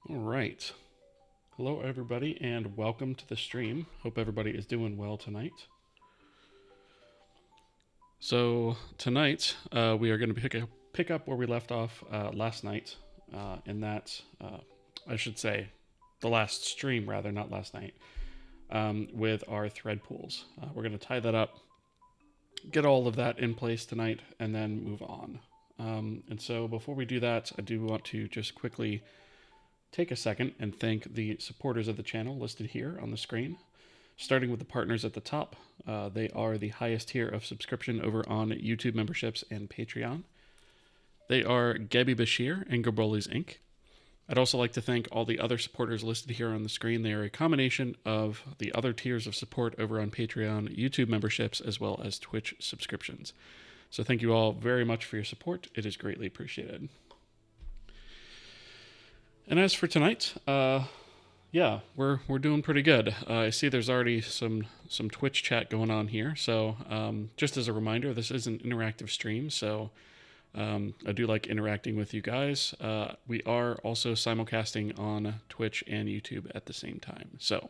All right. Hello, everybody, and welcome to the stream. Hope everybody is doing well tonight. So tonight we are going to pick up where we left off last night. In that, I should say, the last stream rather, not last night, with our thread pools. We're going to tie that up, get all of that in place tonight, and then move on. And so before we do that, I do want to just quickly take a second and thank the supporters of the channel listed here on the screen. Starting with the partners at the top, they are the highest tier of subscription over on YouTube memberships and Patreon. They are Gabby Bashir and Gabrolis Inc. I'd also like to thank all the other supporters listed here on the screen. They are a combination of the other tiers of support over on Patreon, YouTube memberships, as well as Twitch subscriptions. So thank you all very much for your support. It is greatly appreciated. And as for tonight, yeah, we're doing pretty good. I see there's already some Twitch chat going on here. So just as a reminder, this is an interactive stream, so I do like interacting with you guys. We are also simulcasting on Twitch and YouTube at the same time. So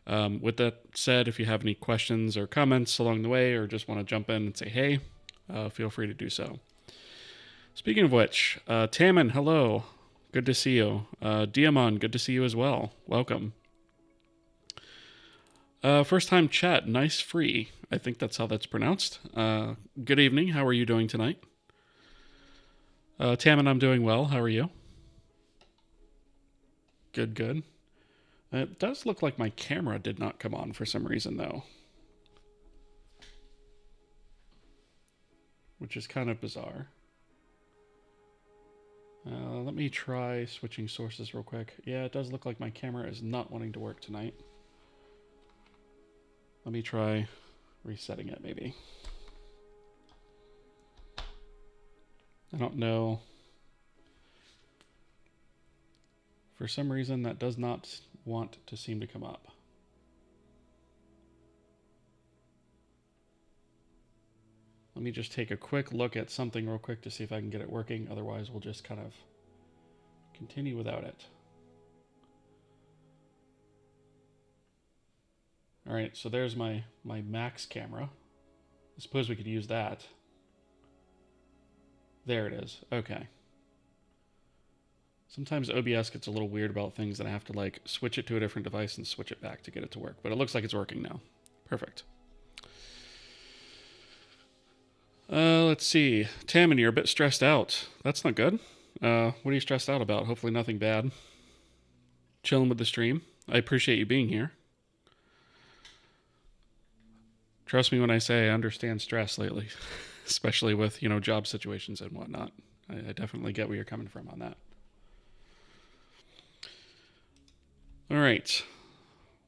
with that said, if you have any questions or comments along the way, or just want to jump in and say hey, feel free to do so. Speaking of which, Tammin, hello. Good to see you. Diamond, good to see you as well. Welcome. First time chat, nice free. I think that's how that's pronounced. Good evening. How are you doing tonight? Tammin, I'm doing well. How are you? Good, good. It does look like my camera did not come on for some reason, though. Which is kind of bizarre. Let me try switching sources real quick. Yeah, it does look like my camera is not wanting to work tonight. Let me try resetting it, maybe. I don't know. For some reason, that does not want to seem to come up. Let me just take a quick look at something real quick to see if I can get it working. Otherwise, we'll just kind of continue without it. All right, so there's my max camera. I suppose we could use that. There it is. Okay. Sometimes OBS gets a little weird about things and I have to like switch it to a different device and switch it back to get it to work. But it looks like it's working now. Perfect. Let's see. Tammin, you're a bit stressed out. That's not good. What are you stressed out about? Hopefully nothing bad. Chilling with the stream. I appreciate you being here. Trust me when I say I understand stress lately, especially with, job situations and whatnot. I definitely get where you're coming from on that. All right.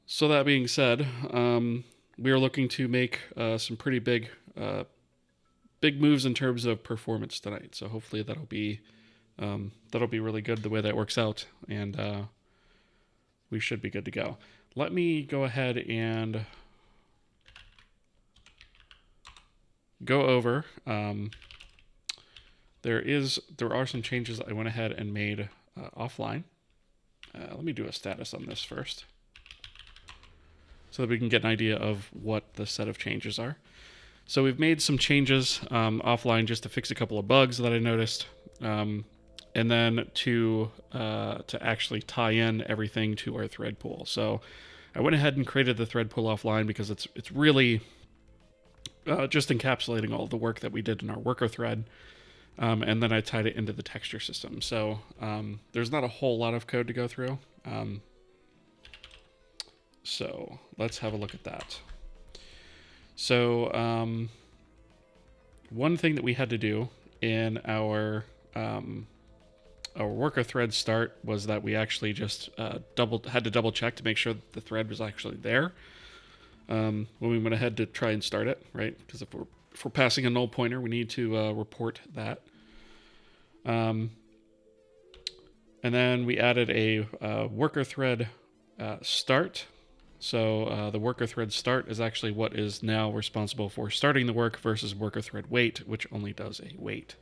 So that being said, we are looking to make some pretty big moves in terms of performance tonight. So hopefully that'll be really good the way that works out, and we should be good to go. Let me go ahead and go over. There are some changes that I went ahead and made offline. Let me do a status on this first, so that we can get an idea of what the set of changes are. So we've made some changes offline just to fix a couple of bugs that I noticed, and then to actually tie in everything to our thread pool. So I went ahead and created the thread pool offline because it's really just encapsulating all of the work that we did in our worker thread, and then I tied it into the texture system. So there's not a whole lot of code to go through. So let's have a look at that. So one thing that we had to do in our worker thread start was that we actually just had to double check to make sure that the thread was actually there when we went ahead to try and start it, right? Because if we're passing a null pointer, we need to report that. And then we added a worker thread start. So the worker thread start is actually what is now responsible for starting the work versus worker thread wait, which only does a wait.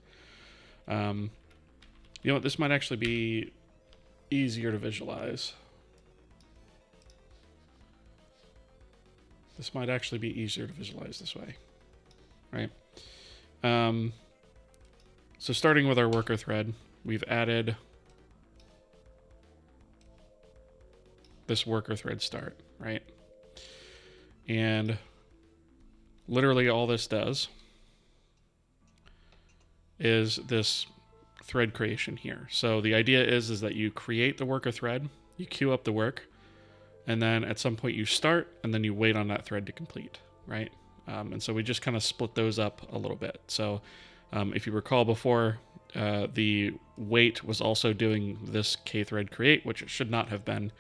You know what, this might actually be easier to visualize. This might actually be easier to visualize this way, right? So starting with our worker thread, we've added this worker thread start, right? And literally all this does is this thread creation here. So the idea is that you create the worker thread, you queue up the work, and then at some point you start, and then you wait on that thread to complete, right? And so we just kind of split those up a little bit. So if you recall before, the wait was also doing this kthread create, which it should not have been.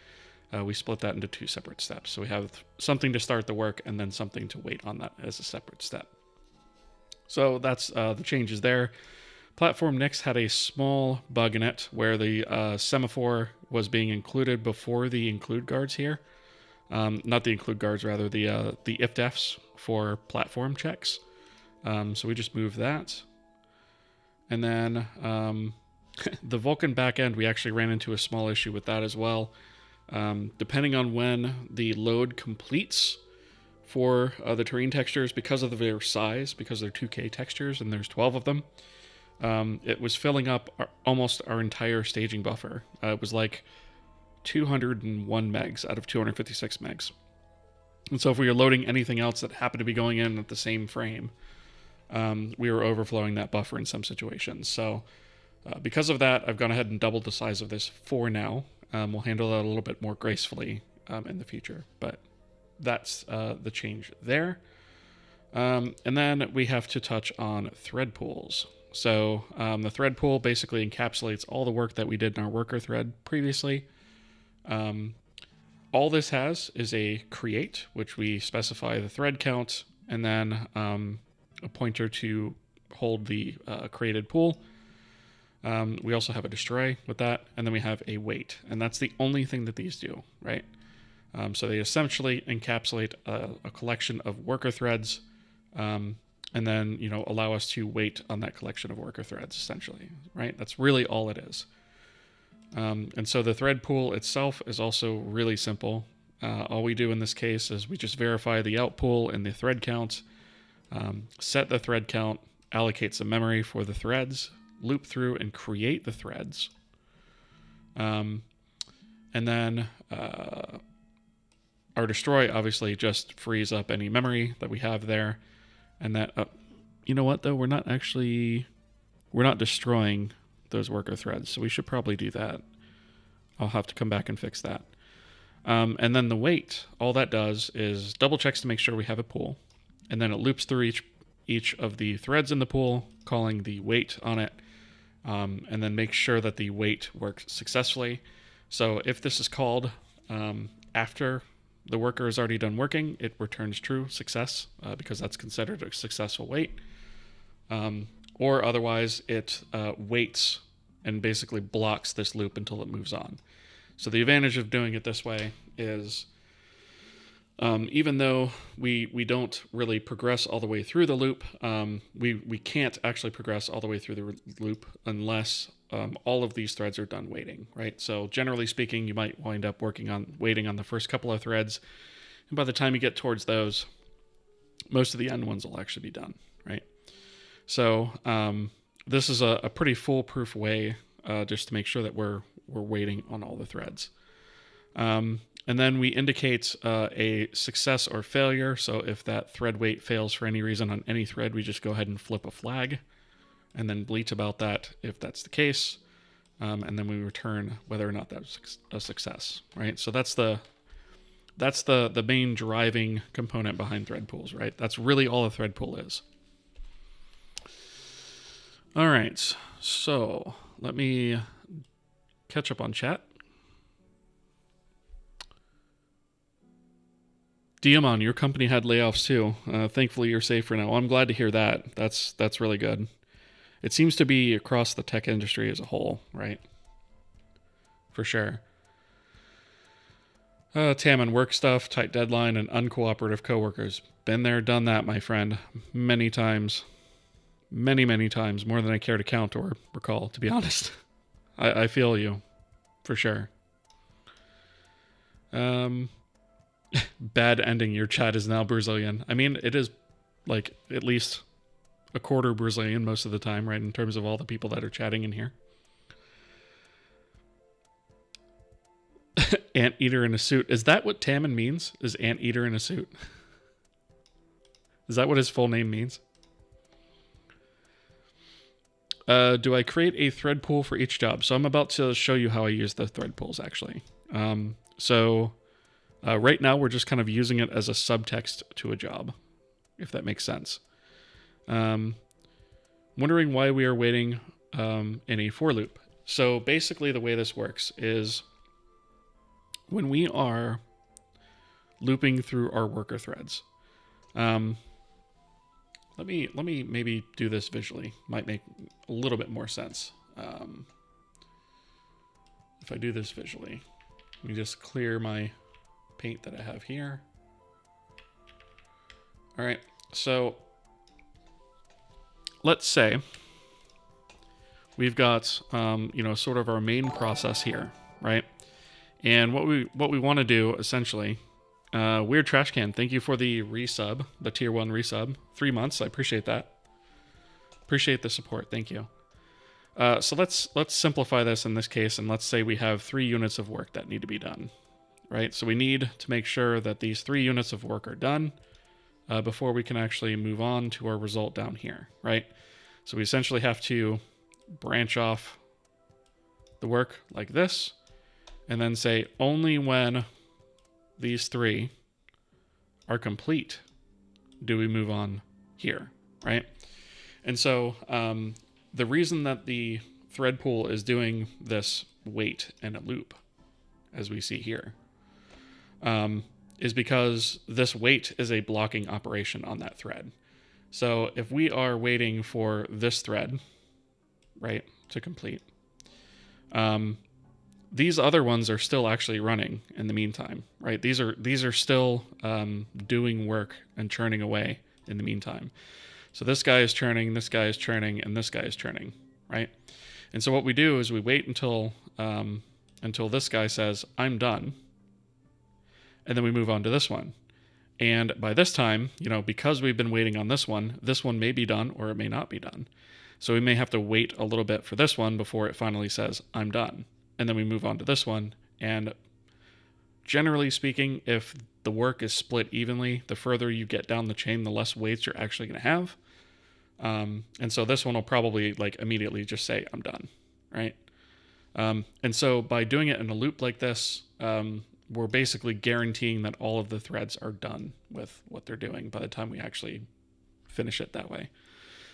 We split that into two separate steps. So we have something to start the work and then something to wait on that as a separate step. So that's the changes there. Platform next had a small bug in it where the semaphore was being included before the include guards here. Not the include guards, rather the if-defs for platform checks. So we just moved that. And then the Vulkan backend, we actually ran into a small issue with that as well. Depending on when the load completes for the terrain textures, because of their size, because they're 2K textures and there's 12 of them, it was filling up almost our entire staging buffer. It was like 201 megs out of 256 megs. And so if we were loading anything else that happened to be going in at the same frame, we were overflowing that buffer in some situations. So because of that, I've gone ahead and doubled the size of this for now. We'll handle that a little bit more gracefully in the future, but that's the change there. And then we have to touch on thread pools. So the thread pool basically encapsulates all the work that we did in our worker thread previously. All this has is a create, which we specify the thread count, and then a pointer to hold the created pool. We also have a destroy with that, and then we have a wait, and that's the only thing that these do, right? So they essentially encapsulate a collection of worker threads, and then, you know, allow us to wait on that collection of worker threads, essentially, right? That's really all it is. And so the thread pool itself is also really simple. All we do in this case is we just verify the out pool and the thread count, set the thread count, allocate some memory for the threads, loop through and create the threads. And then our destroy obviously just frees up any memory that we have there. And that, you know what though, we're not destroying those worker threads, so we should probably do that. I'll have to come back and fix that. And then the wait, all that does is double checks to make sure we have a pool, and then it loops through each of the threads in the pool, calling the wait on it, and then makes sure that the wait works successfully. So if this is called after the worker is already done working, it returns true success because that's considered a successful wait. Or otherwise, it waits and basically blocks this loop until it moves on. So the advantage of doing it this way is even though we don't really progress all the way through the loop, we can't actually progress all the way through the loop unless all of these threads are done waiting, right? So generally speaking, you might wind up waiting on the first couple of threads, and by the time you get towards those, most of the end ones will actually be done, right? So this is a pretty foolproof way just to make sure that we're waiting on all the threads. And then we indicate a success or failure. So if that thread wait fails for any reason on any thread, we just go ahead and flip a flag and then bleat about that if that's the case. And then we return whether or not that's a success, right? So that's the main driving component behind thread pools, right? That's really all a thread pool is. All right, so let me catch up on chat. Diamond, your company had layoffs too. Thankfully, you're safe for now. I'm glad to hear that. That's really good. It seems to be across the tech industry as a whole, right? For sure. Tam, work stuff, tight deadline, and uncooperative coworkers. Been there, done that, my friend. Many times. Many, many times. More than I care to count or recall, to be honest. I feel you. for sure. Bad ending. Your chat is now Brazilian. I mean, it is like at least a quarter Brazilian most of the time, right? In terms of all the people that are chatting in here. Anteater in a suit. Is that what Tammin means? Is anteater in a suit? Is that what his full name means? Do I create a thread pool for each job? So I'm about to show you how I use the thread pools, actually. Right now we're just kind of using it as a subtext to a job, if that makes sense. Wondering why we are waiting in a for loop. So basically the way this works is when we are looping through our worker threads. Let me maybe do this visually. Might make a little bit more sense. If I do this visually, let me just clear my paint that I have here. All right, so let's say we've got sort of our main process here, right? And what we want to do essentially, Weird Trash Can, thank you for the resub, the tier 1 resub. 3 months, I appreciate that. Appreciate the support, thank you. So let's simplify this in this case, and let's say we have 3 units of work that need to be done, right? So we need to make sure that these 3 units of work are done before we can actually move on to our result down here, right? So we essentially have to branch off the work like this, and then say only when these 3 are complete do we move on here, right? And so the reason that the thread pool is doing this wait in a loop, as we see here, is because this wait is a blocking operation on that thread. So if we are waiting for this thread, right, to complete, these other ones are still actually running in the meantime, right? These are still doing work and churning away in the meantime. So this guy is churning, this guy is churning, and this guy is churning, right? And so what we do is we wait until this guy says, I'm done, and then we move on to this one. And by this time, because we've been waiting on this one may be done or it may not be done. So we may have to wait a little bit for this one before it finally says, I'm done. And then we move on to this one. And generally speaking, if the work is split evenly, the further you get down the chain, the less waits you're actually going to have. And so this one will probably immediately just say, I'm done, right? And so by doing it in a loop like this, we're basically guaranteeing that all of the threads are done with what they're doing by the time we actually finish it that way.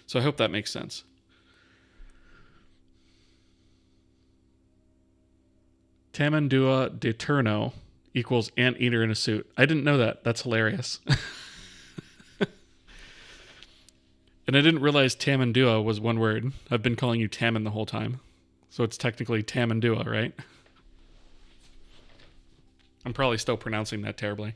So I hope that makes sense. Tamandua de Turno equals anteater in a suit. I didn't know that. That's hilarious. And I didn't realize Tamandua was one word. I've been calling you Taman the whole time. So it's technically Tamandua, right? I'm probably still pronouncing that terribly.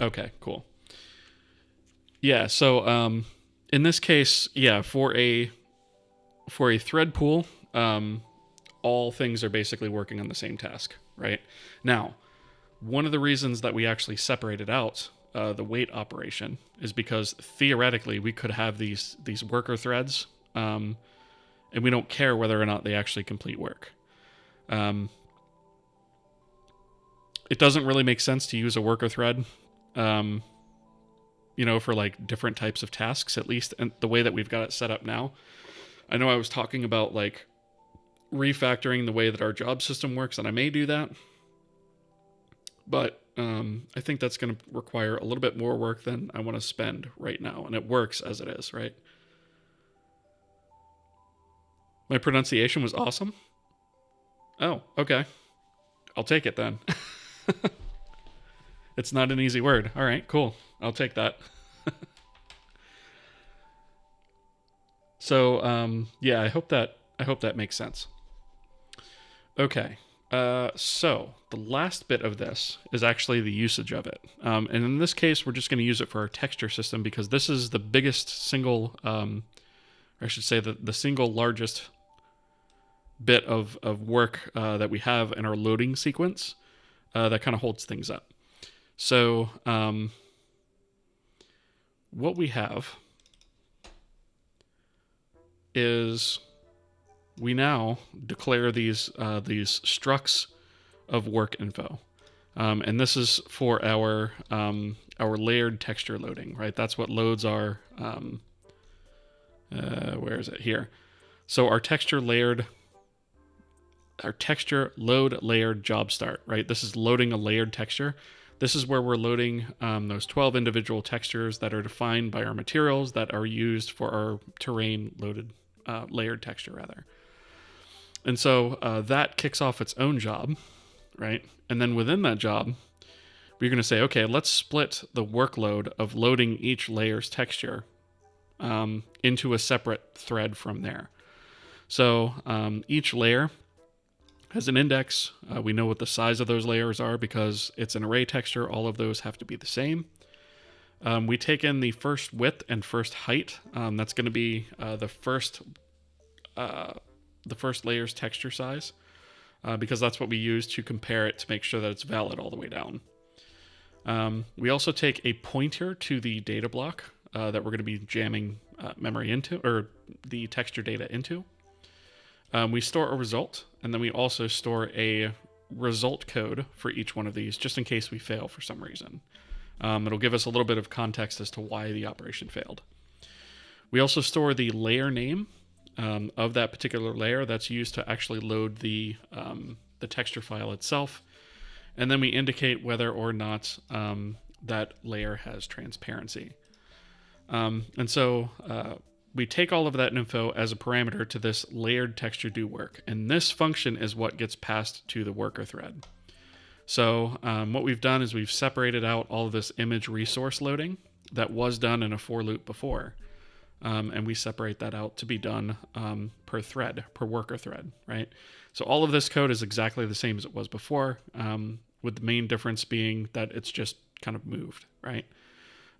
Okay, cool. Yeah, so in this case, yeah, for a thread pool, all things are basically working on the same task, right? Now, one of the reasons that we actually separated out the wait operation is because theoretically we could have these worker threads, and we don't care whether or not they actually complete work. It doesn't really make sense to use a worker thread, for different types of tasks, at least and the way that we've got it set up now. I know I was talking about refactoring the way that our job system works, and I may do that. But I think that's going to require a little bit more work than I want to spend right now, and it works as it is, right? My pronunciation was awesome? Oh, okay. I'll take it then. It's not an easy word. All right, cool. I'll take that. So, yeah, I hope that makes sense. Okay. So the last bit of this is actually the usage of it. And in this case, we're just going to use it for our texture system because this is the biggest single, or I should say the single largest bit of work that we have in our loading sequence that kind of holds things up. So what we have is we now declare these structs of work info, and this is for our layered texture loading, right? That's what loads our where is it here? So our texture load layered job start, right? This is loading a layered texture. This is where we're loading those 12 individual textures that are defined by our materials that are used for our terrain loaded layered texture rather. And so that kicks off its own job, right? And then within that job, we're going to say, okay, let's split the workload of loading each layer's texture into a separate thread from there. So each layer has an index. We know what the size of those layers are because it's an array texture. All of those have to be the same. We take in the first width and first height. That's going to be the first layer's texture size because that's what we use to compare it to make sure that it's valid all the way down. We also take a pointer to the data block that we're going to be jamming memory into, or the texture data into. We store a result, and then we also store a result code for each one of these, just in case we fail for some reason. It'll give us a little bit of context as to why the operation failed. We also store the layer name of that particular layer that's used to actually load the texture file itself. And then we indicate whether or not that layer has transparency. And so we take all of that info as a parameter to this layered texture do work. And this function is what gets passed to the worker thread. So what we've done is we've separated out all of this image resource loading that was done in a for loop before. And we separate that out to be done per thread, per worker thread, right? So all of this code is exactly the same as it was before, with the main difference being that it's just kind of moved, right?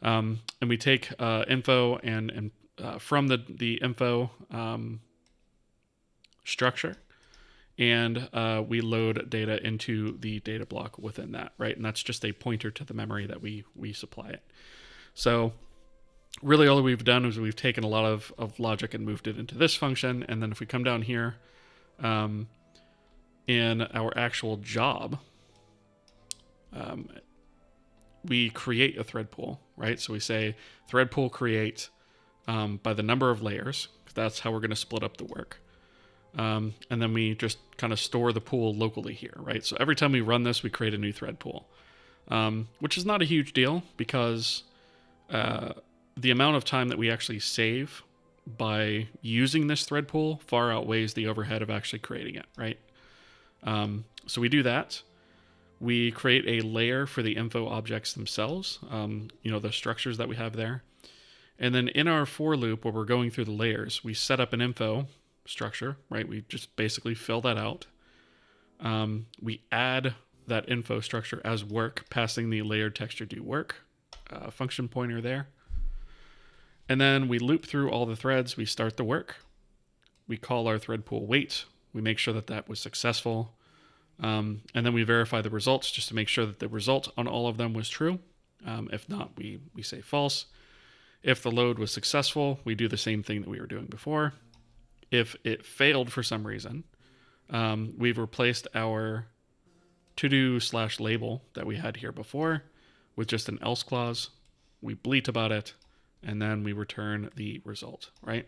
And we take info and from the info structure, and we load data into the data block within that, right? And that's just a pointer to the memory that we supply it. So really all we've done is we've taken a lot of logic and moved it into this function. And then if we come down here in our actual job, we create a thread pool, right? So we say thread pool create by the number of layers. That's how we're going to split up the work. And then we just kind of store the pool locally here, right? So every time we run this, we create a new thread pool, which is not a huge deal because the amount of time that we actually save by using this thread pool far outweighs the overhead of actually creating it, right? So we do that. We create a layer for the info objects themselves, the structures that we have there. And then in our for loop, where we're going through the layers, we set up an info structure, right? We just basically fill that out. We add that info structure as work, passing the layered texture do work function pointer there. And then we loop through all the threads. We start the work. We call our thread pool wait. We make sure that that was successful. And then we verify the results just to make sure that the result on all of them was true. If not, we say false. If the load was successful, we do the same thing that we were doing before. If it failed for some reason, we've replaced our to-do/label that we had here before with just an else clause. We bleat about it, and then we return the result, right?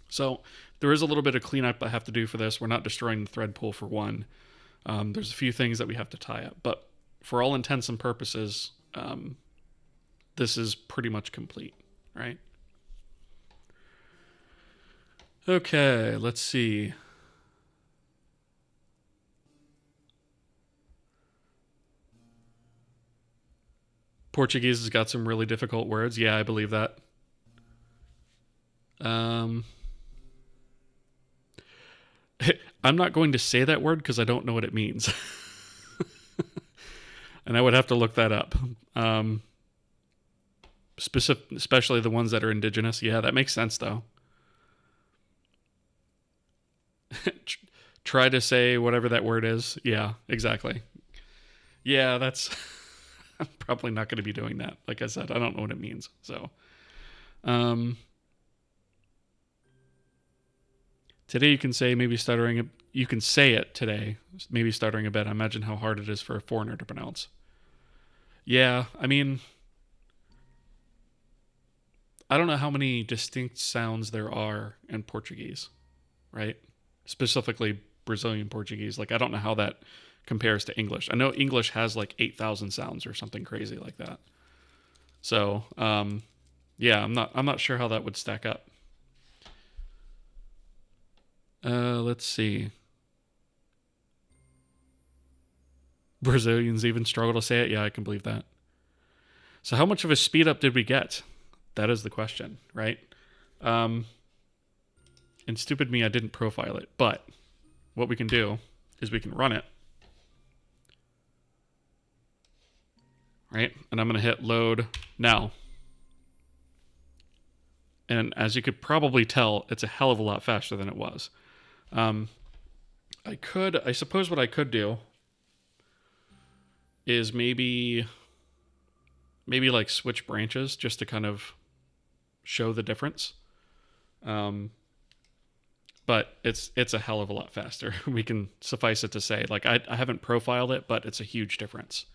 So there is a little bit of cleanup I have to do for this. We're not destroying the thread pool for one. There's a few things that we have to tie up, but for all intents and purposes, this is pretty much complete, right? Okay, let's see. Portuguese has got some really difficult words. Yeah, I believe that. I'm not going to say that word because I don't know what it means. And I would have to look that up. Especially the ones that are indigenous. Yeah, that makes sense, though. Try to say whatever that word is. Yeah, exactly. Yeah, that's... I'm probably not going to be doing that. Like I said, I don't know what it means. So, today you can say maybe stuttering. You can say it today, maybe stuttering a bit. Imagine how hard it is for a foreigner to pronounce. Yeah, I mean, I don't know how many distinct sounds there are in Portuguese, right? Specifically Brazilian Portuguese. Like, I don't know how that compares to English. I know English has like 8,000 sounds or something crazy like that. So, yeah, I'm not sure how that would stack up. Let's see. Brazilians even struggle to say it. Yeah, I can believe that. So how much of a speed up did we get? That is the question, right? And stupid me, I didn't profile it. But what we can do is we can run it. Right? And I'm going to hit load now. And as you could probably tell, it's a hell of a lot faster than it was. I suppose what I could do is maybe like switch branches just to kind of show the difference. But it's a hell of a lot faster. We can suffice it to say, like, I haven't profiled it, but it's a huge difference.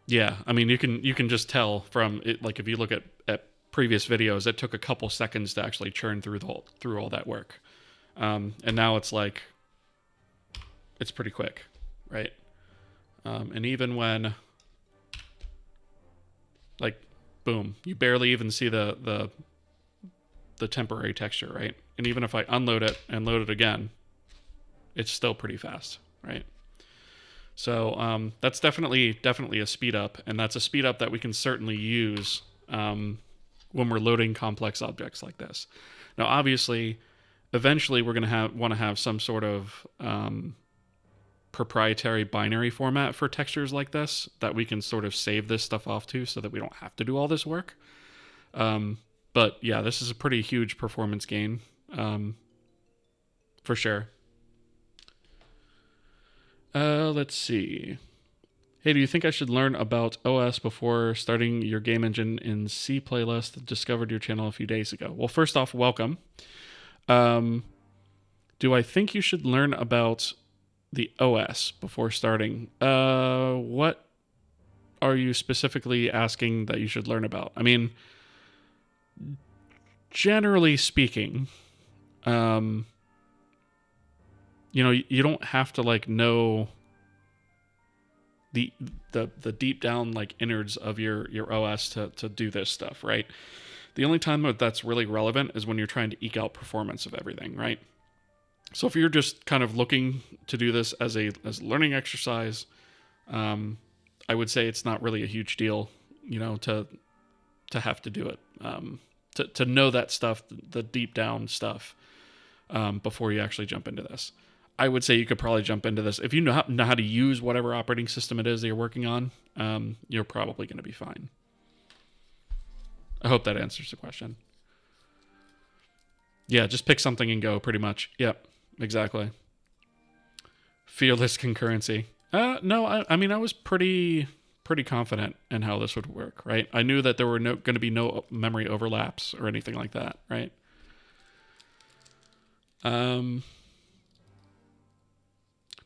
Yeah, I mean, you can just tell from it. Like, if you look at previous videos, it took a couple seconds to actually churn through all that work, and now it's like it's pretty quick, right? And even when, like, boom, you barely even see the temporary texture, right? And even if I unload it and load it again, it's still pretty fast, right? So that's definitely a speed up, and that's a speed up that we can certainly use when we're loading complex objects like this. Now, obviously, eventually we're going to want to have some sort of proprietary binary format for textures like this that we can sort of save this stuff off to, so that we don't have to do all this work. But yeah, this is a pretty huge performance gain, for sure. Let's see. Hey, do you think I should learn about OS before starting your game engine in C playlist? Discovered your channel a few days ago. Well, first off, welcome. Do I think you should learn about the OS before starting? What are you specifically asking that you should learn about? I mean, generally speaking, you don't have to like know the deep down like innards of your OS to do this stuff, right? The only time that that's really relevant is when you're trying to eke out performance of everything, right? So if you're just kind of looking to do this as a learning exercise, I would say it's not really a huge deal, to have to do it, to know that stuff, the deep down stuff, before you actually jump into this. I would say you could probably jump into this. If you know how to use whatever operating system it is that you're working on, you're probably going to be fine. I hope that answers the question. Yeah, just pick something and go, pretty much. Yep, exactly. Fearless concurrency. No, I mean, I was pretty confident in how this would work, right? I knew that there were going to be no memory overlaps or anything like that, right?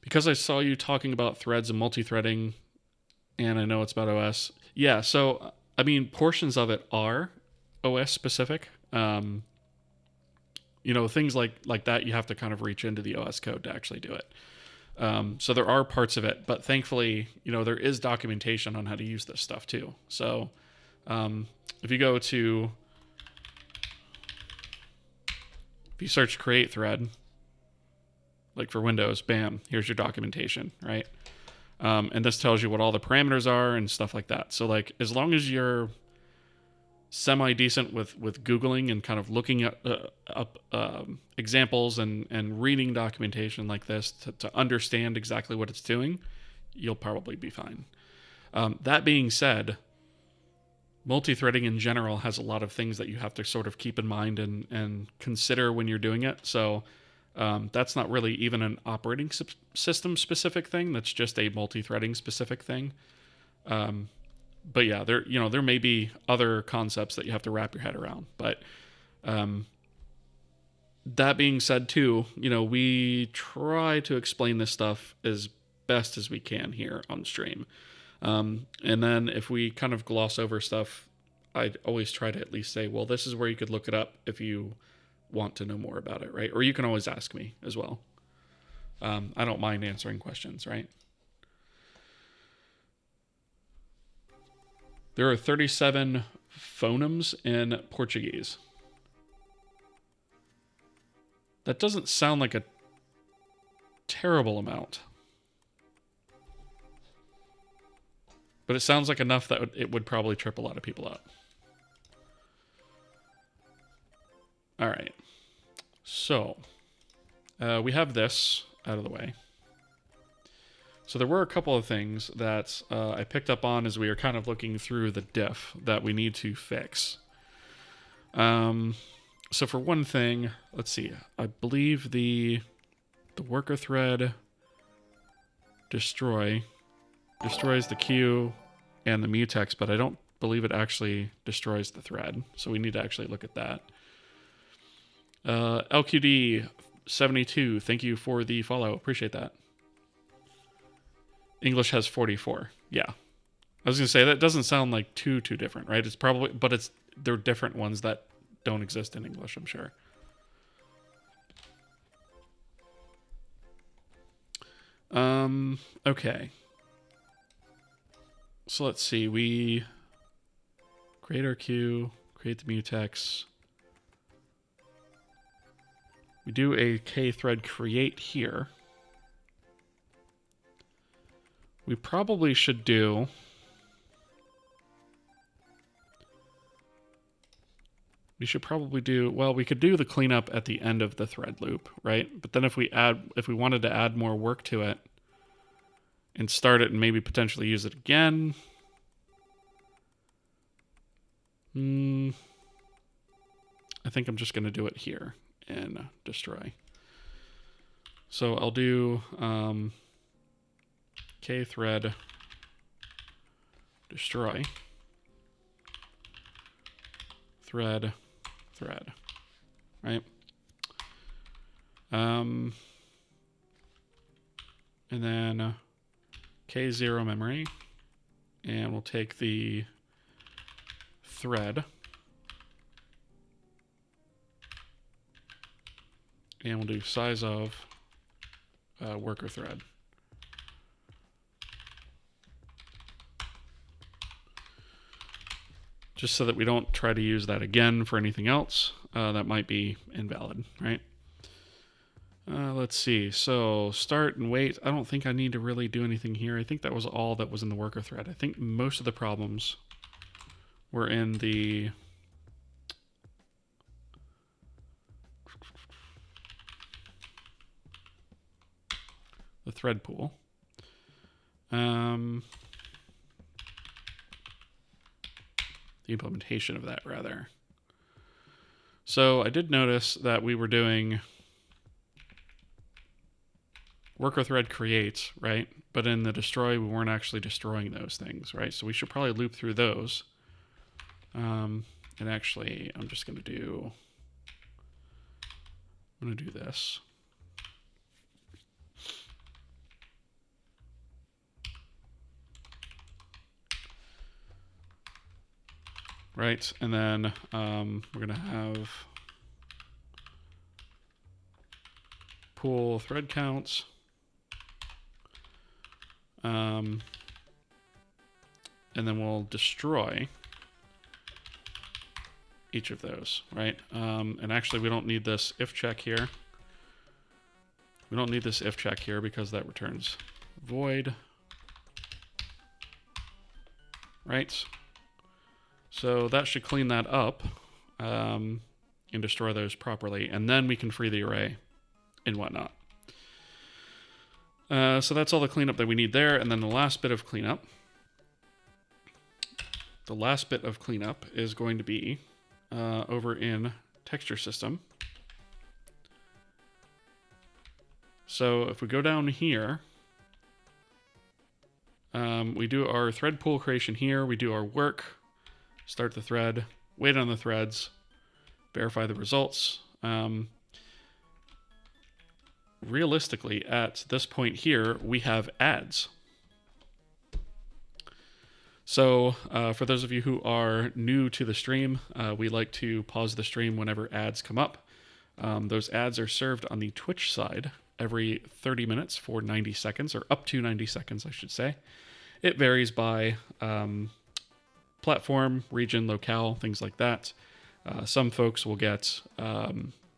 Because I saw you talking about threads and multi-threading, and I know it's about OS. Yeah, so, I mean, portions of it are OS specific. Things like that, you have to kind of reach into the OS code to actually do it. So there are parts of it, but thankfully, there is documentation on how to use this stuff too. So if you search create thread, like for Windows, bam, here's your documentation, right? And this tells you what all the parameters are and stuff like that. So like, as long as you're semi-decent with Googling and kind of looking at, up examples and reading documentation like this to understand exactly what it's doing, you'll probably be fine. That being said, multi-threading in general has a lot of things that you have to sort of keep in mind and consider when you're doing it. So that's not really even an operating system specific thing. That's just a multi-threading specific thing. But yeah, there may be other concepts that you have to wrap your head around. But that being said, too, we try to explain this stuff as best as we can here on stream. And then if we kind of gloss over stuff, I always try to at least say, well, this is where you could look it up if you want to know more about it, right? Or you can always ask me as well. I don't mind answering questions, right? There are 37 phonemes in Portuguese. That doesn't sound like a terrible amount. But it sounds like enough that it would probably trip a lot of people up. All right. So, we have this out of the way. So there were a couple of things that I picked up on as we were kind of looking through the diff that we need to fix. So for one thing, let's see. I believe the worker thread destroys the queue and the mutex, but I don't believe it actually destroys the thread. So we need to actually look at that. LQD72, thank you for the follow. Appreciate that. English has 44. Yeah. I was going to say that doesn't sound like too different, right? It's probably, but they're different ones that don't exist in English, I'm sure. Okay. So let's see. We create our queue, create the mutex. We do a kthread create here. We probably should do... well, we could do the cleanup at the end of the thread loop, right? But then if we wanted to add more work to it and start it and maybe potentially use it again... I think I'm just going to do it here and destroy. So I'll do kthread destroy thread, right? And then k0 memory, and we'll take the thread and we'll do size of worker thread. Just so that we don't try to use that again for anything else that might be invalid, right? Let's see. So start and wait. I don't think I need to really do anything here. I think that was all that was in the worker thread. I think most of the problems were in the thread pool. The implementation of that, rather. So I did notice that we were doing worker thread create, right? But in the destroy, we weren't actually destroying those things, right? So we should probably loop through those. And actually, I'm just going to do this. Right, and then we're going to have pool thread counts. And then we'll destroy each of those, right? And actually, we don't need this if check here. We don't need this if check here because that returns void, right? So that should clean that up and destroy those properly. And then we can free the array and whatnot. So that's all the cleanup that we need there. And then the last bit of cleanup. The last bit of cleanup is going to be over in texture system. So if we go down here, we do our thread pool creation here. We do our work, start the thread, wait on the threads, verify the results. Realistically, at this point here, we have ads. So for those of you who are new to the stream, we like to pause the stream whenever ads come up. Those ads are served on the Twitch side every 30 minutes for 90 seconds, or up to 90 seconds, I should say. It varies by platform, region, locale, things like that. Some folks will get,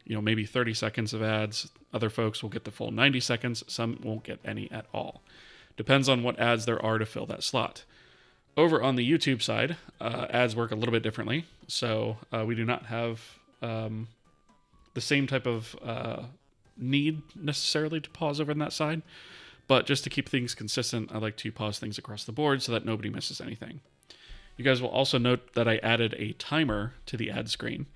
maybe 30 seconds of ads. Other folks will get the full 90 seconds. Some won't get any at all. Depends on what ads there are to fill that slot. Over on the YouTube side, ads work a little bit differently. So we do not have the same type of need necessarily to pause over on that side. But just to keep things consistent, I like to pause things across the board so that nobody misses anything. You guys will also note that I added a timer to the ad screen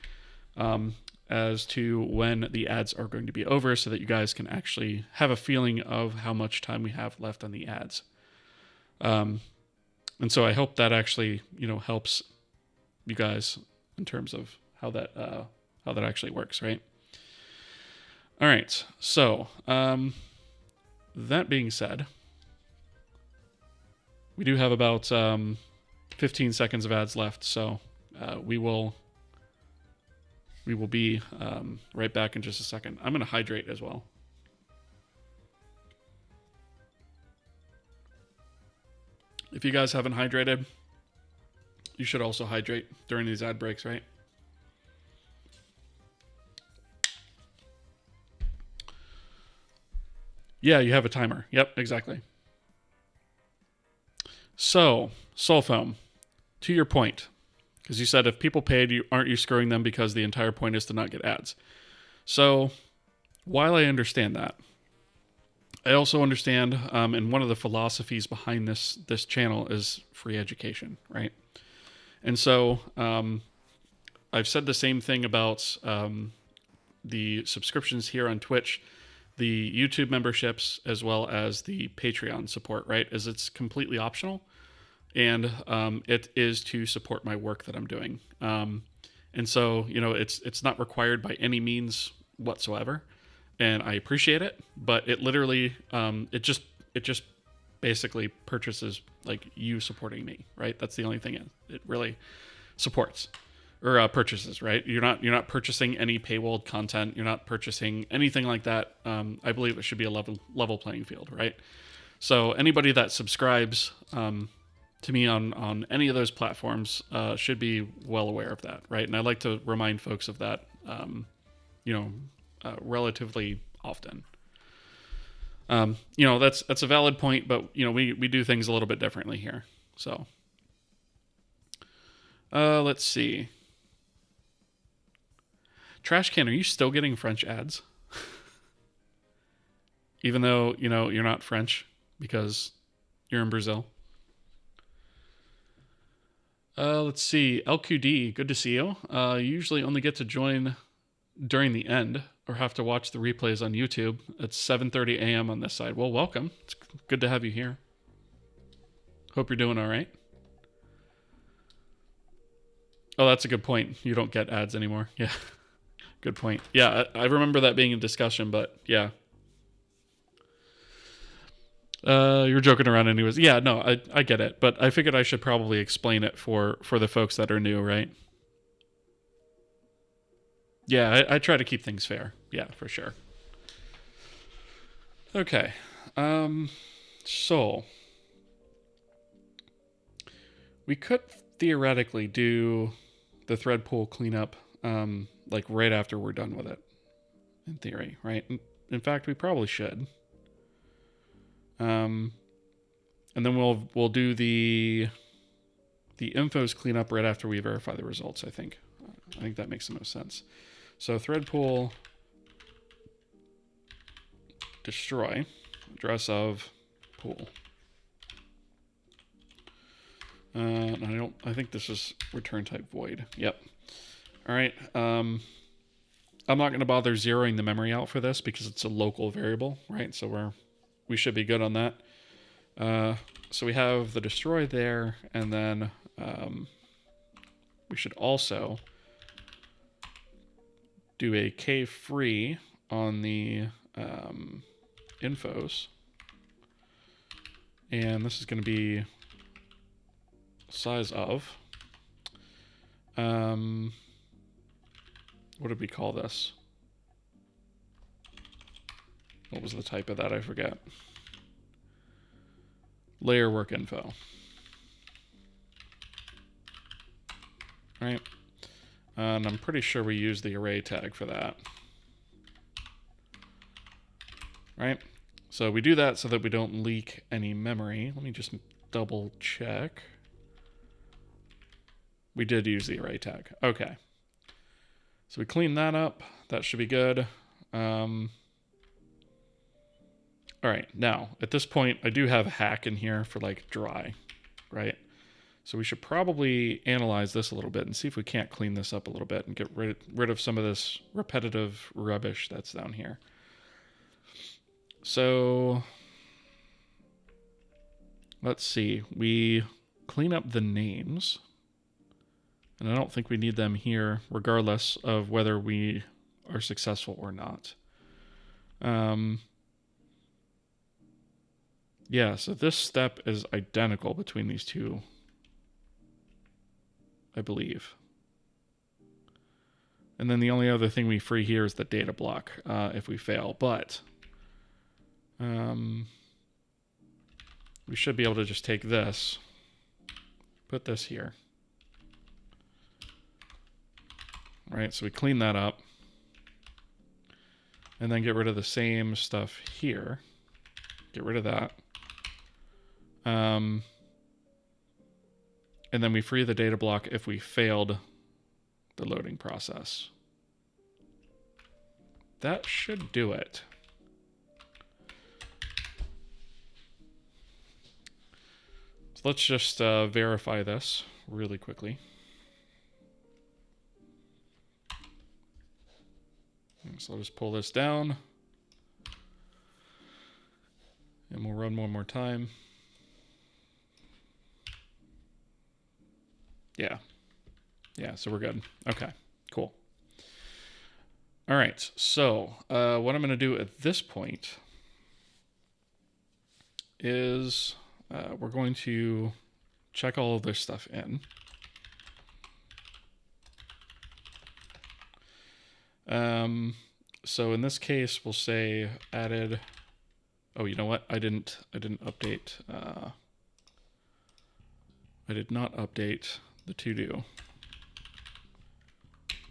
as to when the ads are going to be over so that you guys can actually have a feeling of how much time we have left on the ads. And so I hope that actually, helps you guys in terms of how that actually works, right? All right, so that being said, we do have about 15 seconds of ads left, so we will be right back in just a second. I'm going to hydrate as well. If you guys haven't hydrated, you should also hydrate during these ad breaks, right? Yeah, you have a timer. Yep, exactly. So, Soulfoam, to your point, because you said if people paid, aren't you screwing them because the entire point is to not get ads? So, while I understand that, I also understand, and one of the philosophies behind this channel is free education, right? And so, I've said the same thing about the subscriptions here on Twitch, the YouTube memberships, as well as the Patreon support, right? As it's completely optional, and it is to support my work that I'm doing. And so, it's not required by any means whatsoever, and I appreciate it. But it literally, it just basically purchases like you supporting me, right? That's the only thing it really supports. Or purchases, right? You're not purchasing any paywalled content. You're not purchasing anything like that. I believe it should be a level playing field, right? So anybody that subscribes to me on any of those platforms should be well aware of that, right? And I like to remind folks of that, relatively often. That's a valid point, but we do things a little bit differently here. So let's see. Trashcan, are you still getting French ads? Even though, you're not French because you're in Brazil. Let's see. LQD, good to see you. You usually only get to join during the end or have to watch the replays on YouTube. It's 7:30 a.m. on this side. Well, welcome. It's good to have you here. Hope you're doing all right. Oh, that's a good point. You don't get ads anymore. Yeah. Good point. Yeah, I remember that being a discussion, but yeah. You're joking around anyways. Yeah, no, I get it, but I figured I should probably explain it for the folks that are new, right? Yeah, I try to keep things fair. Yeah, for sure. Okay. So we could theoretically do the thread pool cleanup like right after we're done with it, in theory, right? In fact, we probably should. And then we'll do the the infos clean up right after we verify the results, I think. I think that makes the most sense. So thread pool destroy address of pool. I think this is return type void. Yep. All right. I'm not going to bother zeroing the memory out for this because it's a local variable, right? So we should be good on that. So we have the destroy there, and then we should also do a k free on the infos. And this is going to be size of. What did we call this? What was the type of that? I forget. Layer work info. Right. And I'm pretty sure we use the array tag for that. Right. So we do that so that we don't leak any memory. Let me just double check. We did use the array tag. Okay. So we clean that up. That should be good. All right. Now, at this point, I do have a hack in here for like dry, right? So we should probably analyze this a little bit and see if we can't clean this up a little bit and get rid of some of this repetitive rubbish that's down here. So let's see. We clean up the names. And I don't think we need them here, regardless of whether we are successful or not. Yeah, so this step is identical between these two, I believe. And then the only other thing we free here is the data block if we fail. But we should be able to just take this, put this here. Right, so we clean that up. And then get rid of the same stuff here. Get rid of that. And then we free the data block if we failed the loading process. That should do it. So let's just verify this really quickly. So I'll just pull this down. And we'll run one more time. Yeah. Yeah, so we're good. Okay, cool. All right, so what I'm going to do at this point is we're going to check all of this stuff in. So in this case, we'll say added. Oh, you know what? I didn't update. I did not update the to-do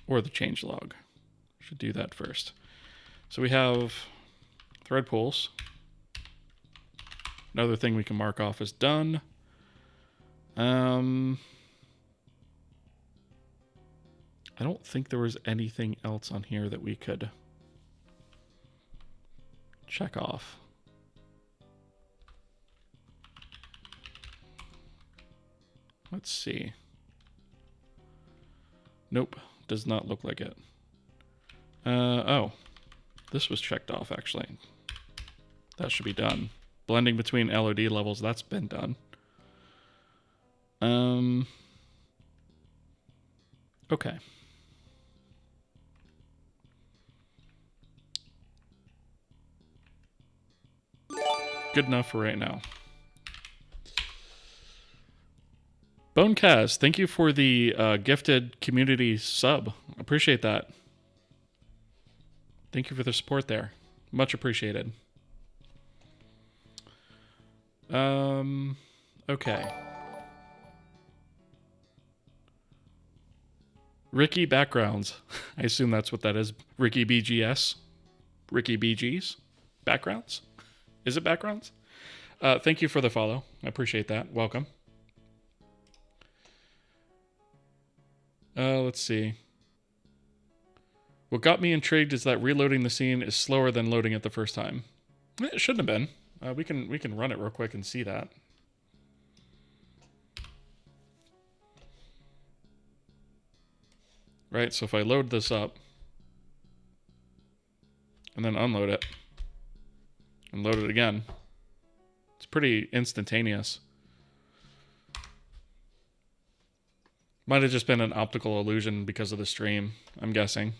or the change log. Should do that first. So we have ThreadPools. Another thing we can mark off as done. I don't think there was anything else on here that we could check off. Let's see. Nope, does not look like it. Oh, this was checked off actually. That should be done. Blending between LOD levels, that's been done. Okay. Good enough for right now. Bonecast, thank you for the gifted community sub. Appreciate that. Thank you for the support there. Much appreciated. Okay. Ricky Backgrounds. I assume that's what that is. Ricky BGS. Ricky BGs. Backgrounds? Is it backgrounds? Thank you for the follow. I appreciate that. Welcome. Let's see. What got me intrigued is that reloading the scene is slower than loading it the first time. It shouldn't have been. We can run it real quick and see that. Right, so if I load this up and then unload it and load it again, it's pretty instantaneous. Might have just been an optical illusion because of the stream, I'm guessing.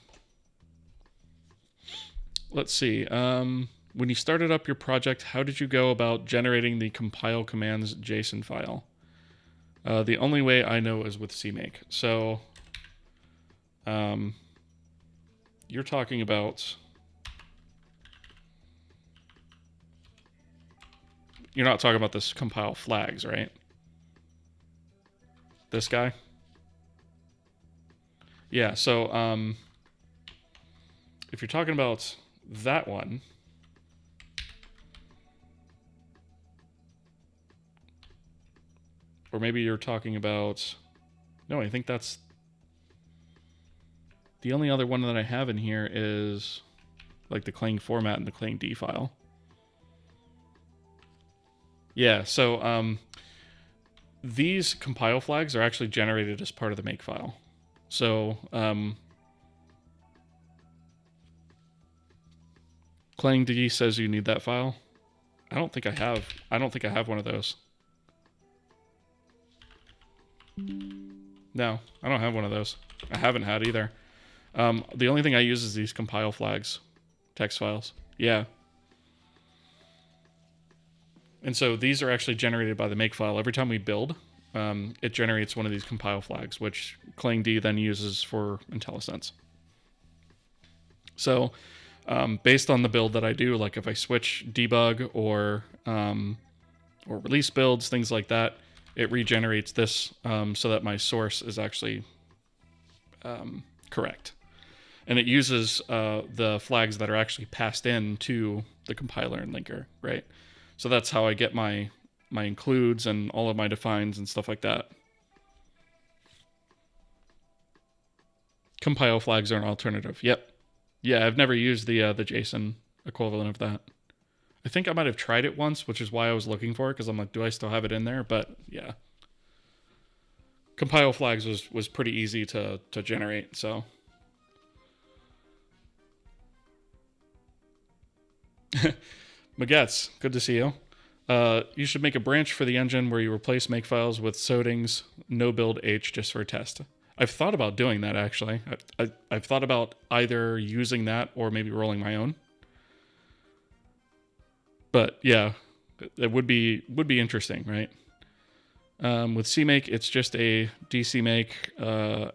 Let's see. When you started up your project, how did you go about generating the compile commands JSON file? The only way I know is with CMake. So, you're talking about... You're not talking about this compile flags, right? This guy? Yeah, so if you're talking about that one, or maybe you're talking about... No, I think that's... The only other one that I have in here is like the Clang format and the Clang D file. Yeah, so these compile flags are actually generated as part of the make file. So Clang D says you need that file. I don't think I have one of those. No, I don't have one of those. I haven't had either. The only thing I use is these compile flags, text files. Yeah. And so these are actually generated by the make file. Every time we build, it generates one of these compile flags, which Clang D then uses for IntelliSense. So based on the build that I do, like if I switch debug or release builds, things like that, it regenerates this so that my source is actually correct. And it uses the flags that are actually passed in to the compiler and linker, right? So that's how I get my includes and all of my defines and stuff like that. Compile flags are an alternative. Yep. Yeah, I've never used the JSON equivalent of that. I think I might have tried it once, which is why I was looking for it, because I'm like, do I still have it in there? But yeah. Compile flags was pretty easy to generate, so... Magetz, good to see you. You should make a branch for the engine where you replace makefiles with Soding's no build H just for a test. I've thought about doing that, actually. I've thought about either using that or maybe rolling my own. But yeah, it would be interesting, right? With CMake, it's just a dcmake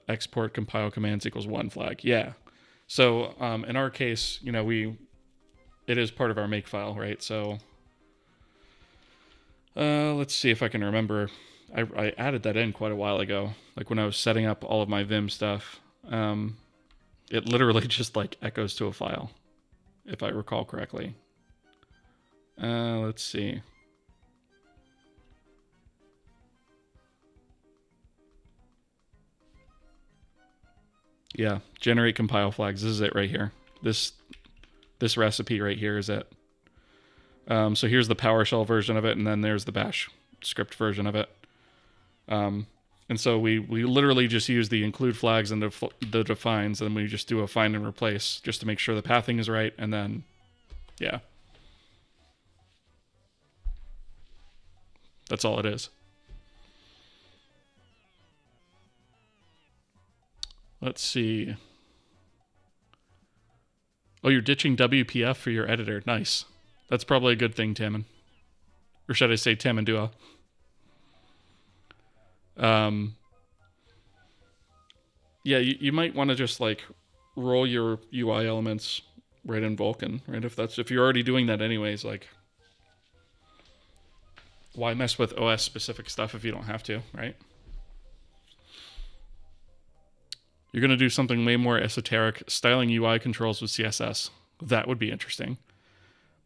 export compile commands equals 1 flag. Yeah. So in our case, you know, it is part of our make file, right? So let's see if I can remember. I added that in quite a while ago, like when I was setting up all of my Vim stuff. It literally just like echoes to a file, if I recall correctly. Let's see. Yeah, generate compile flags. This is it right here. This recipe right here is it. So here's the PowerShell version of it, and then there's the Bash script version of it. And so we literally just use the include flags and the defines, and we just do a find and replace just to make sure the pathing is right, and then, yeah. That's all it is. Let's see. Oh, you're ditching WPF for your editor. Nice. That's probably a good thing, Tammin. Or should I say Tamandua? Yeah, you might want to just like roll your UI elements right in Vulkan, right? If you're already doing that anyways, like why mess with OS specific stuff if you don't have to, right? You're going to do something way more esoteric, styling UI controls with CSS. That would be interesting.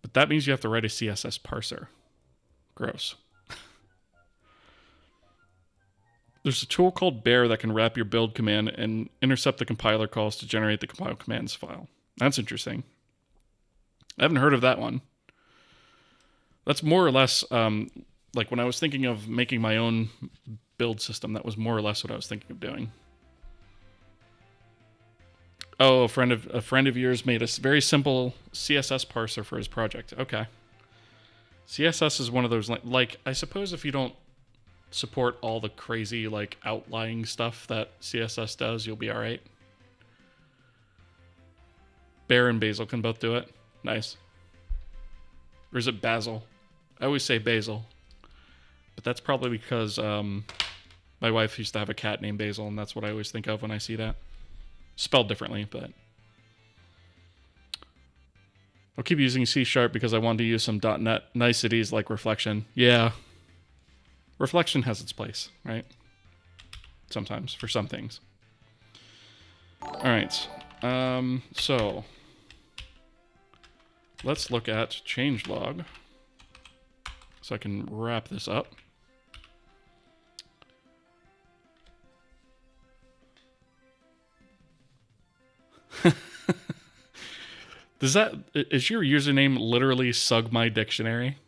But that means you have to write a CSS parser. Gross. There's a tool called Bear that can wrap your build command and intercept the compiler calls to generate the compile commands file. That's interesting. I haven't heard of that one. That's more or less like when I was thinking of making my own build system, that was more or less what I was thinking of doing. Oh, a friend of yours made a very simple CSS parser for his project. Okay. CSS is one of those, like I suppose if you don't support all the crazy like outlying stuff that CSS does, you'll be all right. Bear and Basil can both do it. Nice. Or is it Basil? I always say Basil, but that's probably because my wife used to have a cat named Basil, and that's what I always think of when I see that. Spelled differently, but I'll keep using C# because I want to use some .NET niceties like reflection. Yeah. Reflection has its place, right? Sometimes, for some things. All right. So let's look at changelog so I can wrap this up. Is your username literally Sug My Dictionary?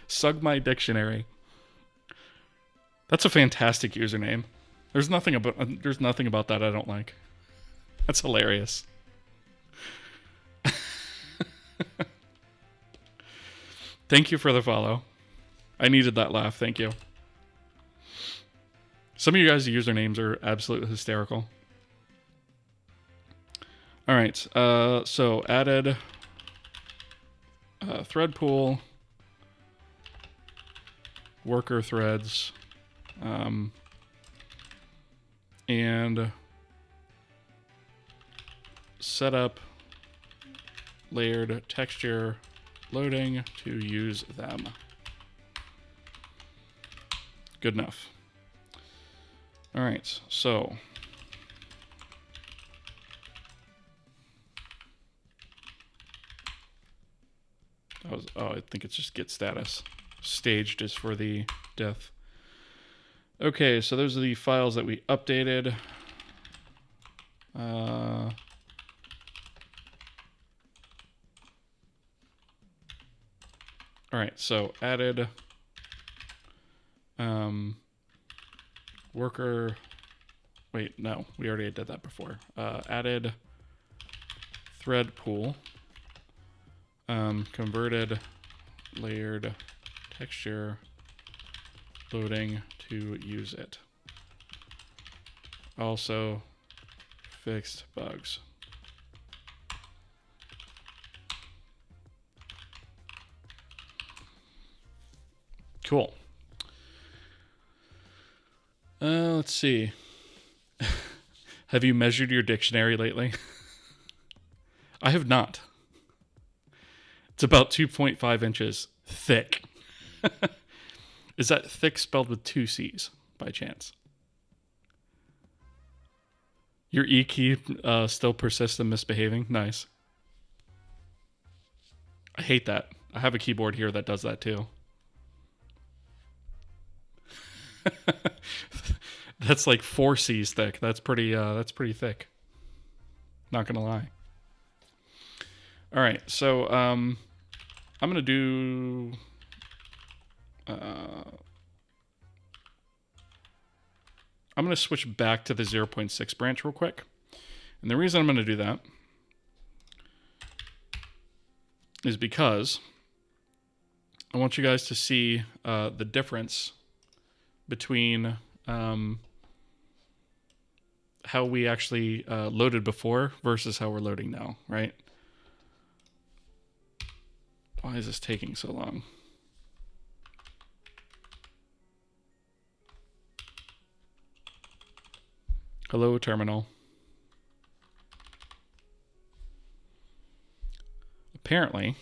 Sug My Dictionary. That's a fantastic username. There's nothing about that I don't like. That's hilarious. Thank you for the follow. I needed that laugh. Thank you. Some of you guys' usernames are absolutely hysterical. All right. So added thread pool, worker threads, and set up layered texture loading to use them. Good enough. All right, so I think it's just get status. Staged is for the diff. Okay, so those are the files that we updated. All right, so added worker. Wait, no, we already did that before. Added thread pool. Converted layered texture loading to use it. Also fixed bugs. Cool. Let's see. Have you measured your dictionary lately? I have not. It's about 2.5 inches thick. Is that thick spelled with 2 C's by chance? Your E key still persists in misbehaving? Nice. I hate that. I have a keyboard here that does that too. That's like 4 C's thick. That's pretty thick. Not gonna lie. All right, so I'm gonna do. I'm gonna switch back to the 0.6 branch real quick, and the reason I'm gonna do that is because I want you guys to see the difference between how we actually loaded before versus how we're loading now, right? Why is this taking so long? Hello, terminal. Apparently,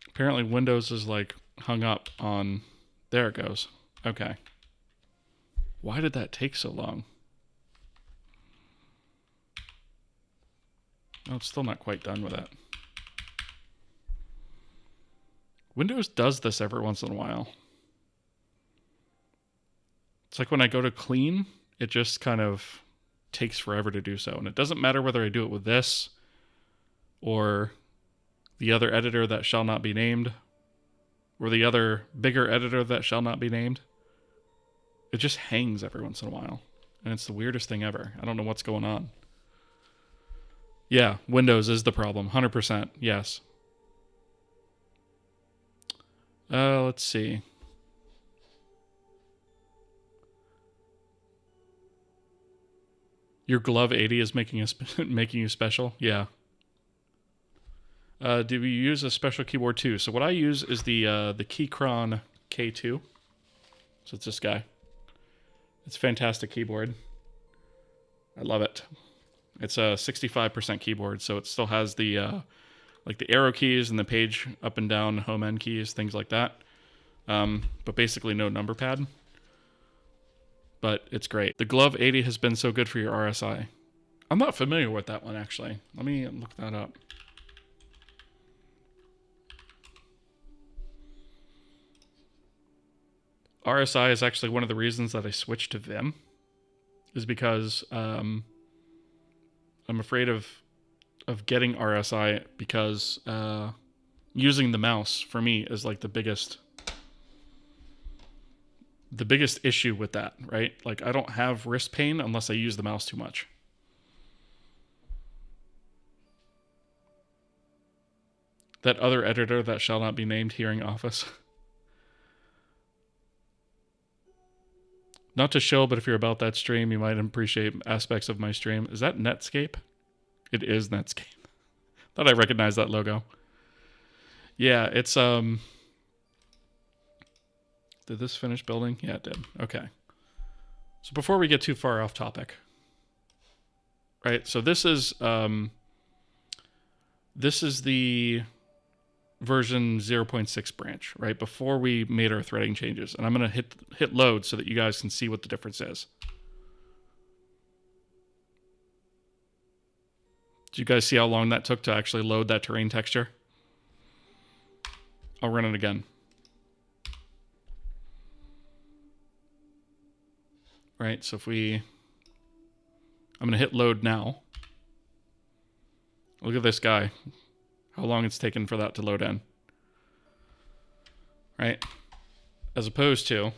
apparently Windows is like hung up on... There it goes. Okay. Why did that take so long? Oh, it's still not quite done with it. Windows does this every once in a while. It's like when I go to clean, it just kind of takes forever to do so. And it doesn't matter whether I do it with this or the other editor that shall not be named or the other bigger editor that shall not be named. It just hangs every once in a while. And it's the weirdest thing ever. I don't know what's going on. Yeah, Windows is the problem. 100%. Yes. Let's see. Your Glove 80 is making you special? Yeah. Do you use a special keyboard too? So what I use is the Keychron K2. So it's this guy. It's a fantastic keyboard. I love it. It's a 65% keyboard, so it still has the like the arrow keys and the page up and down home end keys, things like that. But basically no number pad. But it's great. The Glove 80 has been so good for your RSI. I'm not familiar with that one, actually. Let me look that up. RSI is actually one of the reasons that I switched to Vim, is because I'm afraid of getting RSI because using the mouse for me is like the biggest issue with that, right? Like I don't have wrist pain unless I use the mouse too much. That other editor that shall not be named, Hearing Office. Not to show, but if you're about that stream, you might appreciate aspects of my stream. Is that Netscape? It is Netscape. Thought I recognized that logo. Yeah, it's Did this finish building? Yeah, it did. Okay. So before we get too far off topic, right? So this is the version 0.6 branch, right? Before we made our threading changes. And I'm going to hit load so that you guys can see what the difference is. Did you guys see how long that took to actually load that terrain texture? I'll run it again. Right, so if I'm going to hit load now. Look at this guy. How long it's taken for that to load in. Right? As opposed to...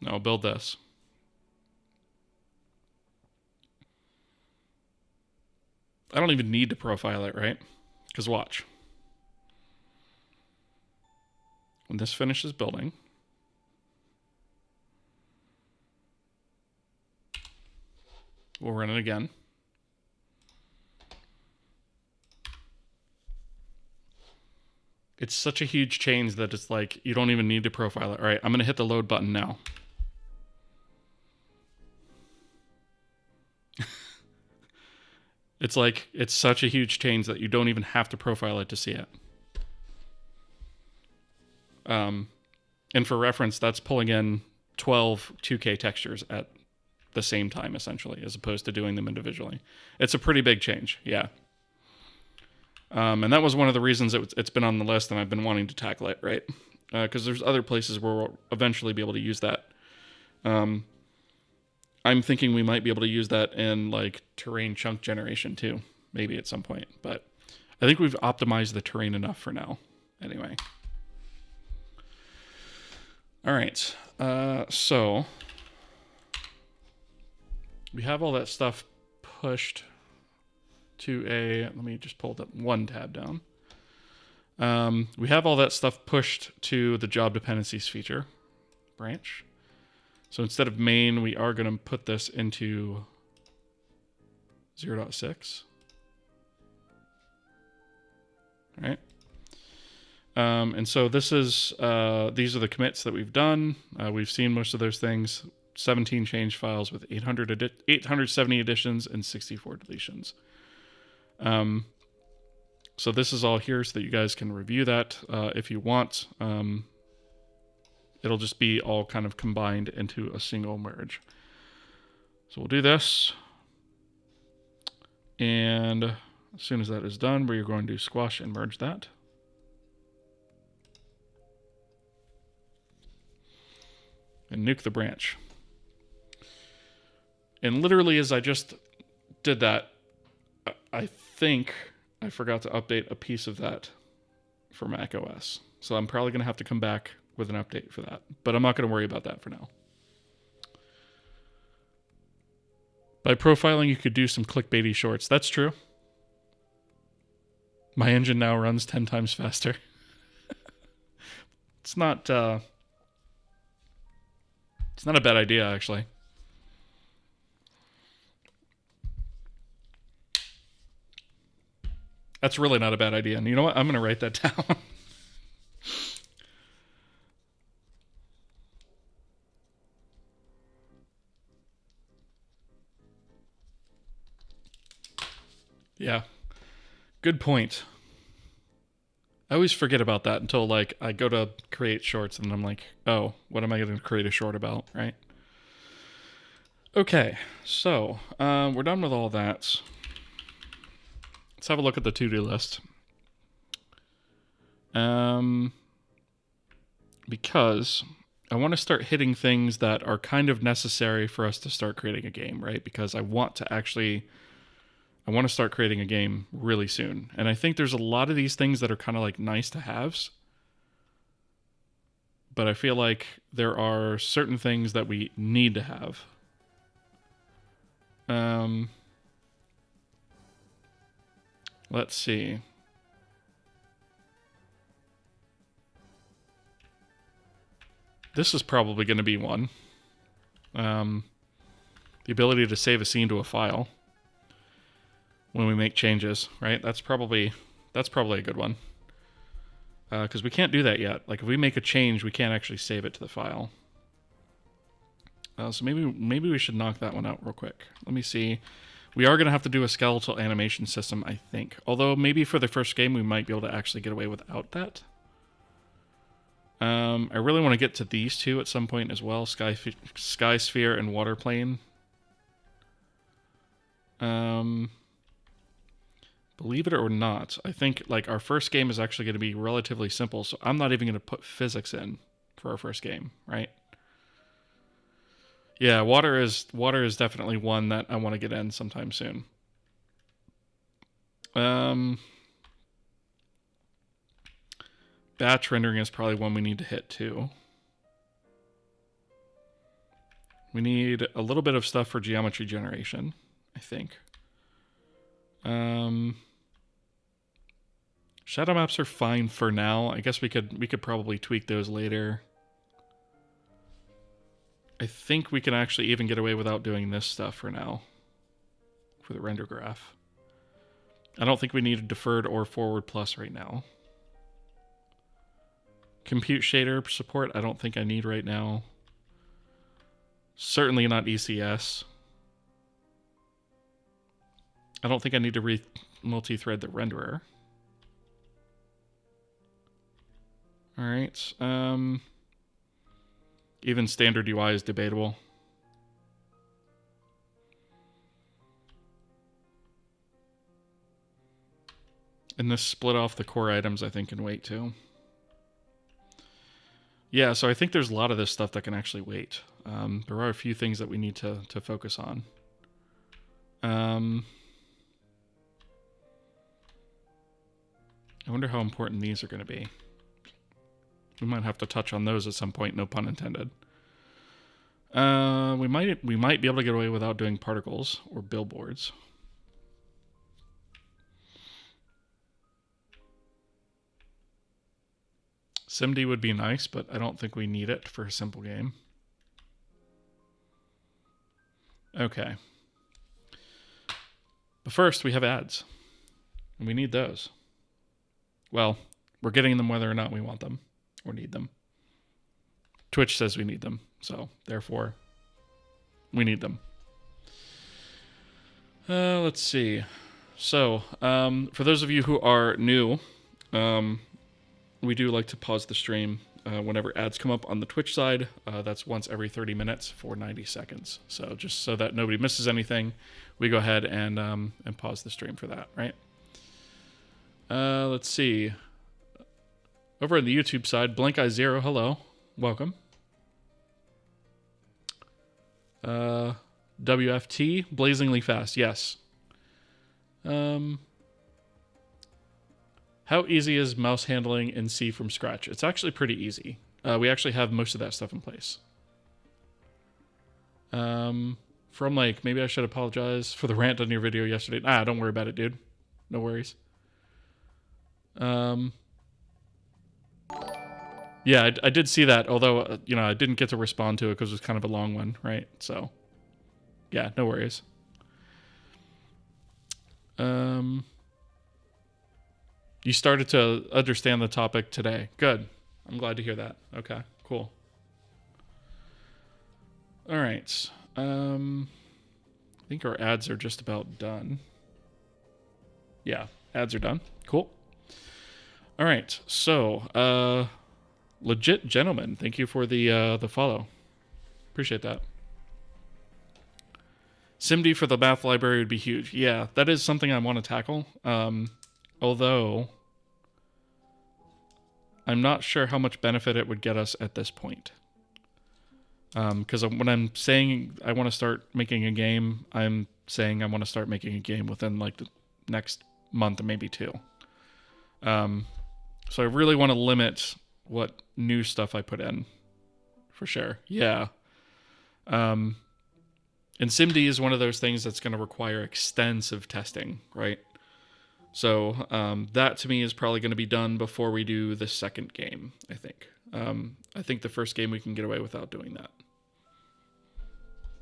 No, build this. I don't even need to profile it, right? Because watch. When this finishes building, we'll run it again. It's such a huge change that it's like, you don't even need to profile it. All right, I'm going to hit the load button now. It's like, it's such a huge change that you don't even have to profile it to see it. And for reference, that's pulling in 12 2K textures at the same time, essentially, as opposed to doing them individually. It's a pretty big change, yeah. And that was one of the reasons it's been on the list and I've been wanting to tackle it, right? Because there's other places where we'll eventually be able to use that. I'm thinking we might be able to use that in like terrain chunk generation too, maybe at some point. But I think we've optimized the terrain enough for now. Anyway. All right. So we have all that stuff pushed to let me just pull that one tab down. We have all that stuff pushed to the job dependencies feature branch. So instead of main, we are going to put this into 0.6. All right. And so this is these are the commits that we've done. We've seen most of those things. 17 change files with 870 additions and 64 deletions. So this is all here so that you guys can review that if you want. It'll just be all kind of combined into a single merge. So we'll do this. And as soon as that is done, we're going to squash and merge that. And nuke the branch. And literally as I just did that, I think I forgot to update a piece of that for Mac OS. So I'm probably going to have to come back with an update for that. But I'm not going to worry about that for now. By profiling, you could do some clickbaity shorts. That's true. My engine now runs 10 times faster. It's not a bad idea, actually. That's really not a bad idea. And you know what? I'm going to write that down. Yeah. Good point. I always forget about that until like I go to create shorts and I'm like, oh, what am I going to create a short about, right? Okay, so we're done with all that. Let's have a look at the to-do list. Because I want to start hitting things that are kind of necessary for us to start creating a game, right? Because I want to start creating a game really soon. And I think there's a lot of these things that are kind of like nice to haves. But I feel like there are certain things that we need to have. Let's see. This is probably going to be one. The ability to save a scene to a file when we make changes, right? That's probably a good one. Because we can't do that yet. Like if we make a change, we can't actually save it to the file. So maybe we should knock that one out real quick. Let me see. We are going to have to do a skeletal animation system, I think. Although maybe for the first game, we might be able to actually get away without that. I really want to get to these two at some point as well. Sky Sphere and Water Plane. Believe it or not, I think like our first game is actually going to be relatively simple. So I'm not even going to put physics in for our first game, right? Yeah, water is definitely one that I want to get in sometime soon. Batch rendering is probably one we need to hit too. We need a little bit of stuff for geometry generation, I think. Shadow maps are fine for now. I guess we could probably tweak those later. I think we can actually even get away without doing this stuff for now. For the render graph. I don't think we need a deferred or forward plus right now. Compute shader support, I don't think I need right now. Certainly not ECS. I don't think I need to multi-thread the renderer. Alright, even standard UI is debatable. And this split off the core items I think can wait too. Yeah, so I think there's a lot of this stuff that can actually wait. There are a few things that we need to focus on. I wonder how important these are going to be. We might have to touch on those at some point, no pun intended. We might be able to get away without doing particles or billboards. SimD would be nice, but I don't think we need it for a simple game. Okay. But first, we have ads. And we need those. Well, we're getting them whether or not we want them or need them. Twitch says we need them, so therefore, we need them. Let's see. So, for those of you who are new, we do like to pause the stream whenever ads come up on the Twitch side. That's once every 30 minutes for 90 seconds. So just so that nobody misses anything, we go ahead and pause the stream for that, right? Let's see. Over on the YouTube side, Blink Eye Zero, hello. Welcome. WFT, blazingly fast, yes. How easy is mouse handling in C from scratch? It's actually pretty easy. We actually have most of that stuff in place. From like, maybe I should apologize for the rant on your video yesterday. Don't worry about it, dude. No worries. Yeah, I did see that, although, I didn't get to respond to it because it was kind of a long one, right? So, yeah, no worries. You started to understand the topic today. Good. I'm glad to hear that. Okay, cool. All right. I think our ads are just about done. Yeah, ads are done. Cool. All right. So, Legit Gentleman, thank you for the follow. Appreciate that. SimD for the math library would be huge. Yeah, that is something I want to tackle. Although I'm not sure how much benefit it would get us at this point. Because when I'm saying I want to start making a game, I'm saying I want to start making a game within like the next month or maybe two. So I really want to limit what new stuff I put in, for sure. Yeah. And SimD is one of those things that's going to require extensive testing, right? So that to me is probably going to be done before we do the second game, I think. I think the first game we can get away without doing that.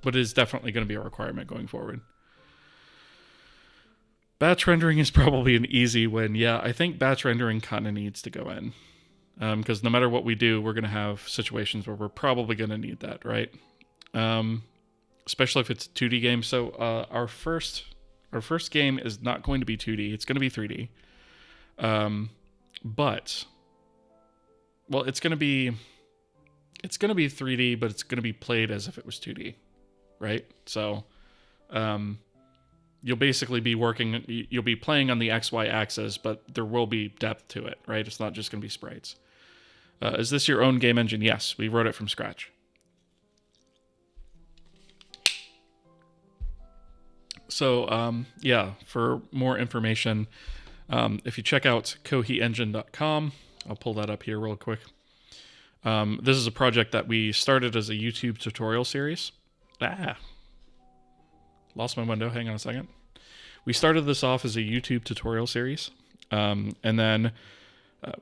But it is definitely going to be a requirement going forward. Batch rendering is probably an easy win. Yeah, I think batch rendering kind of needs to go in. Because no matter what we do, we're going to have situations where we're probably going to need that, right? Especially if it's a 2D game. So our first game is not going to be 2D. It's going to be 3D. But, well, it's going to be 3D, but it's going to be played as if it was 2D, right? So you'll basically be you'll be playing on the XY axis, but there will be depth to it, right? It's not just going to be sprites. Is this your own game engine? Yes, we wrote it from scratch. So, yeah, for more information, if you check out kohiengine.com, I'll pull that up here real quick. This is a project that we started as a YouTube tutorial series. Lost my window. Hang on a second. We started this off as a YouTube tutorial series, and then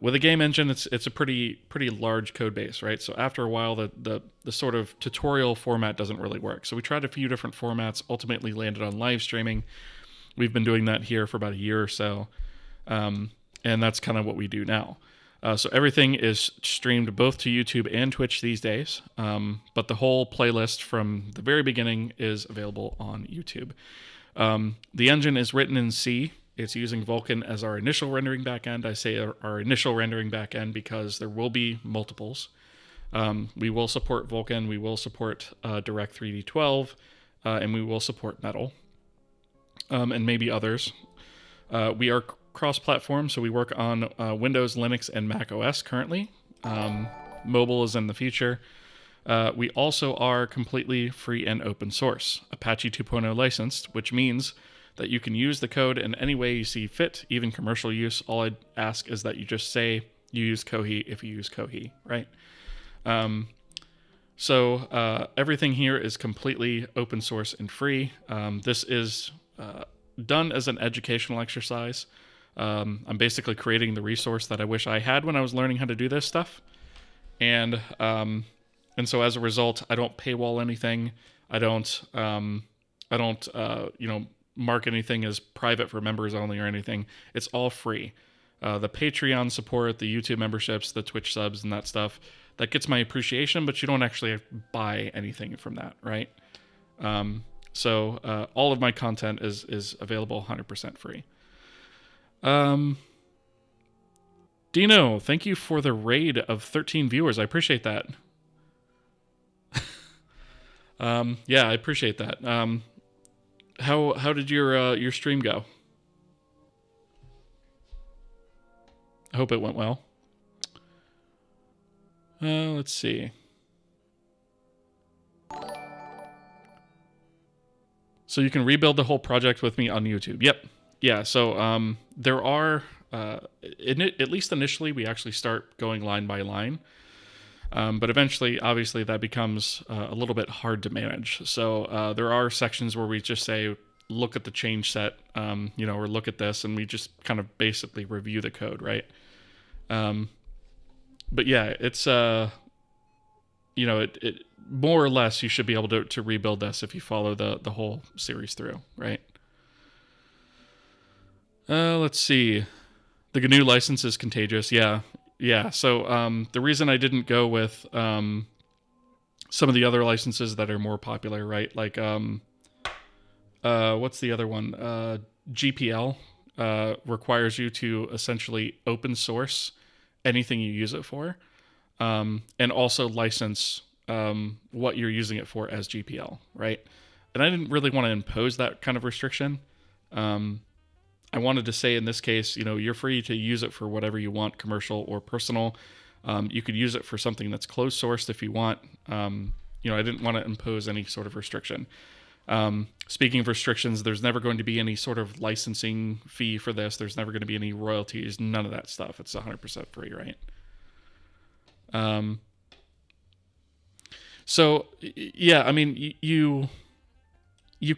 with a game engine, it's a pretty large code base, right? So after a while, the sort of tutorial format doesn't really work. So we tried a few different formats, ultimately landed on live streaming. We've been doing that here for about a year or so, and that's kind of what we do now. So everything is streamed both to YouTube and Twitch these days, but the whole playlist from the very beginning is available on YouTube. The engine is written in C. It's using Vulkan as our initial rendering backend. I say our initial rendering backend because there will be multiples. We will support Vulkan, we will support Direct 3D 12, and we will support Metal, and maybe others. We are cross-platform, so we work on Windows, Linux, and Mac OS currently. Mobile is in the future. We also are completely free and open source, Apache 2.0 licensed, which means that you can use the code in any way you see fit, even commercial use. All I'd ask is that you just say you use Kohi if you use Kohi, right? So everything here is completely open source and free. This is done as an educational exercise. I'm basically creating the resource that I wish I had when I was learning how to do this stuff. And so as a result, I don't paywall anything. I don't mark anything as private for members only or anything. It's all free. The Patreon support, the YouTube memberships, the Twitch subs, and that stuff, that gets my appreciation, but you don't actually buy anything from that, right? So all of my content is available 100% free. Dino, thank you for the raid of 13 viewers. I appreciate that. Yeah, I appreciate that. How did your stream go? I hope it went well. Let's see. So you can rebuild the whole project with me on YouTube. Yep. Yeah, so there are, at least initially, we actually start going line by line. But eventually, obviously, that becomes a little bit hard to manage. So there are sections where we just say, look at the change set, or look at this, and we just kind of basically review the code, right? But yeah, it's, it more or less, you should be able to rebuild this if you follow the whole series through, right? Let's see. The GNU license is contagious. Yeah. So the reason I didn't go with some of the other licenses that are more popular, right? Like what's the other one? GPL requires you to essentially open source anything you use it for, and also license what you're using it for as GPL, right? And I didn't really want to impose that kind of restriction. I wanted to say in this case, you're free to use it for whatever you want, commercial or personal. You could use it for something that's closed sourced if you want. I didn't want to impose any sort of restriction. Speaking of restrictions, there's never going to be any sort of licensing fee for this. There's never going to be any royalties, none of that stuff. It's 100% free, right? So, yeah, I mean, you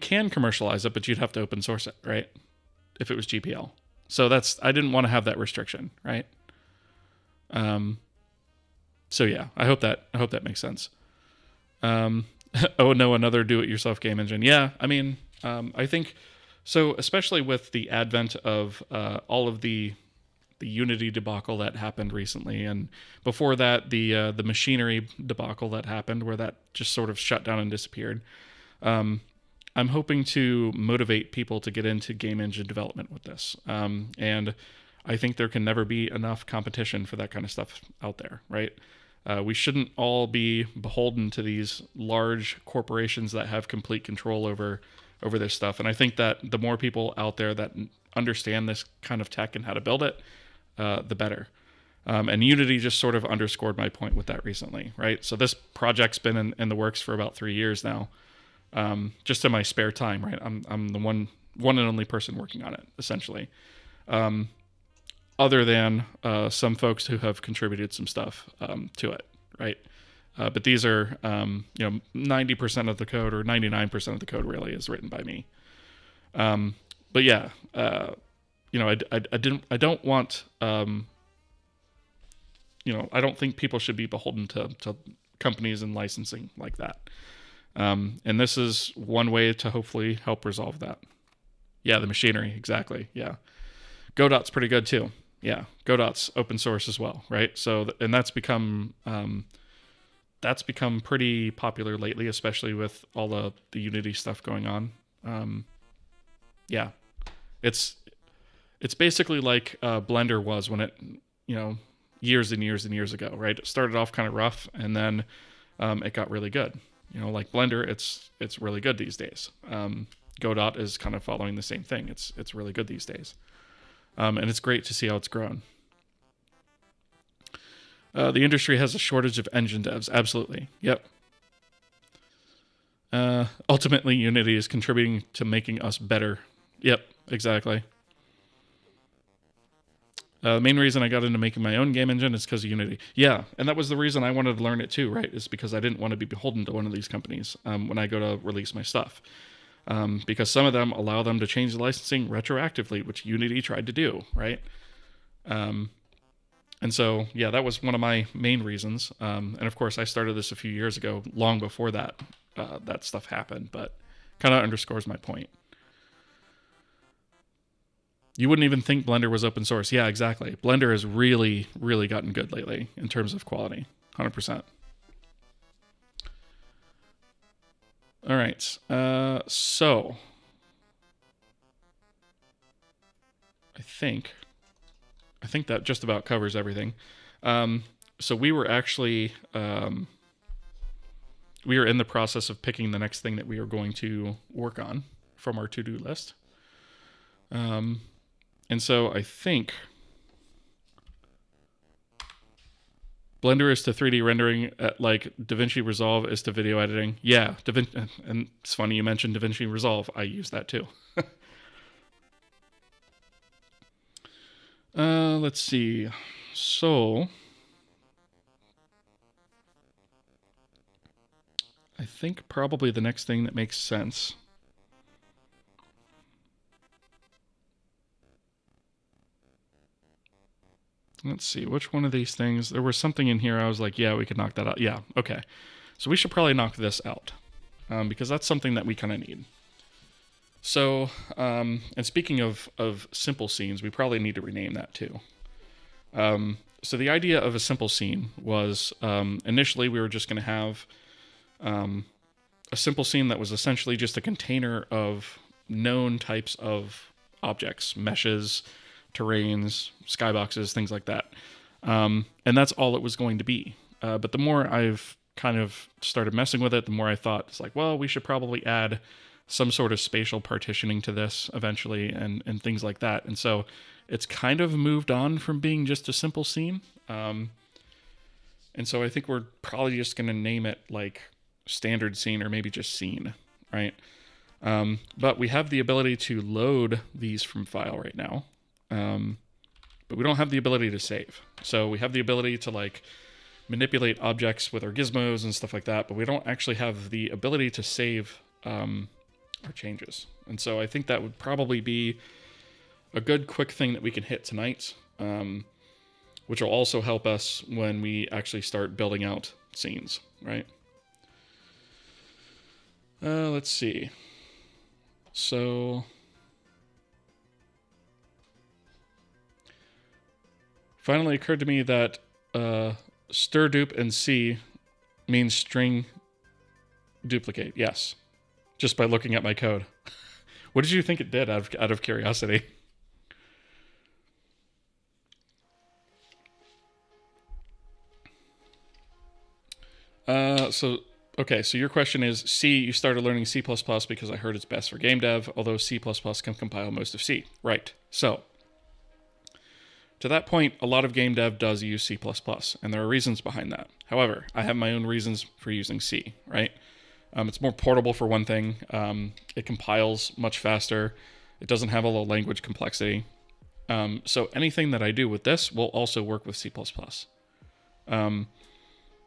can commercialize it, but you'd have to open source it, right? If it was GPL. So I didn't want to have that restriction, right? So yeah, I hope that makes sense. Oh no, another do-it-yourself game engine. Yeah, I mean, I think so, especially with the advent of all of the Unity debacle that happened recently, and before that, the machinery debacle that happened, where that just sort of shut down and disappeared. I'm hoping to motivate people to get into game engine development with this. And I think there can never be enough competition for that kind of stuff out there, right? We shouldn't all be beholden to these large corporations that have complete control over this stuff. And I think that the more people out there that understand this kind of tech and how to build it, the better. And Unity just sort of underscored my point with that recently, right? So this project's been in the works for about 3 years now. Just in my spare time, right? I'm the one and only person working on it, essentially. Other than some folks who have contributed some stuff to it, right? But these are 90% of the code, or 99% of the code really is written by me. But yeah, I don't want I don't think people should be beholden to companies and licensing like that. And this is one way to hopefully help resolve that. Yeah, the machinery, exactly. Yeah. Godot's pretty good too. Yeah, Godot's open source as well, right? So, and that's become pretty popular lately, especially with all the Unity stuff going on. Yeah, it's basically like Blender was when it, years and years and years ago, right? It started off kind of rough, and then it got really good. Like Blender, it's really good these days. Godot is kind of following the same thing. It's really good these days. And it's great to see how it's grown. The industry has a shortage of engine devs. Absolutely. Yep. Ultimately, Unity is contributing to making us better. Yep, exactly. The main reason I got into making my own game engine is because of Unity. Yeah, and that was the reason I wanted to learn it too, right? Is because I didn't want to be beholden to one of these companies when I go to release my stuff. because some of them allow them to change the licensing retroactively, which Unity tried to do, right? And so, yeah, that was one of my main reasons. And of course, I started this a few years ago, long before that stuff happened, but kind of underscores my point. You wouldn't even think Blender was open source. Yeah, exactly. Blender has really, really gotten good lately in terms of quality. 100%. All right. So I think that just about covers everything. So we were actually we are in the process of picking the next thing that we are going to work on from our to-do list. And so I think Blender is to 3D rendering, like DaVinci Resolve is to video editing. Yeah, and it's funny you mentioned DaVinci Resolve. I use that too. Let's see. So I think probably the next thing that makes sense let's see, which one of these things? There was something in here I was like, yeah, we could knock that out. Yeah, okay. So we should probably knock this out because that's something that we kind of need. So, and speaking of simple scenes, we probably need to rename that too. So the idea of a simple scene was initially we were just going to have a simple scene that was essentially just a container of known types of objects, meshes, terrains, skyboxes, things like that. And that's all it was going to be. But the more I've kind of started messing with it, the more I thought, it's like, well, we should probably add some sort of spatial partitioning to this eventually and things like that. And so it's kind of moved on from being just a simple scene. And so I think we're probably just going to name it like standard scene or maybe just scene, right? But we have the ability to load these from file right now. But we don't have the ability to save. So we have the ability to like manipulate objects with our gizmos and stuff like that, but we don't actually have the ability to save our changes. And so I think that would probably be a good quick thing that we can hit tonight, which will also help us when we actually start building out scenes, right? Let's see. So finally occurred to me that stirdup and C means string duplicate. Yes. Just by looking at my code. What did you think it did out of curiosity? So your question is C, you started learning C++ because I heard it's best for game dev, although C++ can compile most of C. Right. So to that point, a lot of game dev does use C++, and there are reasons behind that. However, I have my own reasons for using C, right? It's more portable for one thing. It compiles much faster. It doesn't have all the language complexity. So anything that I do with this will also work with C++.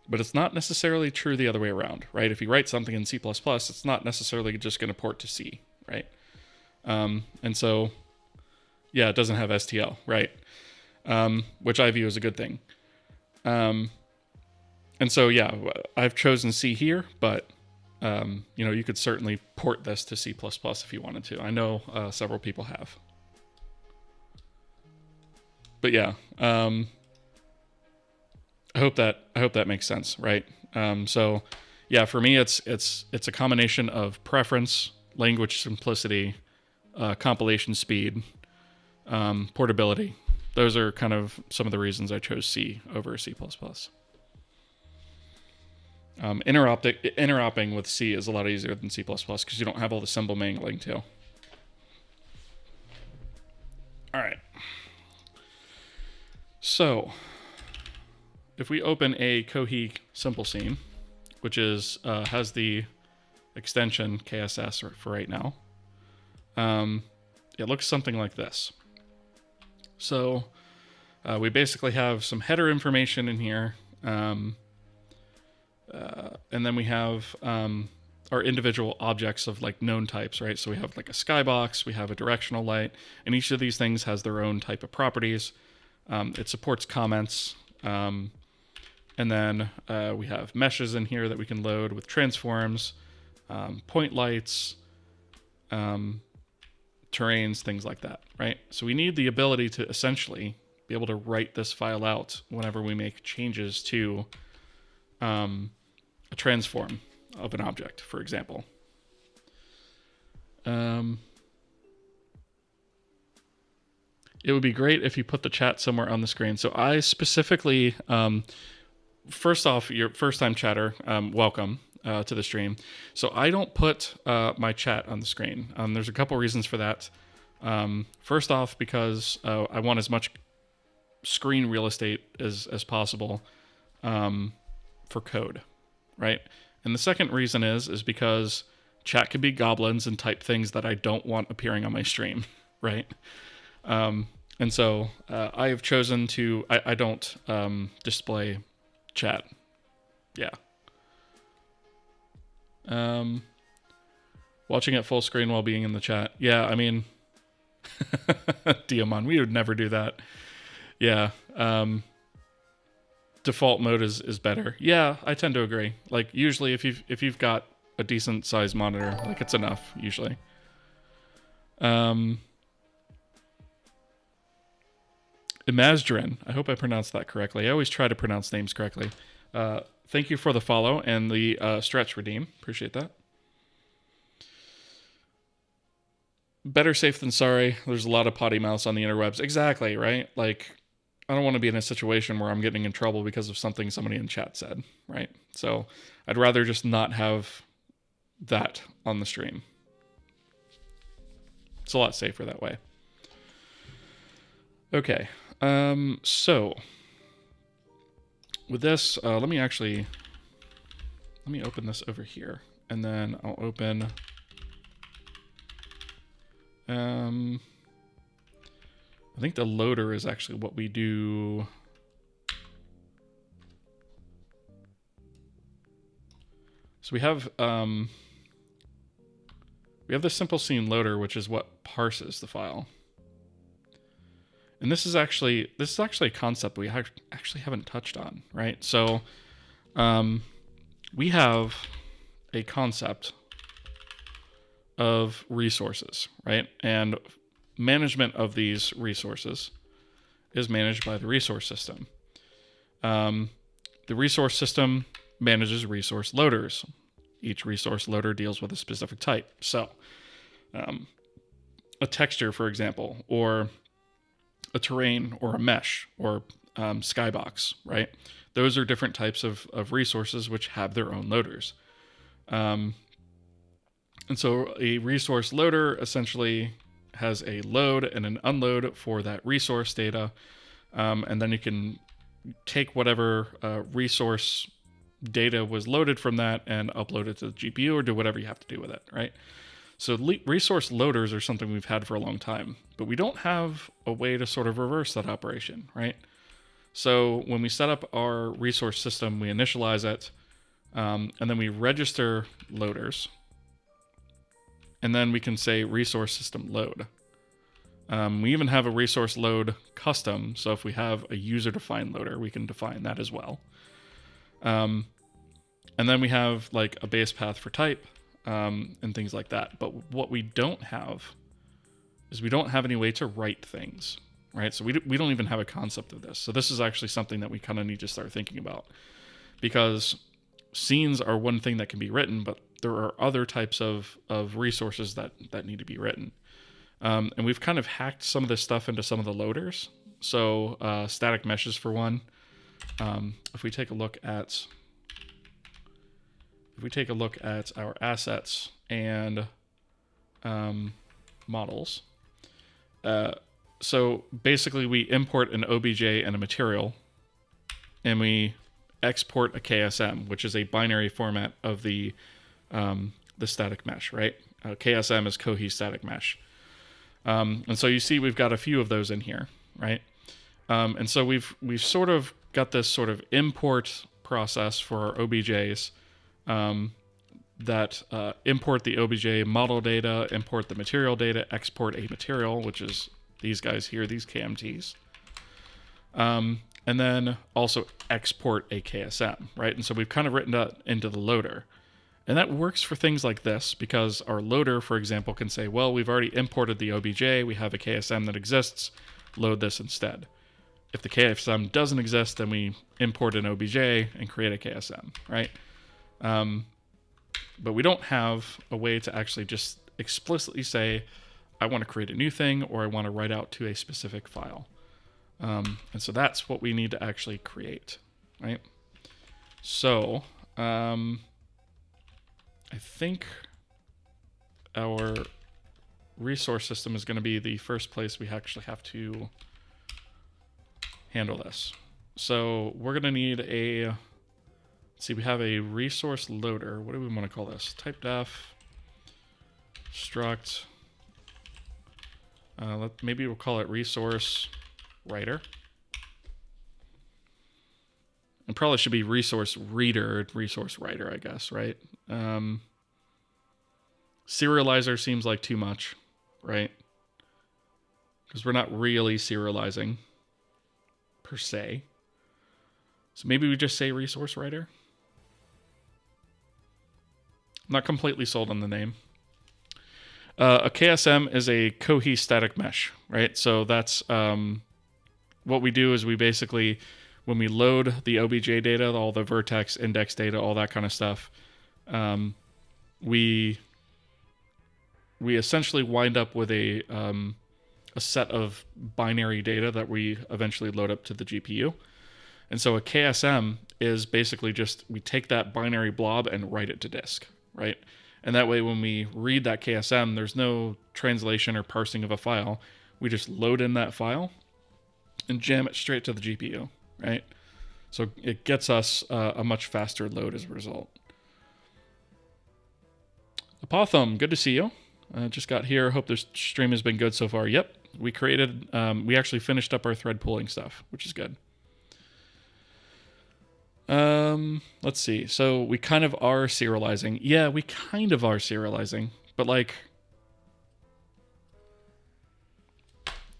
But it's not necessarily true the other way around, right? If you write something in C++, it's not necessarily just going to port to C, right? And so, yeah, it doesn't have STL, right? Which I view as a good thing. And so, yeah, I've chosen C here, but, you could certainly port this to C++ if you wanted to. I know several people have. But yeah, I hope that makes sense, right? So, yeah, for me, it's a combination of preference, language simplicity, compilation speed, portability. Those are kind of some of the reasons I chose C over C++. Interoping with C is a lot easier than C++ because you don't have all the symbol mangling too. All right. So if we open a kohi simple scene, which is has the extension KSS for right now, it looks something like this. So we basically have some header information in here, and then we have are individual objects of like known types, right? So we have like a skybox, we have a directional light, and each of these things has their own type of properties. It supports comments. And then we have meshes in here that we can load with transforms, point lights, terrains, things like that, right? So we need the ability to essentially be able to write this file out whenever we make changes to a transform of an object, for example. It would be great if you put the chat somewhere on the screen. So I specifically, first off, your first-time chatter, welcome to the stream. So I don't put my chat on the screen. There's a couple reasons for that. First off, because I want as much screen real estate as possible for code, right? And the second reason is because chat could be goblins and type things that I don't want appearing on my stream, right? And so I have chosen to, I don't display chat. Yeah. Watching at full screen while being in the chat. Yeah, I mean, Diamond, we would never do that. Yeah. Default mode is better. Yeah, I tend to agree. Like usually if you've got a decent sized monitor, like it's enough usually. Imazdurin, I hope I pronounced that correctly. I always try to pronounce names correctly. Thank you for the follow and the stretch redeem. Appreciate that. Better safe than sorry. There's a lot of potty mouths on the interwebs. Exactly, right? Like, I don't want to be in a situation where I'm getting in trouble because of something somebody in chat said, right? So I'd rather just not have that on the stream. It's a lot safer that way. Okay, so with this, let me open this over here, and then I'll open I think the loader is actually what we do. So we have the simple scene loader, which is what parses the file. And this is actually a concept we actually haven't touched on, right? So we have a concept of resources, right? And management of these resources is managed by the resource system. The resource system manages resource loaders. Each resource loader deals with a specific type. So a texture, for example, or a terrain, or a mesh, or skybox, right? Those are different types of resources which have their own loaders. And so a resource loader essentially has a load and an unload for that resource data. And then you can take whatever resource data was loaded from that and upload it to the GPU or do whatever you have to do with it, right? So resource loaders are something we've had for a long time, but we don't have a way to sort of reverse that operation, right? So when we set up our resource system, we initialize it, and then we register loaders. And then we can say resource system load. We even have a resource load custom. So if we have a user-defined loader, we can define that as well. And then we have like a base path for type and things like that. But what we don't have is we don't have any way to write things, right? So we don't even have a concept of this. So this is actually something that we kind of need to start thinking about, because scenes are one thing that can be written, but there are other types of resources that need to be written. And we've kind of hacked some of this stuff into some of the loaders. So static meshes for one. If we take a look at our assets and models. So basically we import an OBJ and a material, and we export a KSM, which is a binary format of the static mesh, right? KSM is kohi static mesh. And so you see we've got a few of those in here, right? And so we've sort of got this sort of import process for our OBJs that import the OBJ model data, import the material data, export a material, which is these guys here, these KMTs. And then also export a KSM, right? And so we've kind of written that into the loader. And that works for things like this because our loader, for example, can say, well, we've already imported the OBJ, we have a KSM that exists, load this instead. If the KSM doesn't exist, then we import an OBJ and create a KSM, right? But we don't have a way to actually just explicitly say, I want to create a new thing or I want to write out to a specific file. And so that's what we need to actually create, right? So I think our resource system is going to be the first place we actually have to handle this. So we're going to need a, let's see, we have a resource loader. What do we want to call this? Type def struct. Maybe we'll call it resource writer. It probably should be resource reader, resource writer, I guess, right? Serializer seems like too much, right? Because we're not really serializing per se. So maybe we just say resource writer. I'm not completely sold on the name. A KSM is a kohi static mesh, right? So that's what we do is we basically, when we load the OBJ data, all the vertex index data, all that kind of stuff, we essentially wind up with a set of binary data that we eventually load up to the GPU. And so a KSM is basically just, we take that binary blob and write it to disk, right? And that way when we read that KSM, there's no translation or parsing of a file. We just load in that file and jam it straight to the GPU, right? So it gets us a much faster load as a result. Apothum, good to see you. Just got here. Hope this stream has been good so far. Yep, we created, we actually finished up our thread pooling stuff, which is good. Let's see. So we kind of are serializing. Yeah, we kind of are serializing, but like,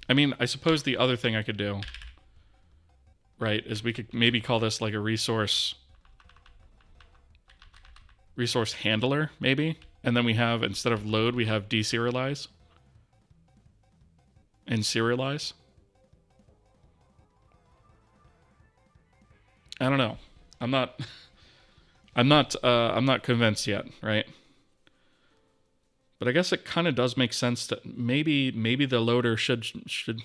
I mean, I suppose the other thing I could do, right, is we could maybe call this like a resource handler, maybe. And then we have, instead of load, we have deserialize and serialize. I don't know. I'm not convinced yet, right? But I guess it kind of does make sense that maybe the loader should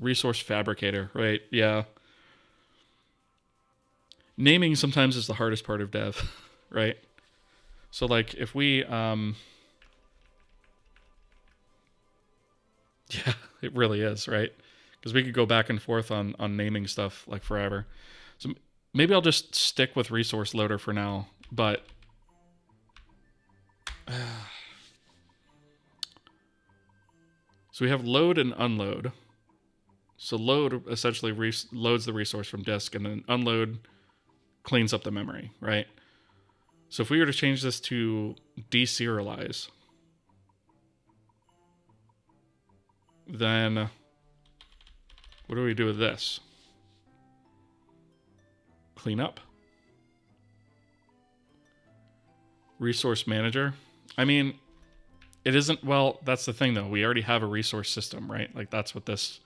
resource fabricator, right? Yeah. Naming sometimes is the hardest part of dev, right? So like if we yeah, it really is, right? Because we could go back and forth on naming stuff like forever. So maybe I'll just stick with resource loader for now, but so we have load and unload. So load essentially loads the resource from disk, and then unload cleans up the memory, right? So if we were to change this to deserialize, then what do we do with this? Clean up. Resource manager. I mean, it isn't, well, that's the thing though. We already have a resource system, right? Like that's what this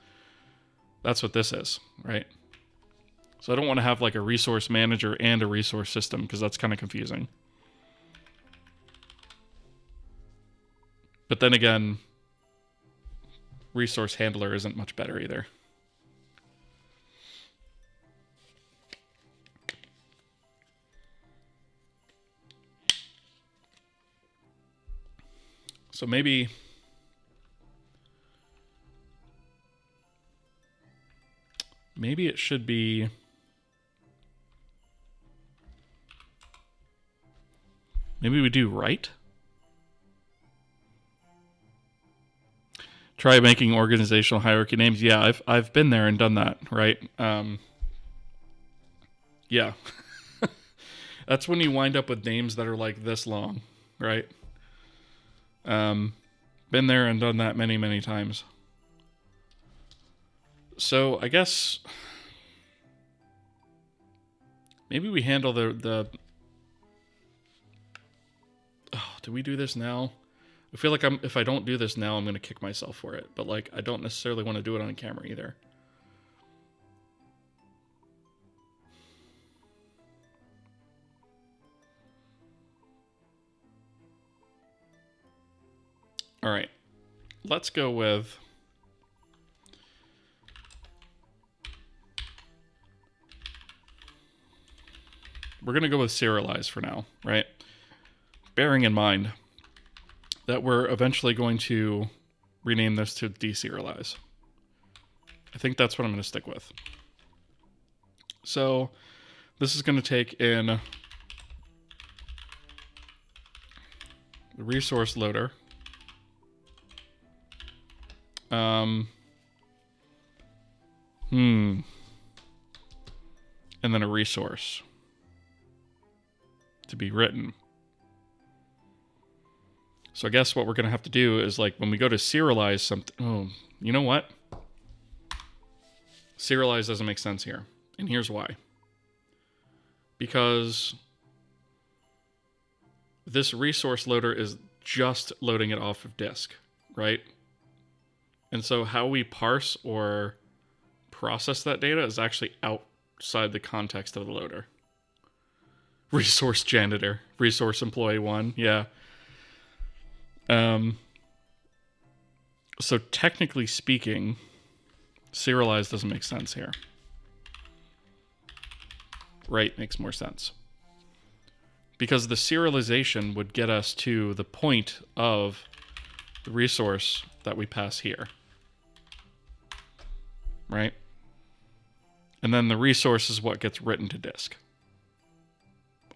is, right? So I don't want to have like a resource manager and a resource system because that's kind of confusing. But then again, resource handler isn't much better either. So maybe it should be maybe we do write. Try making organizational hierarchy names. Yeah, I've been there and done that, right? Yeah. That's when you wind up with names that are like this long, right? Been there and done that many, many times. So I guess maybe we handle the oh, do we do this now? I feel like if I don't do this now, I'm going to kick myself for it. But like, I don't necessarily want to do it on camera either. All right, let's go with we're going to go with serialize for now, right? Bearing in mind that we're eventually going to rename this to deserialize. I think that's what I'm going to stick with. So this is going to take in the resource loader. And then a resource to be written. So I guess what we're going to have to do is, like, when we go to serialize something... Oh, you know what? Serialize doesn't make sense here. And here's why. Because this resource loader is just loading it off of disk, right? And so how we parse or process that data is actually outside the context of the loader. Resource janitor, resource employee 1, yeah. So technically speaking, serialize doesn't make sense here. Right makes more sense. Because the serialization would get us to the point of the resource that we pass here. Right? And then the resource is what gets written to disk.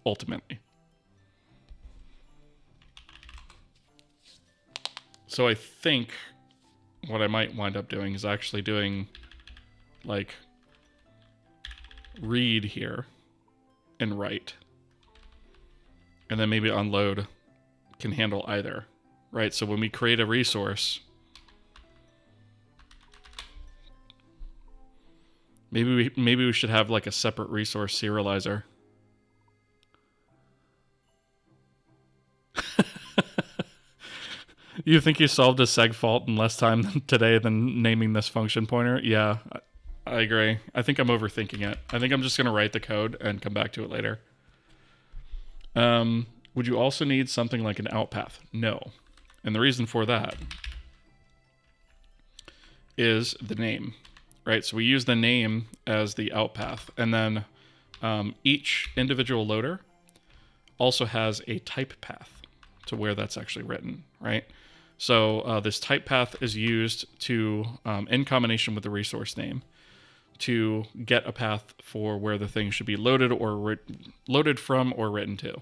Ultimately. So I think what I might wind up doing is actually doing, like, read here and write. And then maybe unload can handle either, right? So when we create a resource, maybe we should have like a separate resource serializer. You think you solved a seg fault in less time today than naming this function pointer? Yeah, I agree. I think I'm overthinking it. I think I'm just going to write the code and come back to it later. Would you also need something like an out path? No. And the reason for that is the name, right? So we use the name as the out path. And then each individual loader also has a type path to where that's actually written, right? So this type path is used to, in combination with the resource name, to get a path for where the thing should be loaded or loaded from or written to.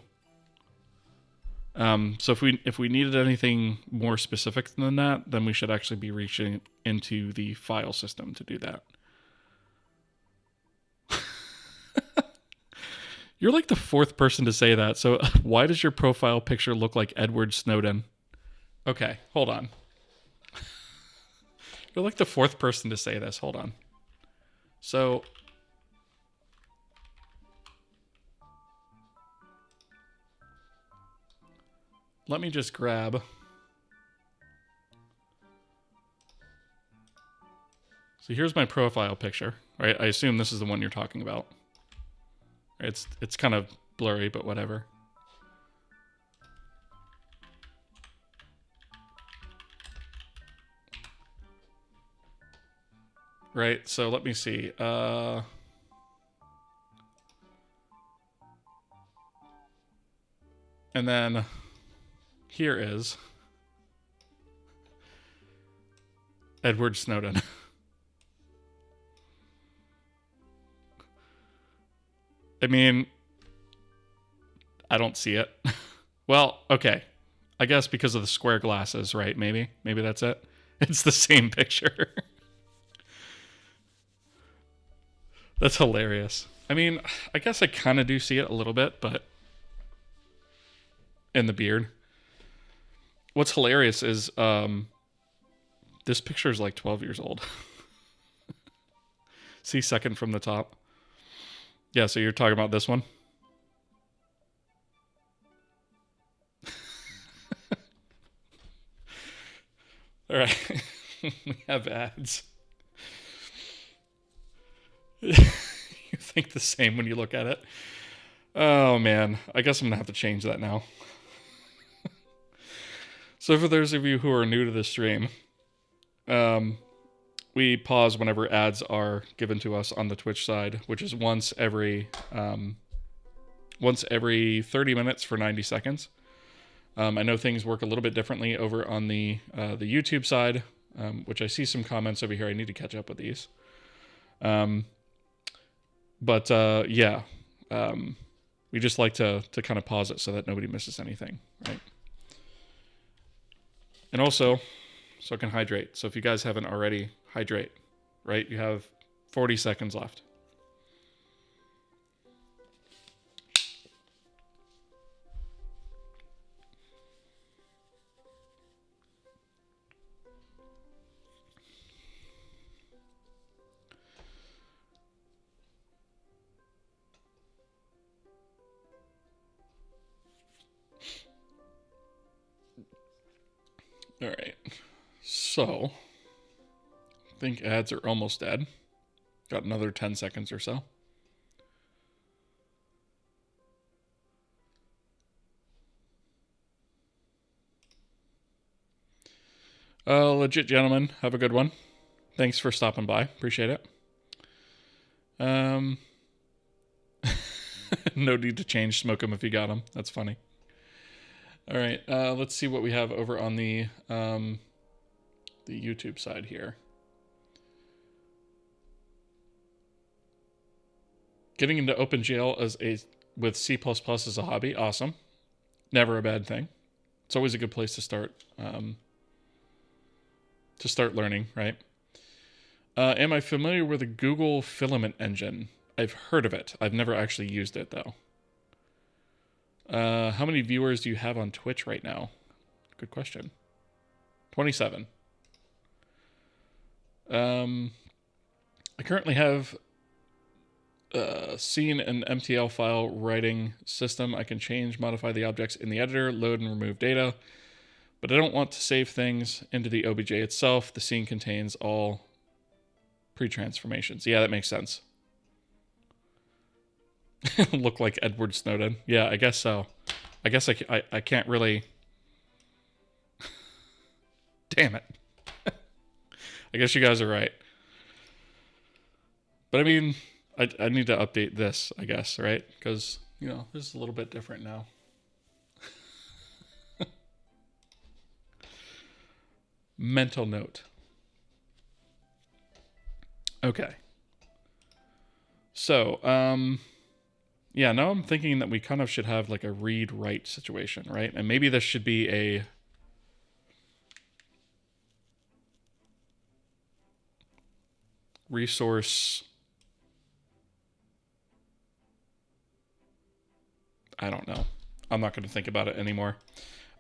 So if we needed anything more specific than that, then we should actually be reaching into the file system to do that. You're like the fourth person to say that. So why does your profile picture look like Edward Snowden? Okay, hold on. You're like the fourth person to say this. Hold on. So let me just grab. So here's my profile picture, right? I assume this is the one you're talking about. It's kind of blurry, but whatever. Right, so let me see. And then here is Edward Snowden. I mean, I don't see it. Well, okay. I guess because of the square glasses, right? Maybe that's it. It's the same picture. That's hilarious. I mean, I guess I kind of do see it a little bit, but in the beard. What's hilarious is this picture is like 12 years old. See second from the top. Yeah, so you're talking about this one? All right. We have ads. You think the same when you look at it? Oh man, I guess I'm gonna have to change that now. So for those of you who are new to the stream, we pause whenever ads are given to us on the Twitch side, which is once every 30 minutes for 90 seconds. I know things work a little bit differently over on the YouTube side, which I see some comments over here. I need to catch up with these. Yeah, we just like to kind of pause it so that nobody misses anything, right? And also, so it can hydrate. So if you guys haven't already, hydrate, right? You have 40 seconds left. All right, so I think ads are almost dead. Got another 10 seconds or so. Legit gentlemen, have a good one. Thanks for stopping by. Appreciate it. No need to change. Smoke them if you got them. That's funny. All right, let's see what we have over on the YouTube side here. Getting into OpenGL with C++ as a hobby, awesome. Never a bad thing. It's always a good place to start learning, right? Am I familiar with the Google Filament Engine? I've heard of it. I've never actually used it though. How many viewers do you have on Twitch right now? Good question. 27. I currently have seen an MTL file writing system. I can change, modify the objects in the editor, load and remove data, but I don't want to save things into the OBJ itself. The scene contains all pre-transformations. Yeah, that makes sense. Look like Edward Snowden. Yeah, I guess so. I guess I can't really... Damn it. I guess you guys are right. But I mean, I need to update this, I guess, right? Because, you know, this is a little bit different now. Mental note. Okay. So, yeah, now I'm thinking that we kind of should have like a read-write situation, right? And maybe this should be a... resource... I don't know. I'm not going to think about it anymore.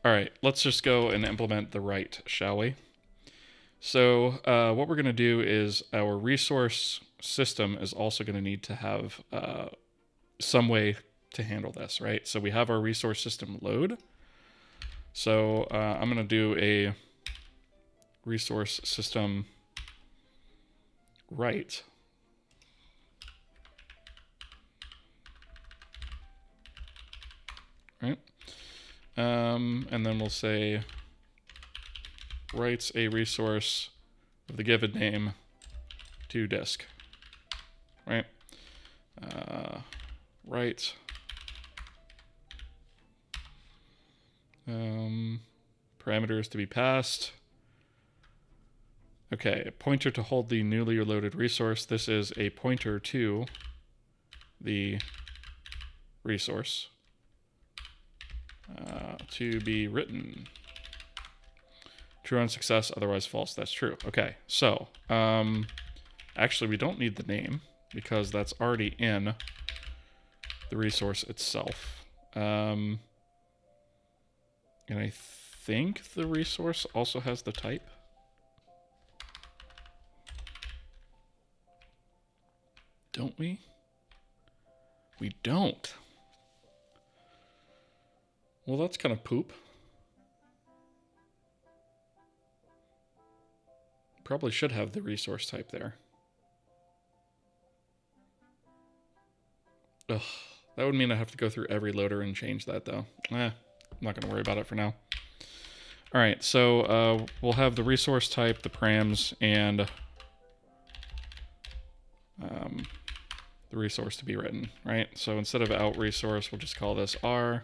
All right, let's just go and implement the write, shall we? So what we're going to do is our resource system is also going to need to have some way to handle this, right? So we have our resource system load. So I'm going to do a resource system write. Right? And then we'll say writes a resource of the given name to disk. Right? Write parameters to be passed. Okay, a pointer to hold the newly loaded resource. This is a pointer to the resource. To be written. True on success, otherwise false. That's true. Okay, so actually we don't need the name because that's already in the resource itself. And I think the resource also has the type. Don't we? We don't. Well, that's kind of poop. Probably should have the resource type there. Ugh, that would mean I have to go through every loader and change that, though. I'm not going to worry about it for now. All right, so we'll have the resource type, the params, and the resource to be written, right? So instead of out resource, we'll just call this R.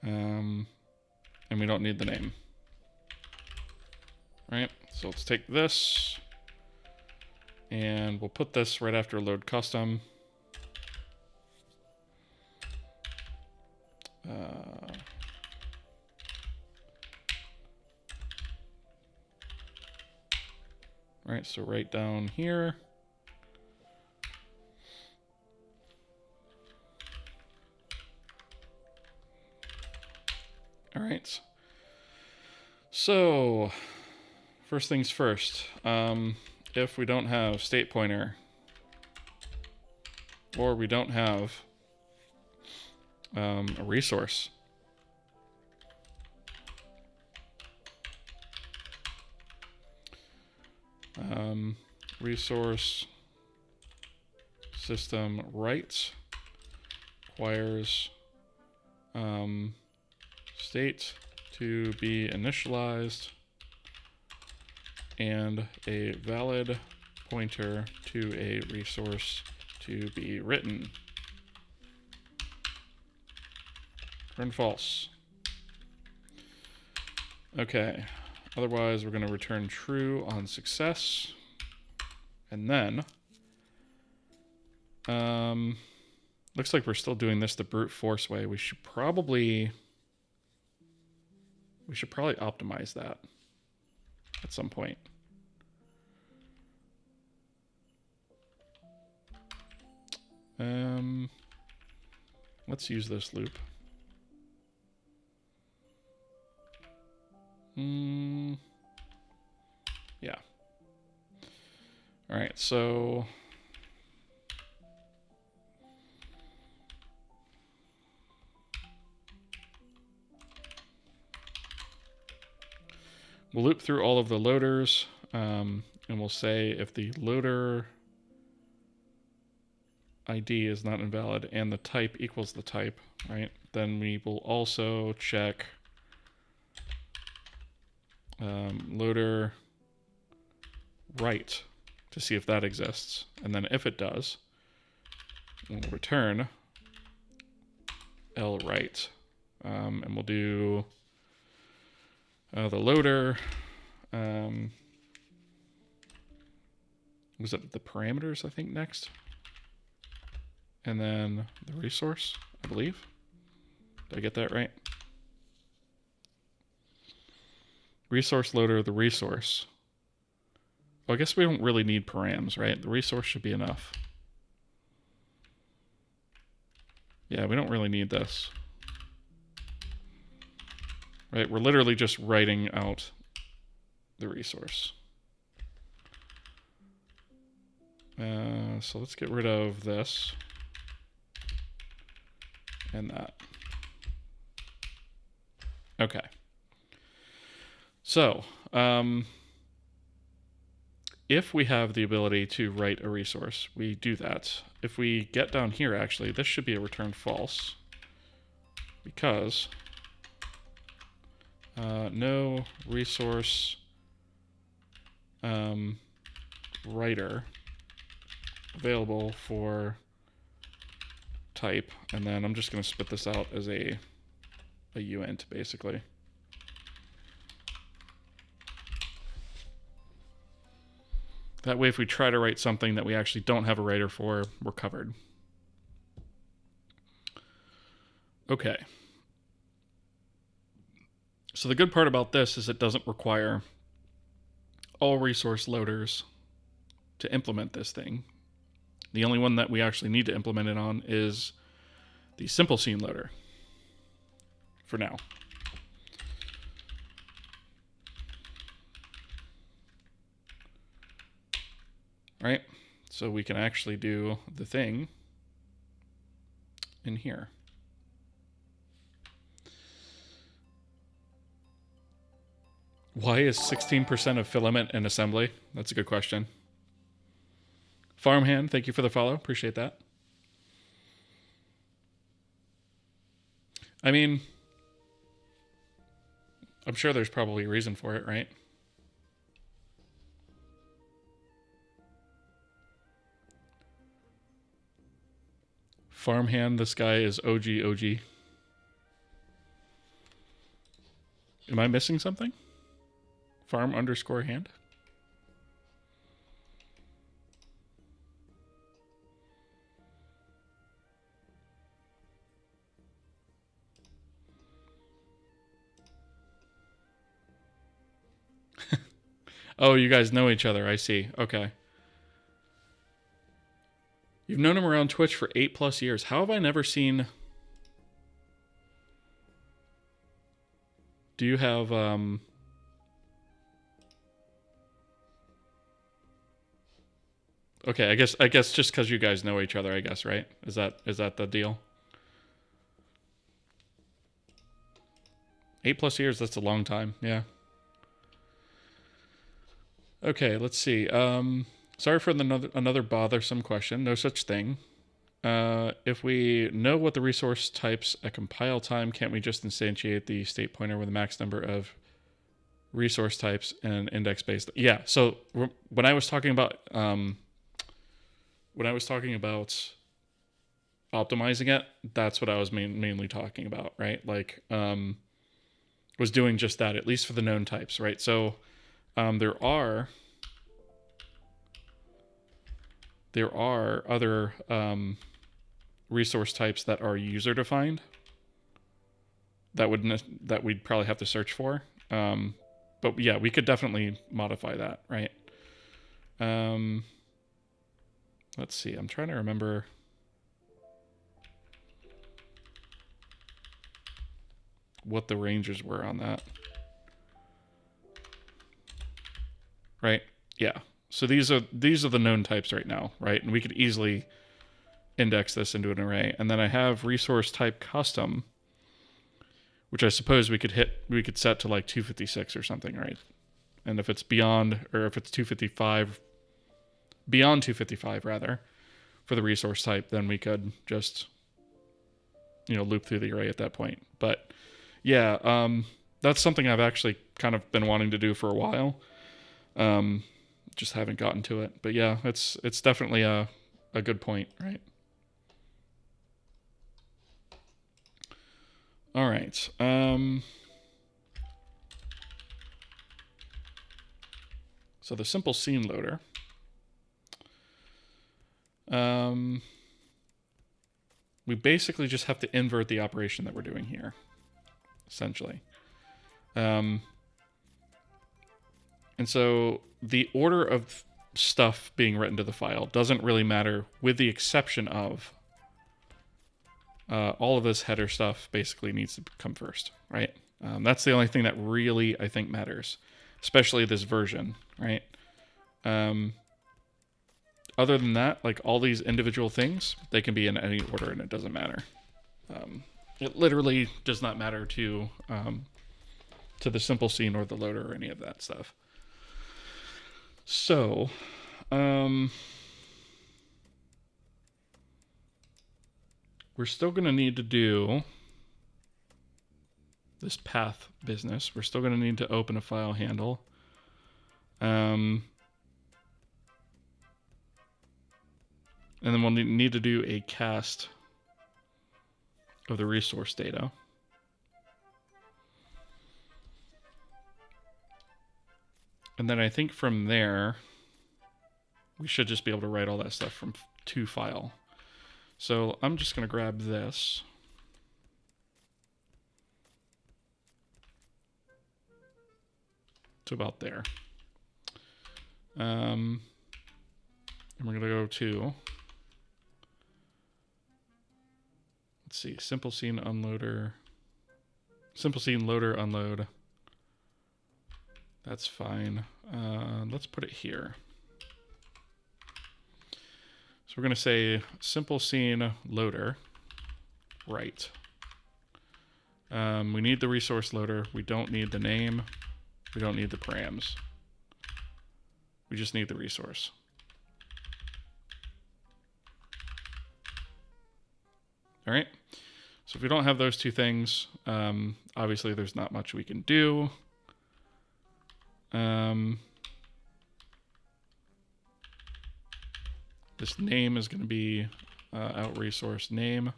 And we don't need the name. Right, so let's take this, and we'll put this right after load custom. Right, so right down here. All right. So, first things first. If we don't have state pointer, or we don't have a resource, resource system write requires state to be initialized and a valid pointer to a resource to be written. Return false. Okay, otherwise we're going to return true on success. And then, looks like we're still doing this the brute force way. We should probably optimize that at some point. Let's use this loop. Yeah. All right, so we'll loop through all of the loaders, and we'll say if the loader ID is not invalid and the type equals the type, right? Then we will also check loader write to see if that exists. And then if it does, we'll return lWrite. And we'll do the loader. Was it the parameters, I think, next? And then the resource, I believe. Did I get that right? Resource loader, the resource. Well, I guess we don't really need params, right? The resource should be enough. Yeah, we don't really need this. Right, we're literally just writing out the resource. So let's get rid of this and that. Okay. So, if we have the ability to write a resource, we do that. If we get down here, actually, this should be a return false, because no resource writer available for type, and then I'm just going to spit this out as a uint, basically. That way, if we try to write something that we actually don't have a writer for, we're covered. Okay. So the good part about this is it doesn't require all resource loaders to implement this thing. The only one that we actually need to implement it on is the simple scene loader for now. right? So we can actually do the thing in here. Why is 16% of filament in assembly? That's a good question. Farmhand, thank you for the follow. Appreciate that. I mean, I'm sure there's probably a reason for it, right? Farmhand, this guy is OG. Am I missing something? Farm_hand? Oh, you guys know each other. I see. Okay. You've known him around Twitch for 8+ years. How have I never seen... Do you have... Okay, I guess just because you guys know each other, I guess, right? Is that the deal? 8+ years, that's a long time, yeah. Okay, let's see. Sorry for another bothersome question. No such thing. If we know what the resource types at compile time, can't we just instantiate the state pointer with a max number of resource types and index based? Yeah. So when I was talking about optimizing it, that's what I was mainly talking about, right? Like was doing just that, at least for the known types, right? So there are other resource types that are user defined that we'd probably have to search for. But yeah, we could definitely modify that, right? Let's see. I'm trying to remember. What the ranges were on that. Right? Yeah. So these are the known types right now, right? And we could easily index this into an array. And then I have resource type custom, which I suppose we could set to like 256 or something, right? And if it's beyond, or if it's 255, beyond 255 rather, for the resource type, then we could just, loop through the array at that point. But yeah, that's something I've actually kind of been wanting to do for a while. Just haven't gotten to it. But yeah, it's definitely a good point, right? All right. So the simple scene loader. We basically just have to invert the operation that we're doing here, essentially. And so the order of stuff being written to the file doesn't really matter, with the exception of all of this header stuff basically needs to come first, right? That's the only thing that really, I think, matters, especially this version, right? Other than that, like all these individual things, they can be in any order and it doesn't matter. It literally does not matter to the simple scene or the loader or any of that stuff. So, we're still going to need to do this path business. We're still going to need to open a file handle. And then we'll need to do a cast of the resource data. And then I think from there, we should just be able to write all that stuff from to file. So I'm just going to grab this. To about there. And we're going to go to, let's see, simple scene unloader, simple scene loader unload. That's fine. Let's put it here. So we're going to say simple scene loader, write. We need the resource loader. We don't need the name. We don't need the params. We just need the resource. All right. So if we don't have those two things, obviously there's not much we can do. This name is going to be out resource name,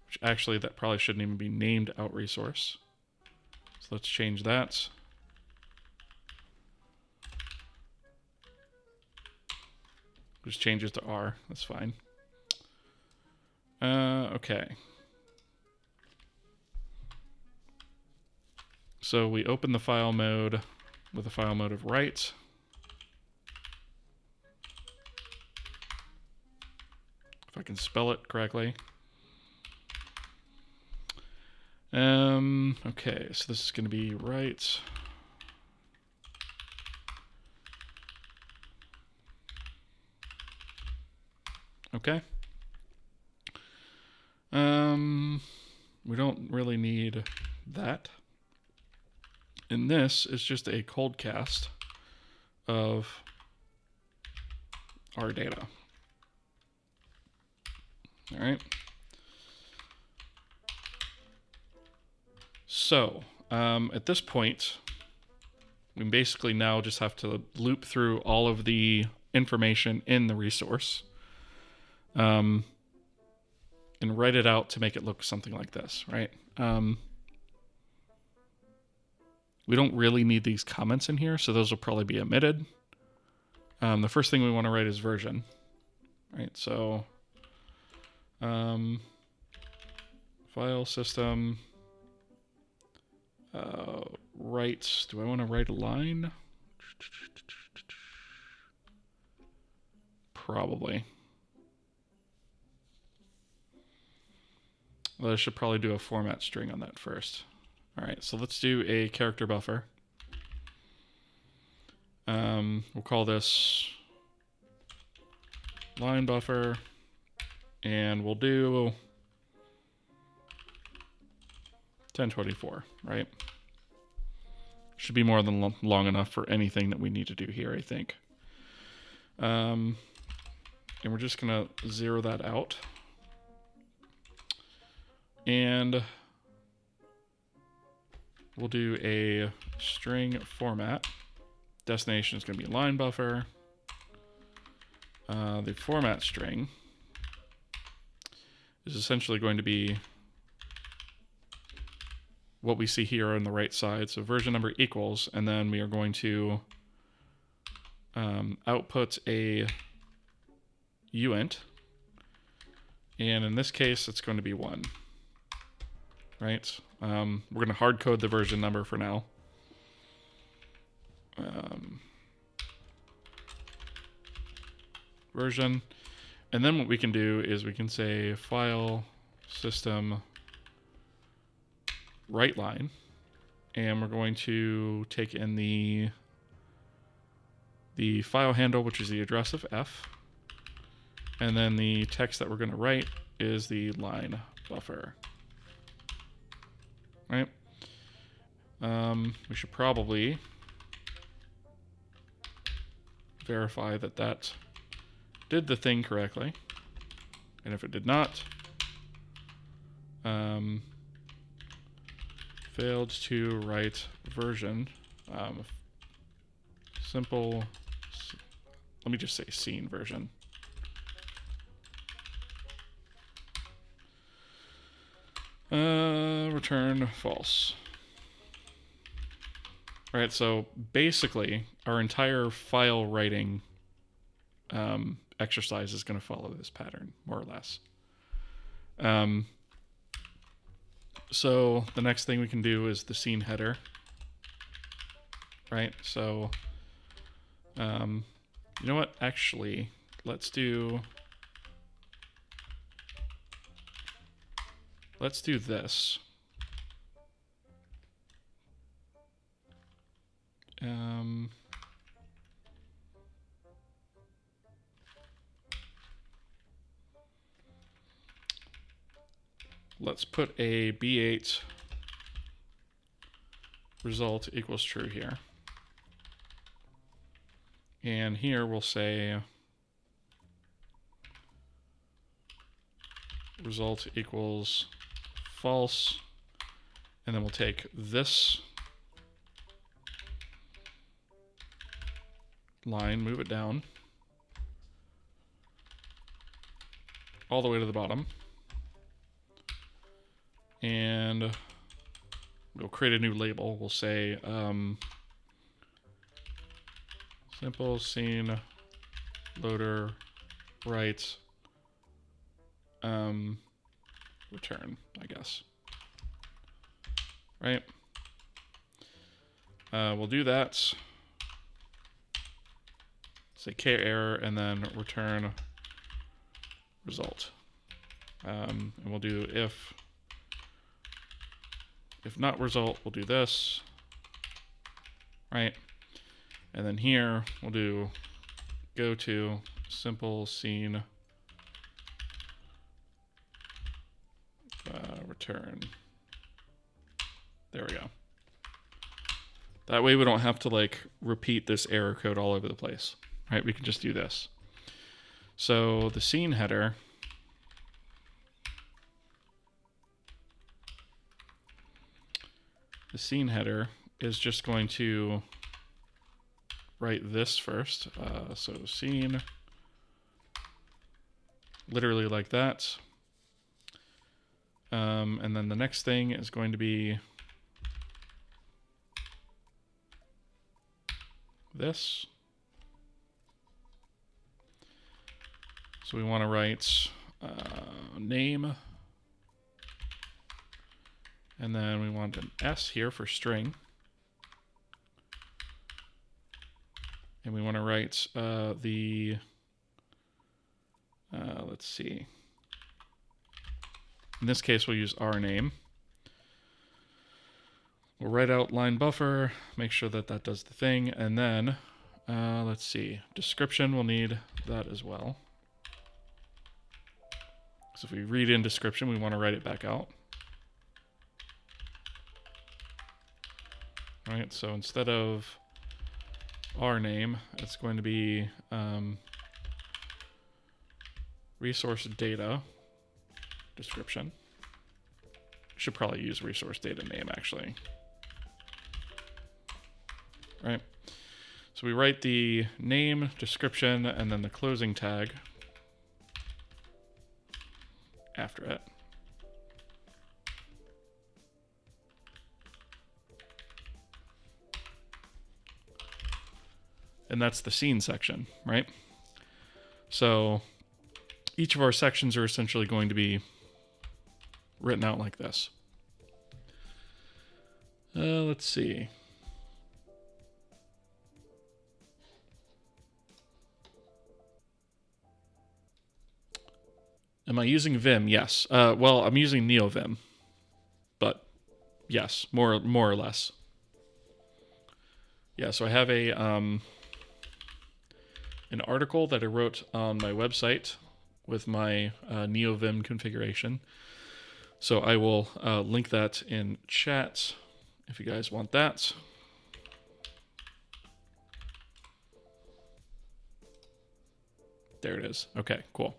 which actually that probably shouldn't even be named out resource. So let's change that. Just change it to R. That's fine. Okay. So we open the file mode with a file mode of write. If I can spell it correctly. Okay, so this is going to be write. Okay. We don't really need that. And this is just a cold cast of our data. All right. So at this point, we basically now just have to loop through all of the information in the resource and write it out to make it look something like this, right? We don't really need these comments in here, so those will probably be omitted. The first thing we want to write is version, right? So file system write. Do I want to write a line? Probably. Well, I should probably do a format string on that first. All right, so let's do a character buffer. We'll call this line buffer, and we'll do 1024, right? Should be more than long enough for anything that we need to do here, I think. And we're just gonna zero that out. And we'll do a string format. Destination is going to be line buffer. The format string is essentially going to be what we see here on the right side. So version number equals, and then we are going to output a uint. And in this case, it's going to be 1. Right? We're going to hard code the version number for now. Version. And then what we can do is we can say file system write line. And we're going to take in the file handle, which is the address of F. And then the text that we're going to write is the line buffer. Right? We should probably verify that that did the thing correctly. And if it did not, failed to write version, simple, let me just say scene version. Return false. All right, so basically our entire file writing exercise is going to follow this pattern, more or less. So the next thing we can do is the scene header, right? So, you know what? Actually, let's do this. let's put a B8 result equals true here. And here we'll say result equals false. And then we'll take this line, move it down all the way to the bottom. And we'll create a new label. We'll say simple scene loader write return, I guess. Right? We'll do that. Say k error and then return result. And we'll do if not result, we'll do this. Right? And then here we'll do go to simple scene return. There we go. That way we don't have to like repeat this error code all over the place, right? We can just do this. So the scene header is just going to write this first. So scene, literally like that. And then the next thing is going to be this. So we want to write name. And then we want an S here for string. And we want to write let's see. In this case, we'll use our name. We'll write out line buffer, make sure that that does the thing, and then, let's see, description, we'll need that as well. So if we read in description, we want to write it back out. All right, so instead of our name, it's going to be resource data description. Should probably use resource data name actually. Right. So we write the name, description, and then the closing tag after it. And that's the scene section, right? So each of our sections are essentially going to be written out like this. Let's see. Am I using Vim? Yes. Well, I'm using NeoVim, but yes, more or less. Yeah. So I have a an article that I wrote on my website with my NeoVim configuration. So I will link that in chat if you guys want that. There it is. Okay, cool.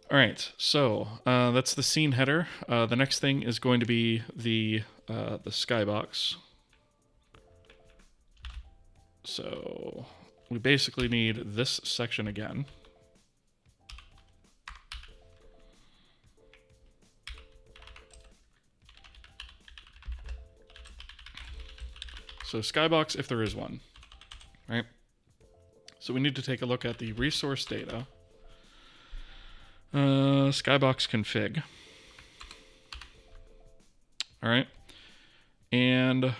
All right, so that's the scene header. The next thing is going to be the skybox. So we basically need this section again. So skybox, if there is one, right? So we need to take a look at the resource data. Skybox config. All right. And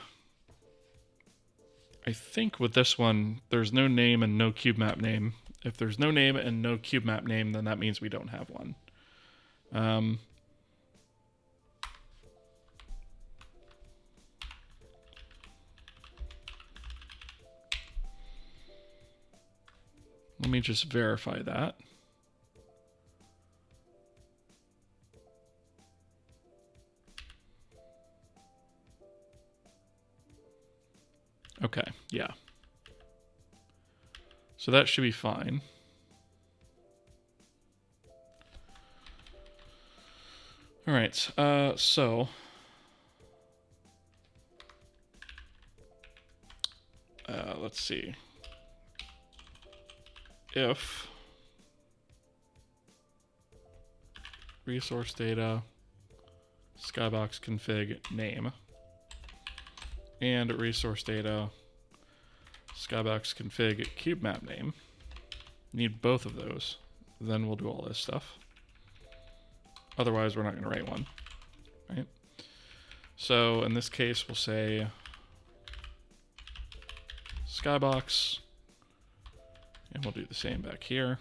I think with this one, there's no name and no cube map name. If there's no name and no cube map name, then that means we don't have one. Let me just verify that. Okay, yeah. So that should be fine. All right, so let's see. If resource data skybox config name and resource data skybox config cube map name, need both of those, then we'll do all this stuff. Otherwise, we're not going to write one, right? So in this case, we'll say skybox, and we'll do the same back here.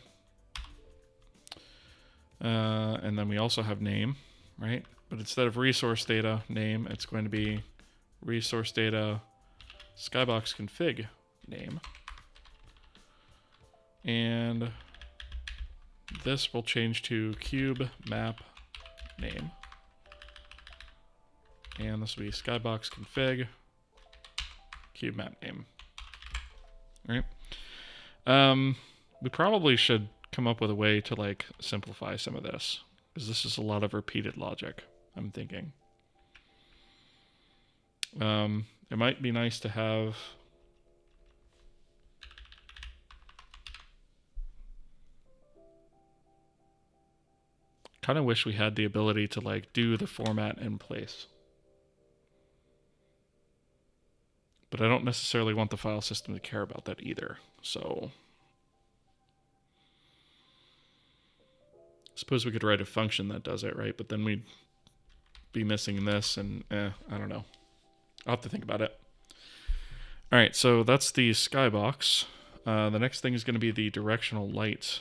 And then we also have name, right? But instead of resource data name, it's going to be resource data skybox config name. And this will change to cube map name. And this will be skybox config cube map name. All right. We probably should come up with a way to like simplify some of this, because this is a lot of repeated logic, I'm thinking. It might be nice to have kind of wish we had the ability to like do the format in place. But I don't necessarily want the file system to care about that either. So I suppose we could write a function that does it, right? But then we'd be missing this, and I don't know. I'll have to think about it. All right, so that's the skybox. The next thing is going to be the directional light.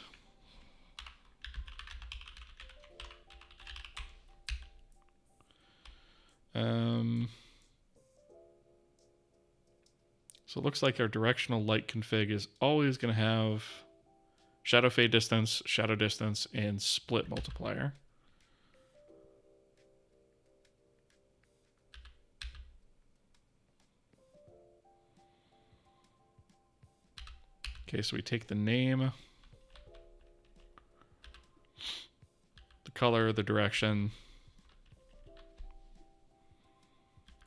So it looks like our directional light config is always going to have shadow fade distance, shadow distance, and split multiplier. Okay, so we take the name, the color, the direction,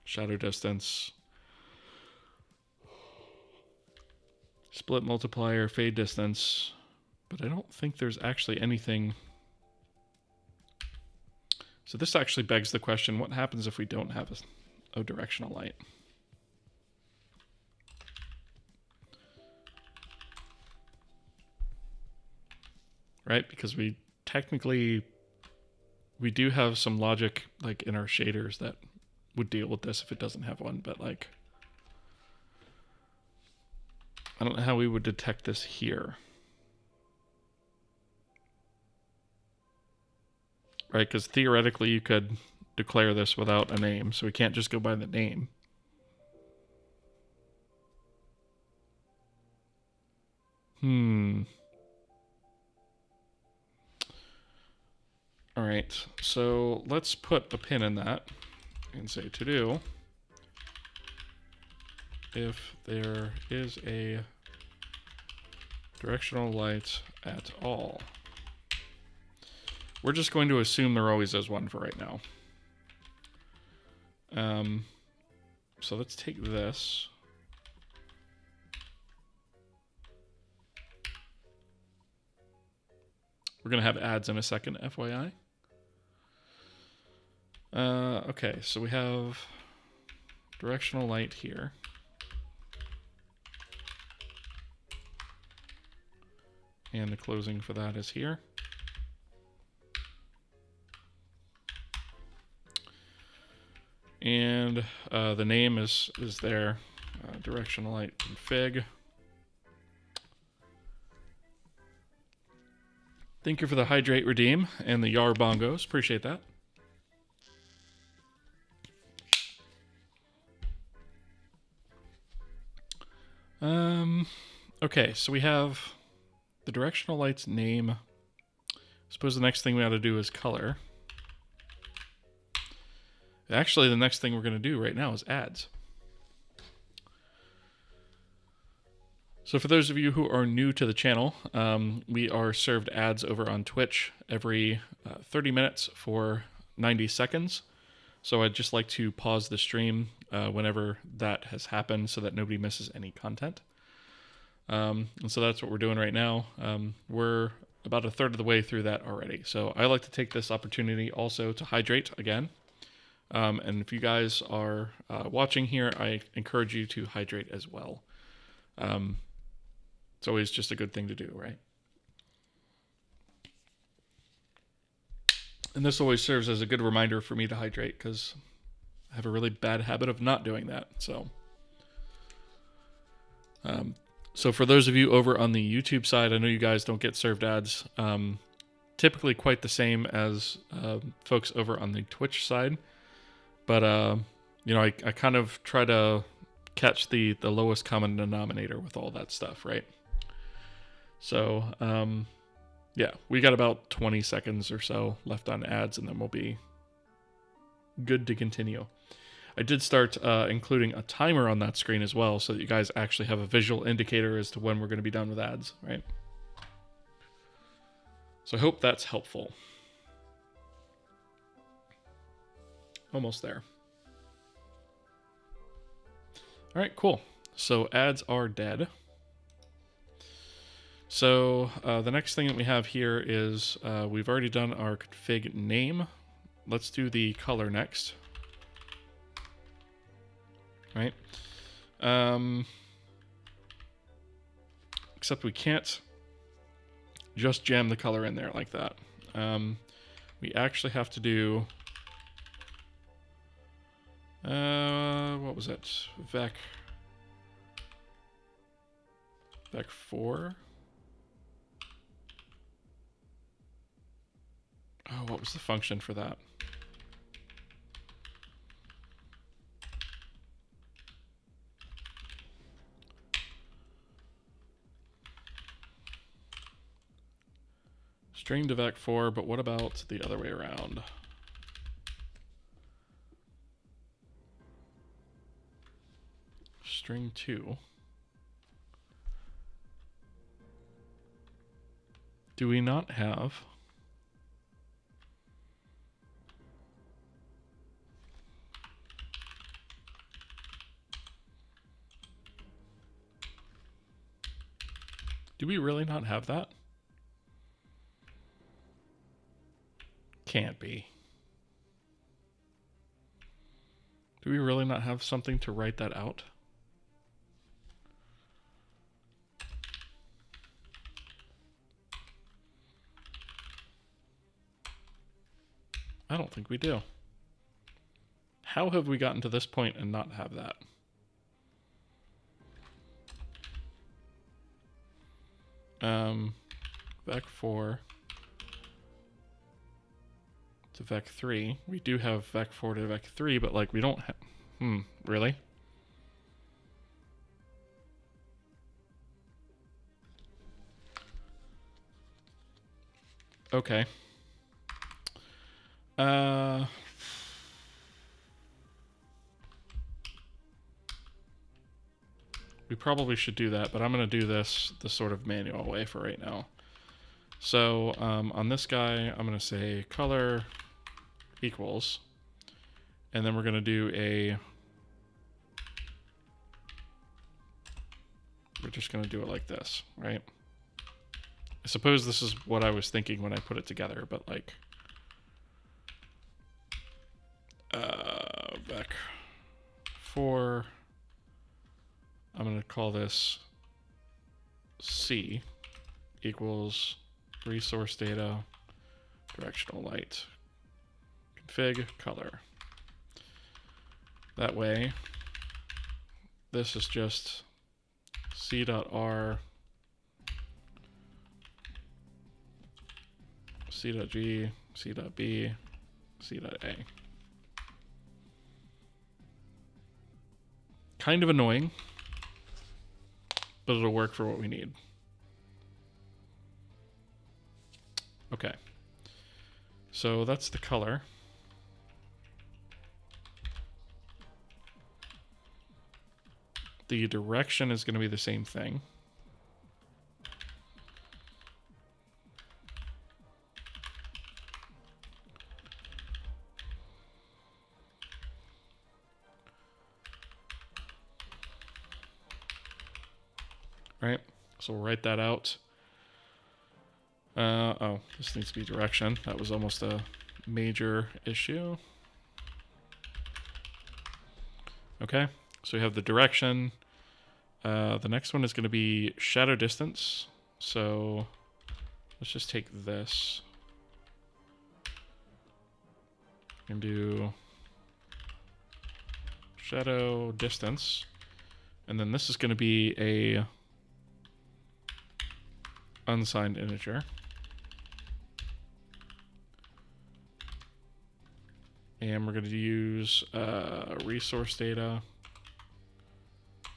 shadow distance, split multiplier, fade distance, but I don't think there's actually anything. So this actually begs the question, what happens if we don't have a directional light? Right, because we do have some logic like in our shaders that would deal with this if it doesn't have one, but like I don't know how we would detect this here. Right, because theoretically you could declare this without a name, so we can't just go by the name. All right, so let's put a pin in that and say to do if there is a directional light at all. We're just going to assume there always is one for right now. So let's take this. We're going to have ads in a second, FYI. Okay, so we have directional light here. And the closing for that is here. And the name is there, directional light config. Thank you for the hydrate redeem and the Yar bongos. Appreciate that. Okay, so we have the directional light's name. I suppose the next thing we ought to do is color. Actually, the next thing we're going to do right now is ads. So for those of you who are new to the channel, we are served ads over on Twitch every 30 minutes for 90 seconds. So I'd just like to pause the stream whenever that has happened so that nobody misses any content. And so that's what we're doing right now. We're about a third of the way through that already. So I like to take this opportunity also to hydrate again. And if you guys are watching here, I encourage you to hydrate as well. It's always just a good thing to do, right? And this always serves as a good reminder for me to hydrate because I have a really bad habit of not doing that. So for those of you over on the YouTube side, I know you guys don't get served ads. Typically quite the same as folks over on the Twitch side. But, I kind of try to catch the lowest common denominator with all that stuff, right? So, yeah, we got about 20 seconds or so left on ads, and then we'll be good to continue. I did start including a timer on that screen as well, so that you guys actually have a visual indicator as to when we're going to be done with ads, right? So I hope that's helpful. Almost there. All right, cool. So ads are dead. So the next thing that we have here is we've already done our config name. Let's do the color next. Right. Except we can't just jam the color in there like that. We actually have to do what was it? Vec 4. Oh, what was the function for that? String to vec 4, but what about the other way around? String 2. Do we not have... Do we really not have that? Can't be. Do we really not have something to write that out? I don't think we do. How have we gotten to this point and not have that? Vec 4 to vec 3. We do have vec 4 to vec 3, but like we don't have... really? Okay. We probably should do that, but I'm going to do this the sort of manual way for right now. So on this guy, I'm going to say color equals, and then we're going to do we're just going to do it like this, right? I suppose this is what I was thinking when I put it together, but like vec 4, I'm going to call this C equals resource data directional light config color. That way, this is just C.R, C.G, C.B, C.A. Kind of annoying, but it'll work for what we need. Okay. So that's the color. The direction is going to be the same thing. right? So we'll write that out. Oh, this needs to be direction. That was almost a major issue. Okay, so we have the direction. The next one is going to be shadow distance. So let's just take this and do shadow distance. And then this is going to be a unsigned integer. And we're going to use resource data,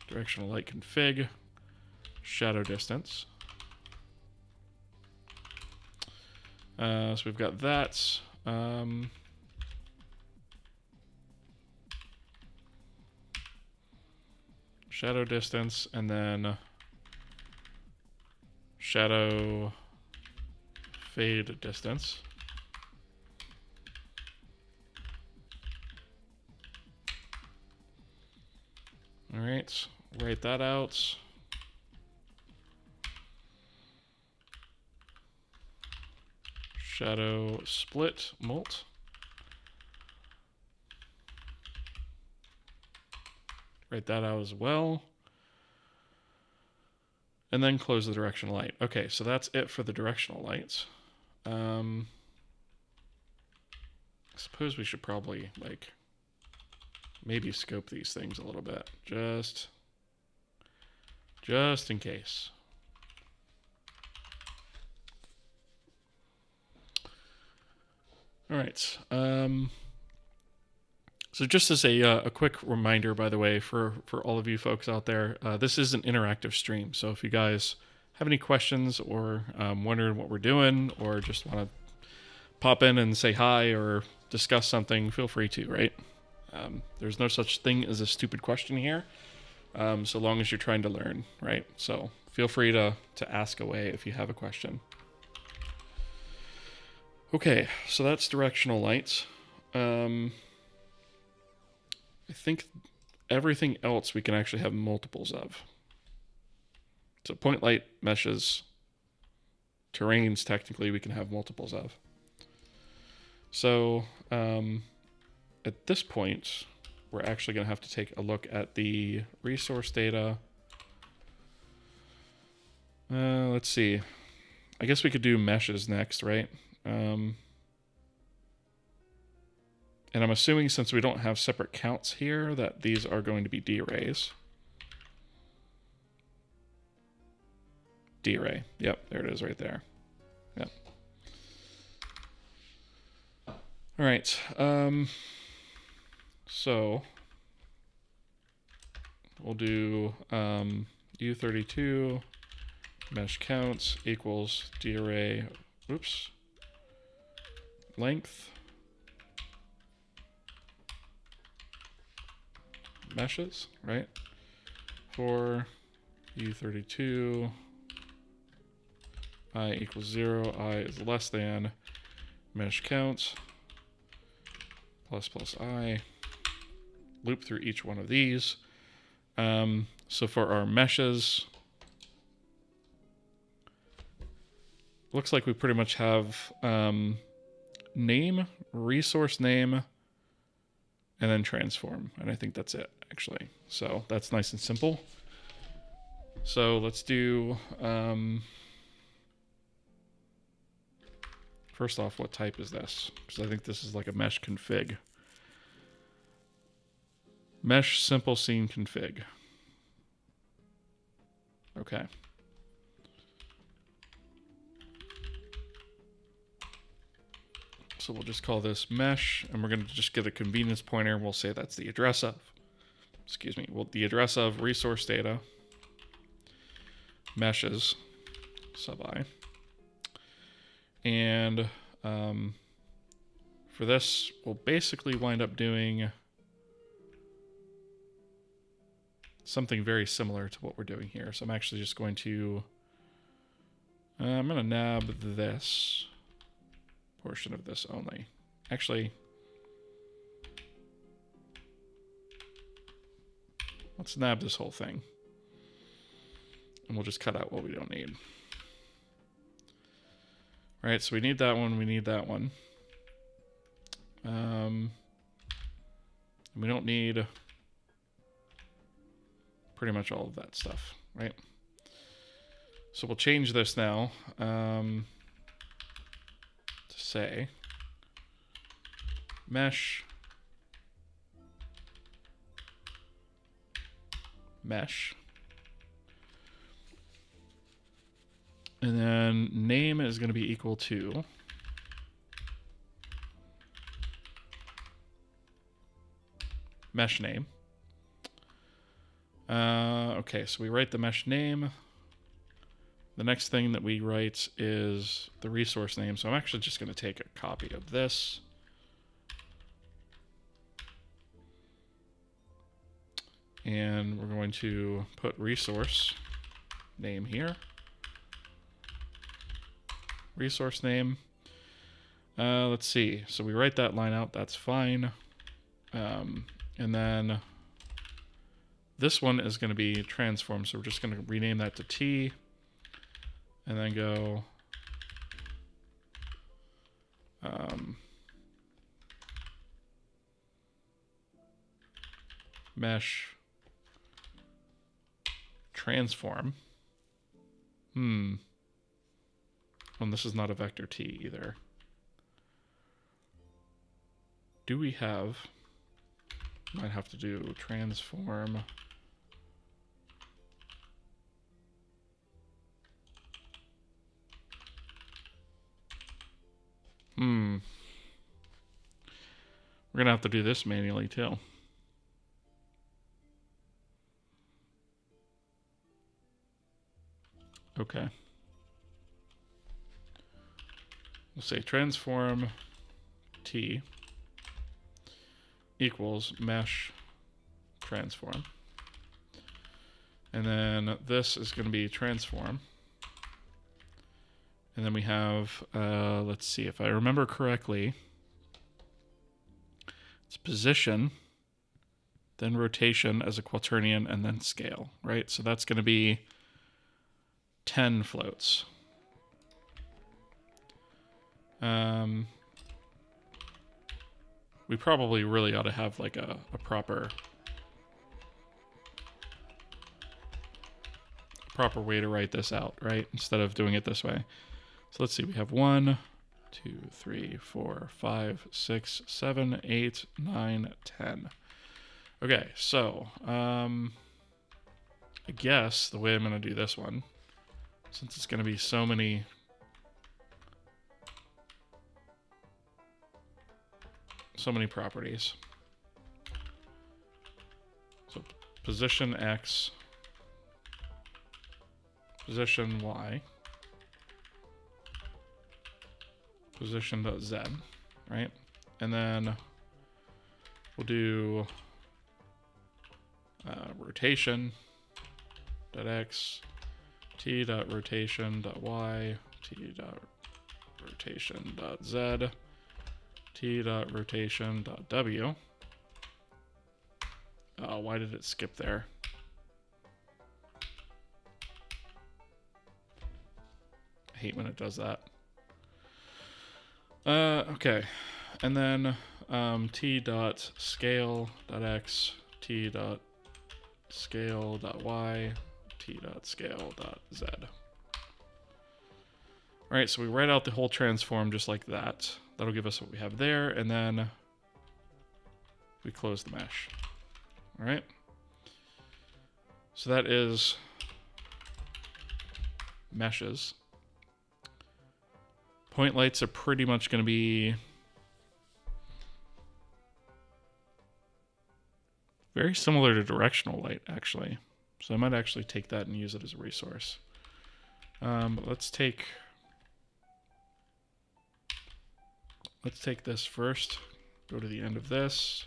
directional light config, shadow distance. So we've got that. Shadow distance, and then shadow fade distance. All right, write that out. Shadow split mult. Write that out as well. And then close the directional light. Okay, so that's it for the directional lights. I suppose we should probably like maybe scope these things a little bit, just in case. All right. So just as a quick reminder, by the way, for all of you folks out there, this is an interactive stream. So if you guys have any questions or wondering what we're doing, or just want to pop in and say hi or discuss something, feel free to, right? There's no such thing as a stupid question here, so long as you're trying to learn, right? So feel free to ask away if you have a question. Okay, so that's directional lights. I think everything else we can actually have multiples of. So point light, meshes, terrains, technically we can have multiples of. So at this point, we're actually going to have to take a look at the resource data. Let's see. I guess we could do meshes next, right? And I'm assuming since we don't have separate counts here that these are going to be D-arrays. D-array. Yep, there it is right there. Yep. All right. So we'll do U32 mesh counts equals D-array. Oops. Length. Meshes, right? For U32, I equals 0, I is less than mesh count plus I. Loop through each one of these. So for our meshes, looks like we pretty much have name, resource name, and then transform. And I think that's it, actually. So that's nice and simple. So let's do, first off, what type is this? Because I think this is like a mesh config. Mesh simple scene config. Okay. So we'll just call this mesh, and we're going to just get a convenience pointer, and we'll say that's the address of, the address of resource data, meshes, sub I. And for this, we'll basically wind up doing something very similar to what we're doing here. So I'm actually just going to, I'm going to nab this portion of this only. Actually, let's nab this whole thing. And we'll just cut out what we don't need. All right, so we need that one, we need that one. We don't need pretty much all of that stuff, right? So we'll change this now to say mesh and then name is going to be equal to mesh name. Okay, so we write the mesh name. The next thing that we write is the resource name. So I'm actually just going to take a copy of this. And we're going to put resource name here. Resource name. Let's see. So we write that line out. That's fine. And then this one is going to be transform. So we're just going to rename that to T. And then go mesh transform. Well, this is not a vector T either. Do we have... Might have to do transform. We're going to have to do this manually too. Okay. We'll say transform T equals mesh transform. And then this is going to be transform. And then we have, let's see, if I remember correctly, it's position, then rotation as a quaternion, and then scale, right? So that's going to be 10 floats. We probably really ought to have like a proper way to write this out, right? Instead of doing it this way. So let's see, we have 1, 2, 3, 4, 5, 6, 7, 8, 9, 10. Okay, so I guess the way I'm going to do this one, since it's going to be so many properties. So position X, position Y, position.z, right? And then we'll do rotation.x, t.rotation.y, t.rotation.z, t.rotation.w. Why did it skip there? I hate when it does that. Okay, and then t.scale.x, t.scale.y, t.scale.z. All right, so we write out the whole transform just like that. That'll give us what we have there, and then we close the mesh. All right. So that is meshes. Point lights are pretty much going to be very similar to directional light, actually. So I might actually take that and use it as a resource. But let's take this first. Go to the end of this.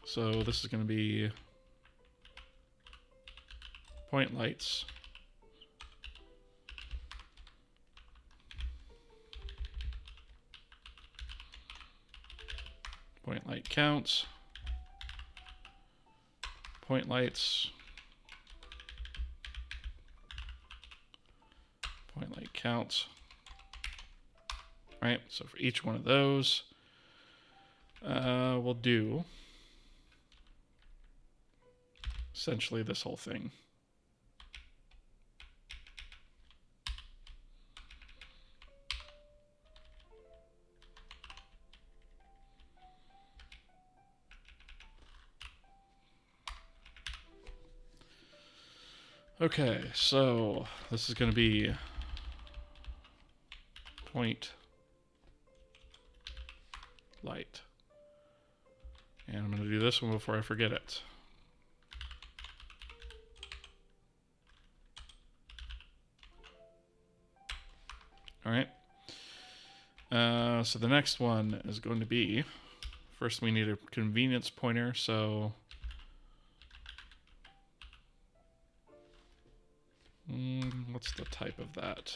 So this is going to be point lights. Point light counts. point lights, point light count. Right, so for each one of those, we'll do essentially this whole thing. Okay, so this is going to be point light. And I'm going to do this one before I forget it. All right. So the next one is going to be, first we need a convenience pointer. So what's the type of that?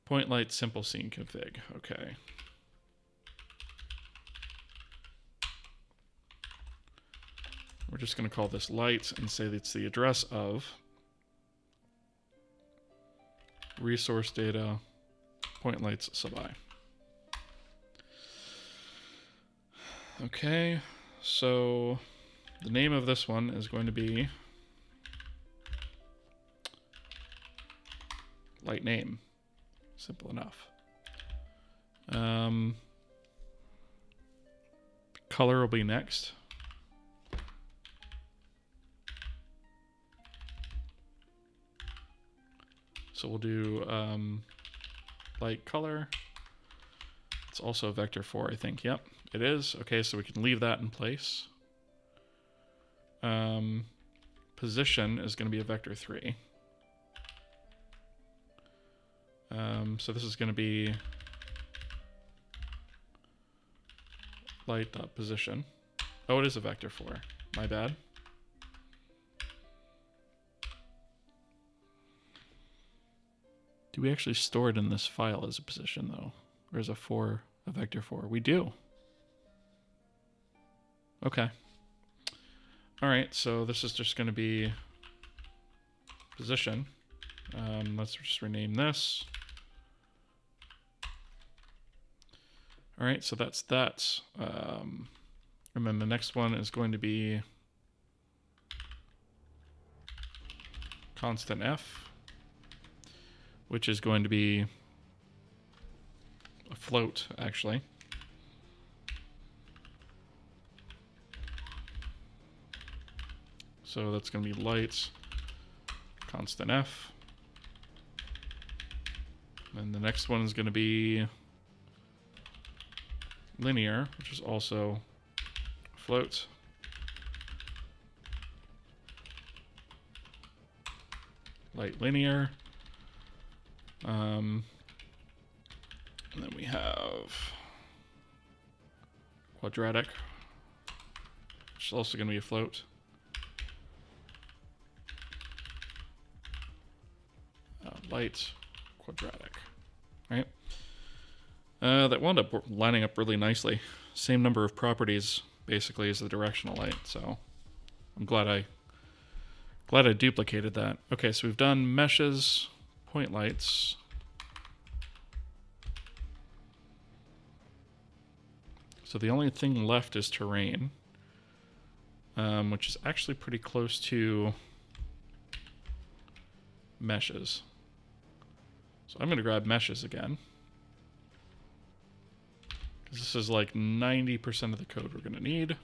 Point light simple scene config. Okay. We're just going to call this light and say that it's the address of resource data point lights sub I. Okay, so the name of this one is going to be light name. Simple enough. Color will be next. So we'll do light color. It's also vector 4, I think. Yep, it is. Okay, so we can leave that in place. Position is going to be a vector 3. So this is going to be light.position. Oh, it is a vector 4. My bad. Do we actually store it in this file as a position, though? Or as a vector 4? We do. Okay. All right, so this is just going to be position. Let's just rename this. All right, so that's that. And then the next one is going to be constant f, which is going to be a float, actually. So that's going to be light constant f. And the next one is going to be linear, which is also float. Light linear. And then we have quadratic, which is also going to be a float. Light quadratic, right? That wound up lining up really nicely. Same number of properties, basically, as the directional light. So I'm glad I duplicated that. Okay, so we've done meshes, point lights. So the only thing left is terrain, which is actually pretty close to meshes. So I'm going to grab meshes again, because this is like 90% of the code we're going to need.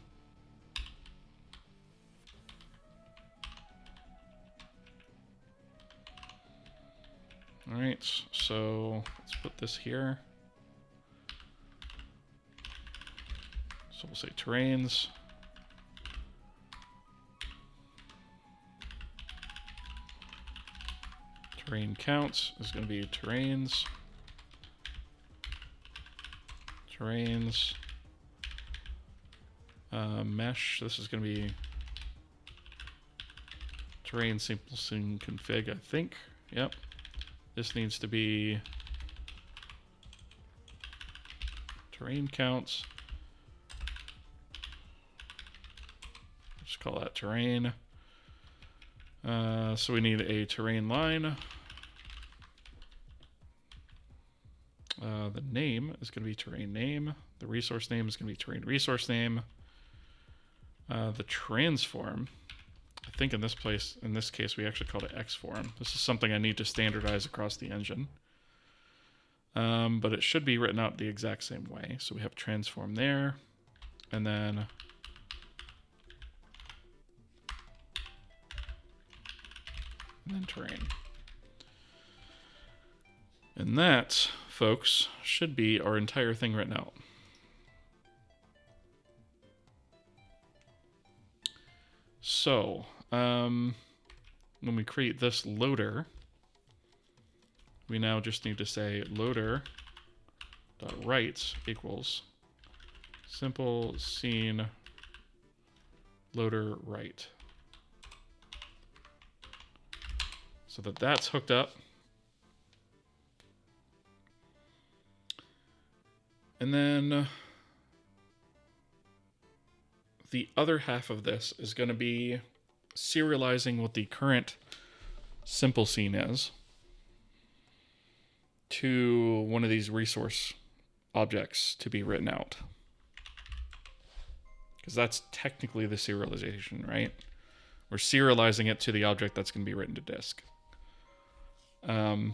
All right, so let's put this here. So we'll say terrains. Terrain counts is going to be terrains. Terrains. Mesh, this is going to be terrain simple scene config, I think. Yep. This needs to be terrain counts. Just call that terrain. So we need a terrain line. The name is going to be terrain name. The resource name is going to be terrain resource name. The transform, I think in this case, we actually called it xform. This is something I need to standardize across the engine. But it should be written out the exact same way. So we have transform there, and then terrain. And that, folks, should be our entire thing written out. So, when we create this loader, we now just need to say loader.write equals simple scene loader write. So that that's hooked up. And then the other half of this is going to be serializing what the current simple scene is to one of these resource objects to be written out. Because that's technically the serialization, right? We're serializing it to the object that's going to be written to disk. And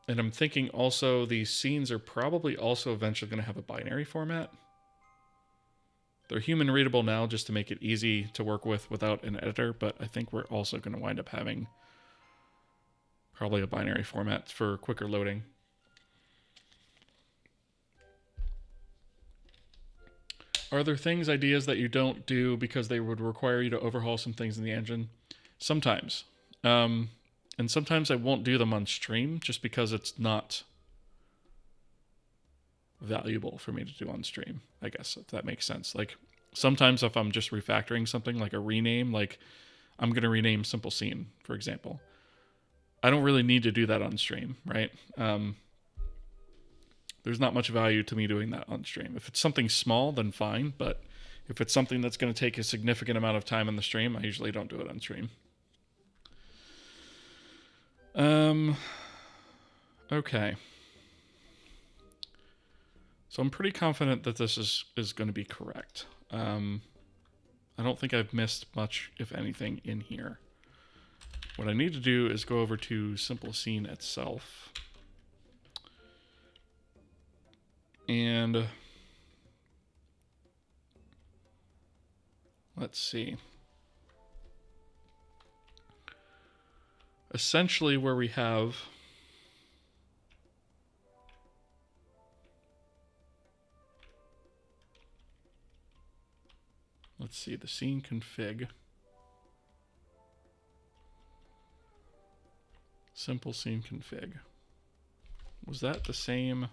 I'm thinking also these scenes are probably also eventually going to have a binary format. They're human readable now just to make it easy to work with without an editor, but I think we're also going to wind up having probably a binary format for quicker loading. Are there things, ideas that you don't do because they would require you to overhaul some things in the engine? Sometimes. And sometimes I won't do them on stream just because it's not valuable for me to do on stream, I guess, if that makes sense. Like sometimes if I'm just refactoring something like a rename, like I'm going to rename simple scene, for example. I don't really need to do that on stream, right? There's not much value to me doing that on stream. If it's something small, then fine. But if it's something that's going to take a significant amount of time in the stream, I usually don't do it on stream. Okay. So I'm pretty confident that this is going to be correct. I don't think I've missed much, if anything, in here. What I need to do is go over to simple scene itself. And let's see. Essentially where we have let's see, the scene config. Simple scene config. Was that the same?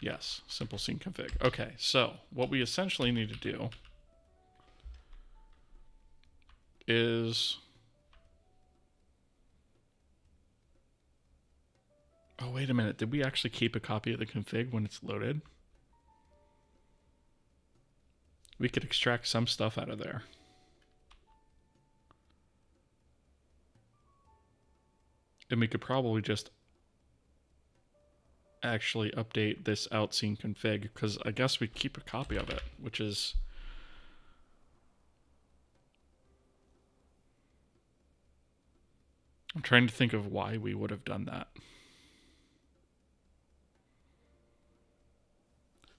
Yes, simple scene config. Okay, so what we essentially need to do is... Oh, wait a minute. Did we actually keep a copy of the config when it's loaded? We could extract some stuff out of there. And we could probably just actually update this out scene config, because I guess we keep a copy of it, which is... I'm trying to think of why we would have done that.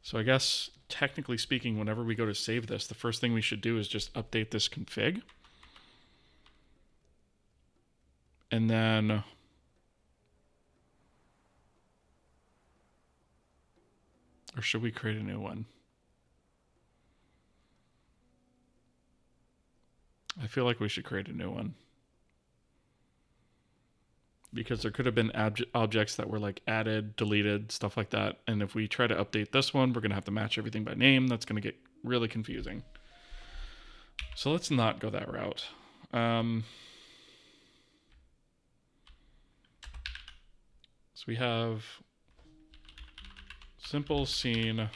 So I guess, technically speaking, whenever we go to save this, the first thing we should do is just update this config. And then... Or should we create a new one? I feel like we should create a new one. Because there could have been objects that were like added, deleted, stuff like that. And if we try to update this one, we're going to have to match everything by name. That's going to get really confusing. So let's not go that route. So we have simple scene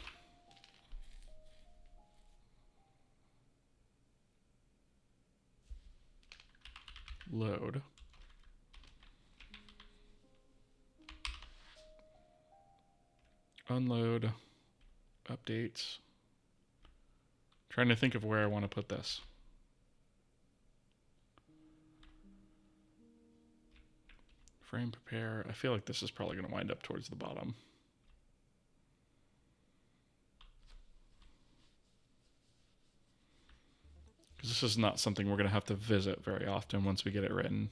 load. Unload, updates. Trying to think of where I want to put this. Frame prepare. I feel like this is probably going to wind up towards the bottom. Because this is not something we're going to have to visit very often once we get it written.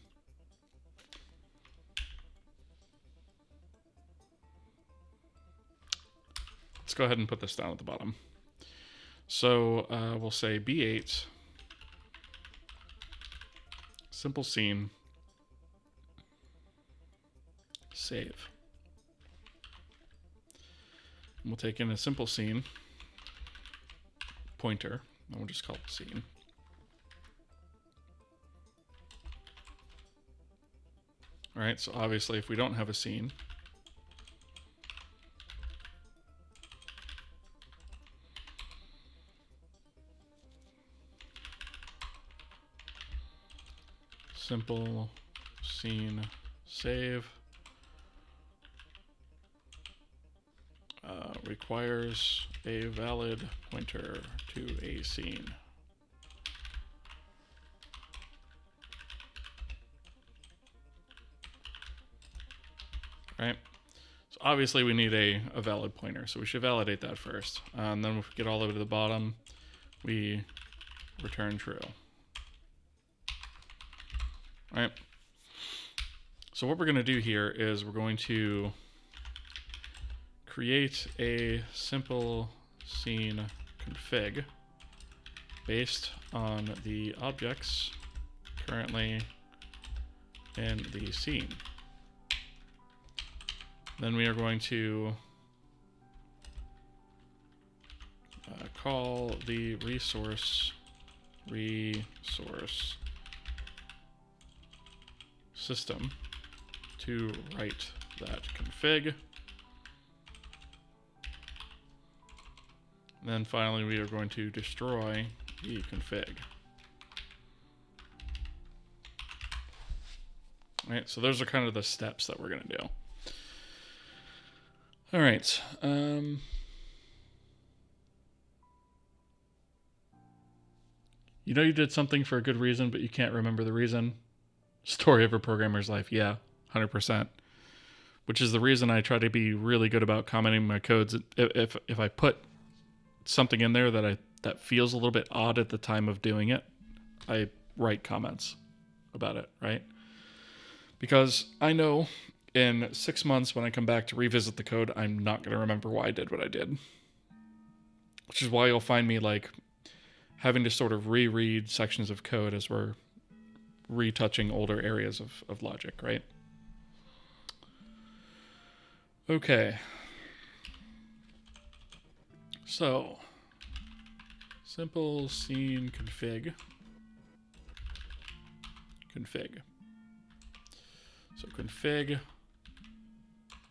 Let's go ahead and put this down at the bottom. So we'll say B8, simple scene, save. And we'll take in a simple scene pointer, and we'll just call it scene. All right, so obviously if we don't have a scene, simple scene save requires a valid pointer to a scene. Right? So obviously we need a valid pointer, so we should validate that first. And then if we get all the way to the bottom, we return true. All right. So what we're going to do here is we're going to create a simple scene config based on the objects currently in the scene. Then we are going to call the resource system to write that config. And then finally, we are going to destroy the config. All right, so those are kind of the steps that we're going to do. All right. You know you did something for a good reason, but you can't remember the reason. Story of a programmer's life. Yeah, 100%. Which is the reason I try to be really good about commenting my codes. If I put something in there that feels a little bit odd at the time of doing it, I write comments about it, right? Because I know in 6 months when I come back to revisit the code, I'm not going to remember why I did what I did. Which is why you'll find me like having to sort of reread sections of code as we're retouching older areas of logic, right? Okay. So, simple scene config. So config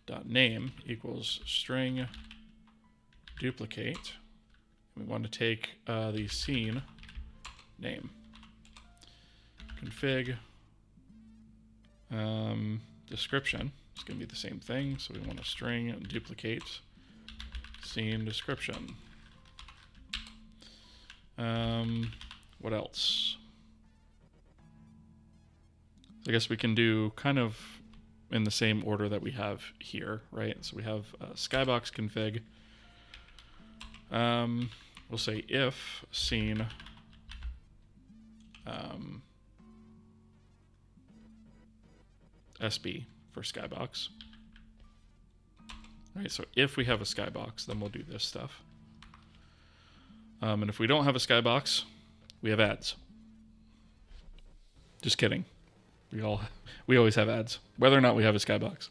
dot name equals string duplicate. We want to take the scene name. Config description. It's going to be the same thing. So we want a string duplicate scene description. What else? I guess we can do kind of in the same order that we have here, right? So we have skybox config. We'll say if scene SB for skybox. All right, so if we have a skybox, then we'll do this stuff. And if we don't have a skybox, we have ads. Just kidding. We always have ads, whether or not we have a skybox.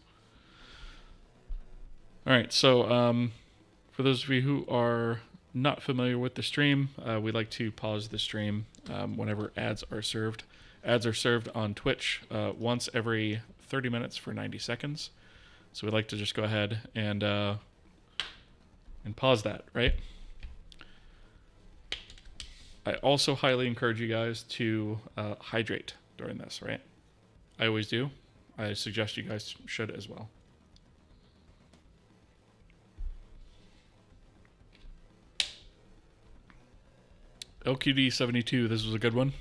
All right, so for those of you who are not familiar with the stream, we like to pause the stream whenever ads are served. Ads are served on Twitch once every 30 minutes for 90 seconds. So we like to just go ahead and pause that, right? I also highly encourage you guys to hydrate during this, right? I always do. I suggest you guys should as well. LQD 72, this was a good one.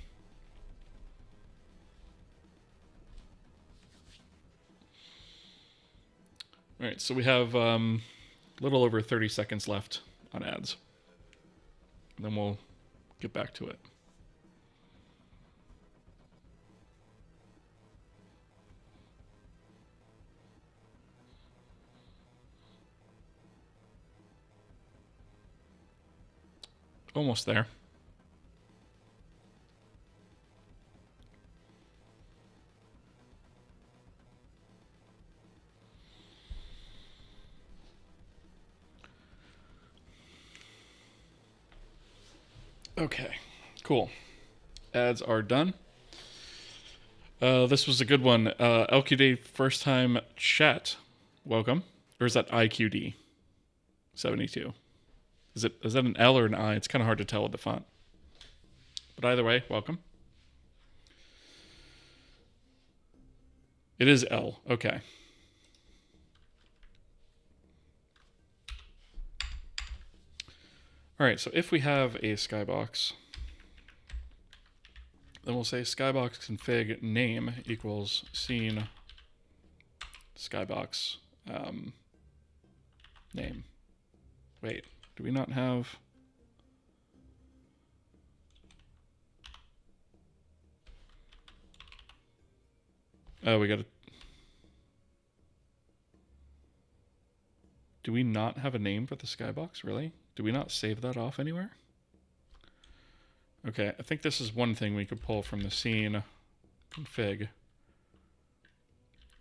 All right, so we have a little over 30 seconds left on ads. And then we'll get back to it. Almost there. Okay, cool. Ads are done. This was a good one. LQD first time chat. Welcome. Or is that IQD 72? Is that an L or an I? It's kind of hard to tell with the font. But either way, welcome. It is L. Okay. All right, so if we have a skybox, then we'll say skybox config name equals scene skybox name. Wait, do we not have... Oh, we got to... Do we not have a name for the skybox, really? Do we not save that off anywhere? Okay, I think this is one thing we could pull from the scene config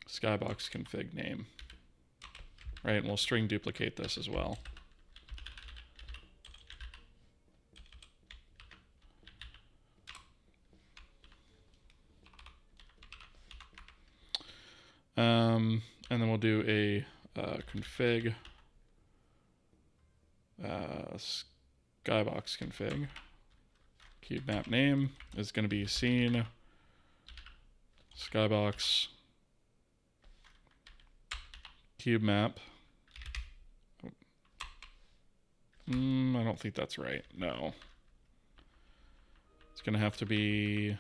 skybox config name. Right, and we'll string duplicate this as well. And then we'll do a config skybox config. Cube map name is going to be scene skybox cube map. I don't think that's right. No. It's going to have to be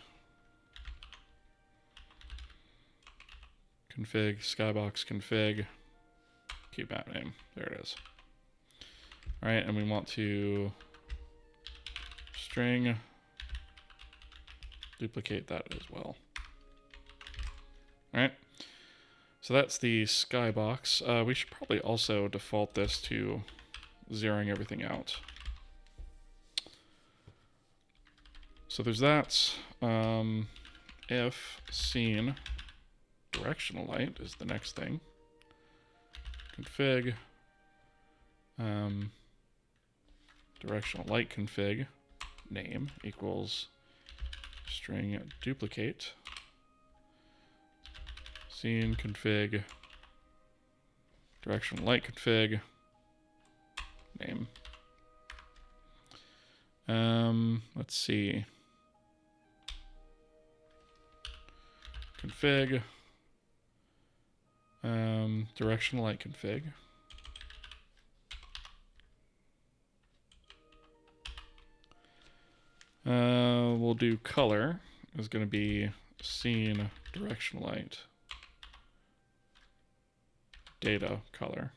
config skybox config cube map name. There it is. All right, and we want to string duplicate that as well. All right, so that's the skybox. We should probably also default this to zeroing everything out. So there's that. If scene directional light is the next thing. Config directional light config name equals string duplicate scene config directional light config name. Let's see. Config directional light config. We'll do color is going to be scene directional light data color.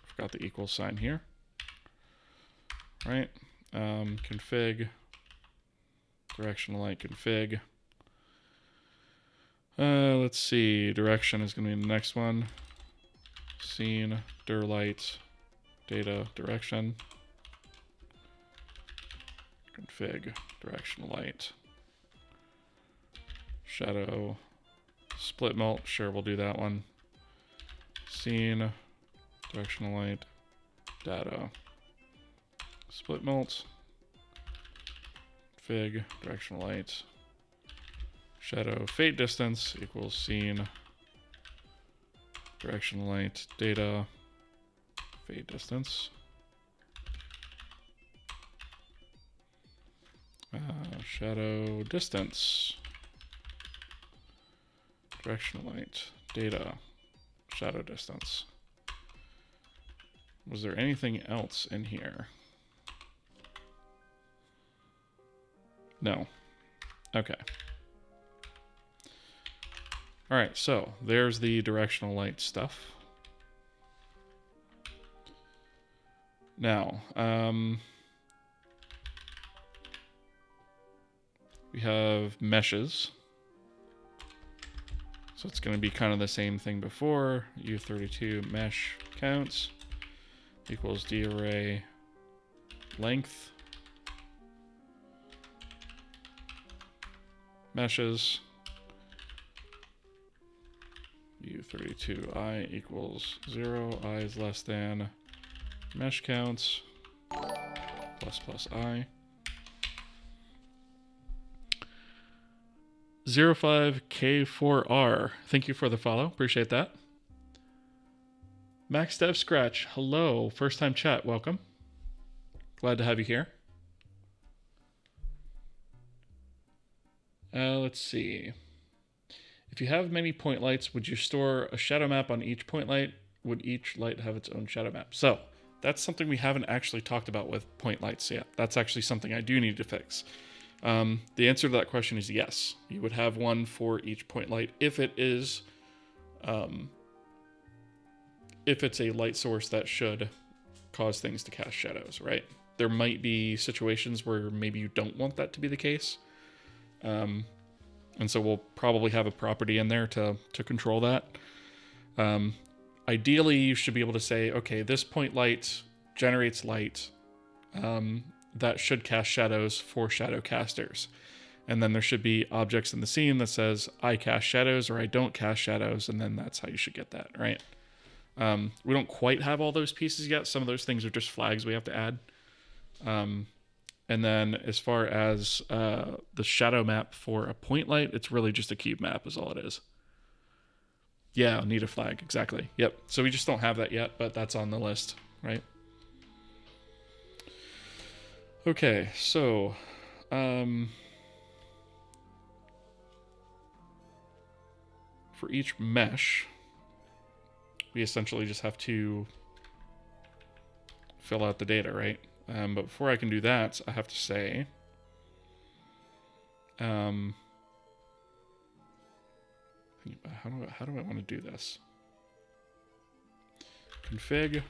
Forgot the equal sign here. Right. Config directional light config. Let's see. Direction is going to be the next one. Scene dir light data direction. Config directional light shadow split mult. Sure, we'll do that one. Scene directional light data split mult. Config directional light shadow fade distance equals scene directional light, data, fade distance. Shadow distance, directional light, data, shadow distance. Was there anything else in here? No. Okay. All right, so there's the directional light stuff. Now, we have meshes. So it's going to be kind of the same thing before. U32 mesh counts equals darray length meshes U32I equals 0, I is less than mesh counts plus I. 05K4R. Thank you for the follow. Appreciate that. Max Dev Scratch. Hello. First time chat. Welcome. Glad to have you here. Let's see. If you have many point lights, would you store a shadow map on each point light? Would each light have its own shadow map? So that's something we haven't actually talked about with point lights yet. That's actually something I do need to fix. The answer to that question is yes. You would have one for each point light if it is, if it's a light source that should cause things to cast shadows, right? There might be situations where maybe you don't want that to be the case. And so we'll probably have a property in there to control that. Ideally, you should be able to say, okay, this point light generates light, that should cast shadows for shadow casters. And then there should be objects in the scene that says, I cast shadows or I don't cast shadows, and then that's how you should get that, right? We don't quite have all those pieces yet. Some of those things are just flags we have to add. And then as far as the shadow map for a point light, it's really just a cube map is all it is. Yeah, need a flag, exactly. Yep, so we just don't have that yet, but that's on the list, right? Okay, so for each mesh, we essentially just have to fill out the data, right? But before I can do that, I have to say, how do I want to do this? Config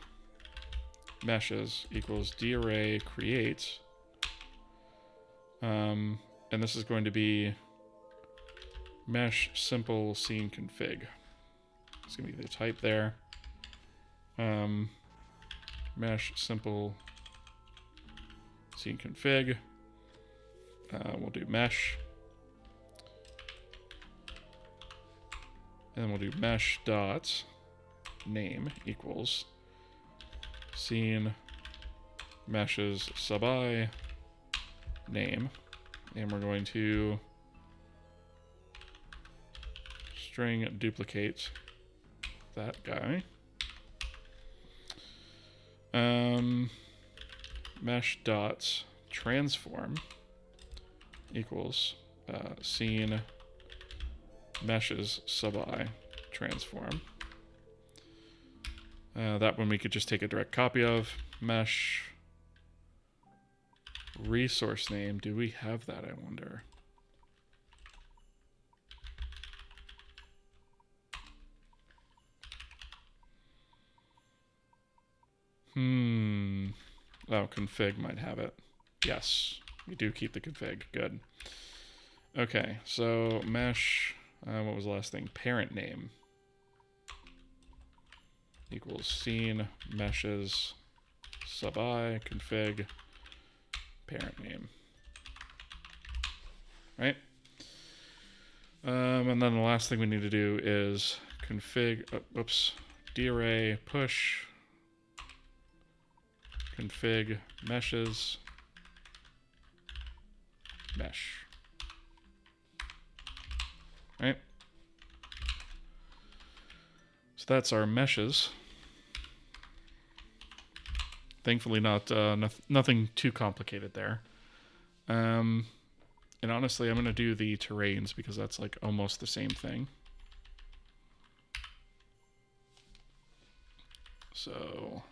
meshes equals darray create, and this is going to be mesh simple scene config. It's gonna be the type there. Mesh simple scene config. We'll do mesh, and then we'll do mesh dot name equals scene meshes sub I name, and we're going to string duplicate that guy. Mesh dot transform equals scene meshes sub I transform. That one we could just take a direct copy of. Mesh resource name. Do we have that, I wonder? Oh, config might have it. Yes, we do keep the config. Good. Okay, so mesh, what was the last thing? Parent name equals scene meshes sub I config parent name. Right? And then the last thing we need to do is config, darray push config meshes mesh. Right? So that's our meshes. Thankfully not nothing too complicated there. And honestly, I'm going to do the terrains because that's like almost the same thing. So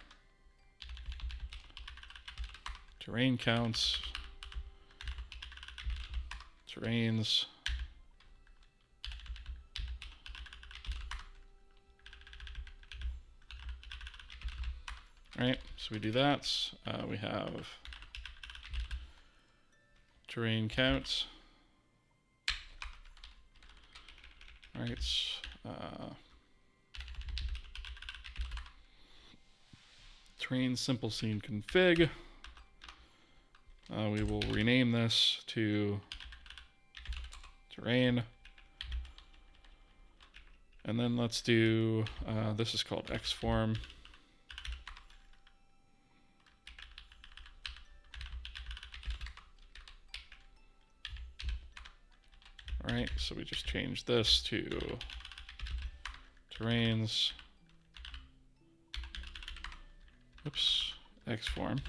terrain counts, terrains. All right, so we do that. We have terrain counts. All right. Terrain simple scene config. We will rename this to terrain. And then let's do, this is called xform. All right, so we just change this to terrains. Oops, xform.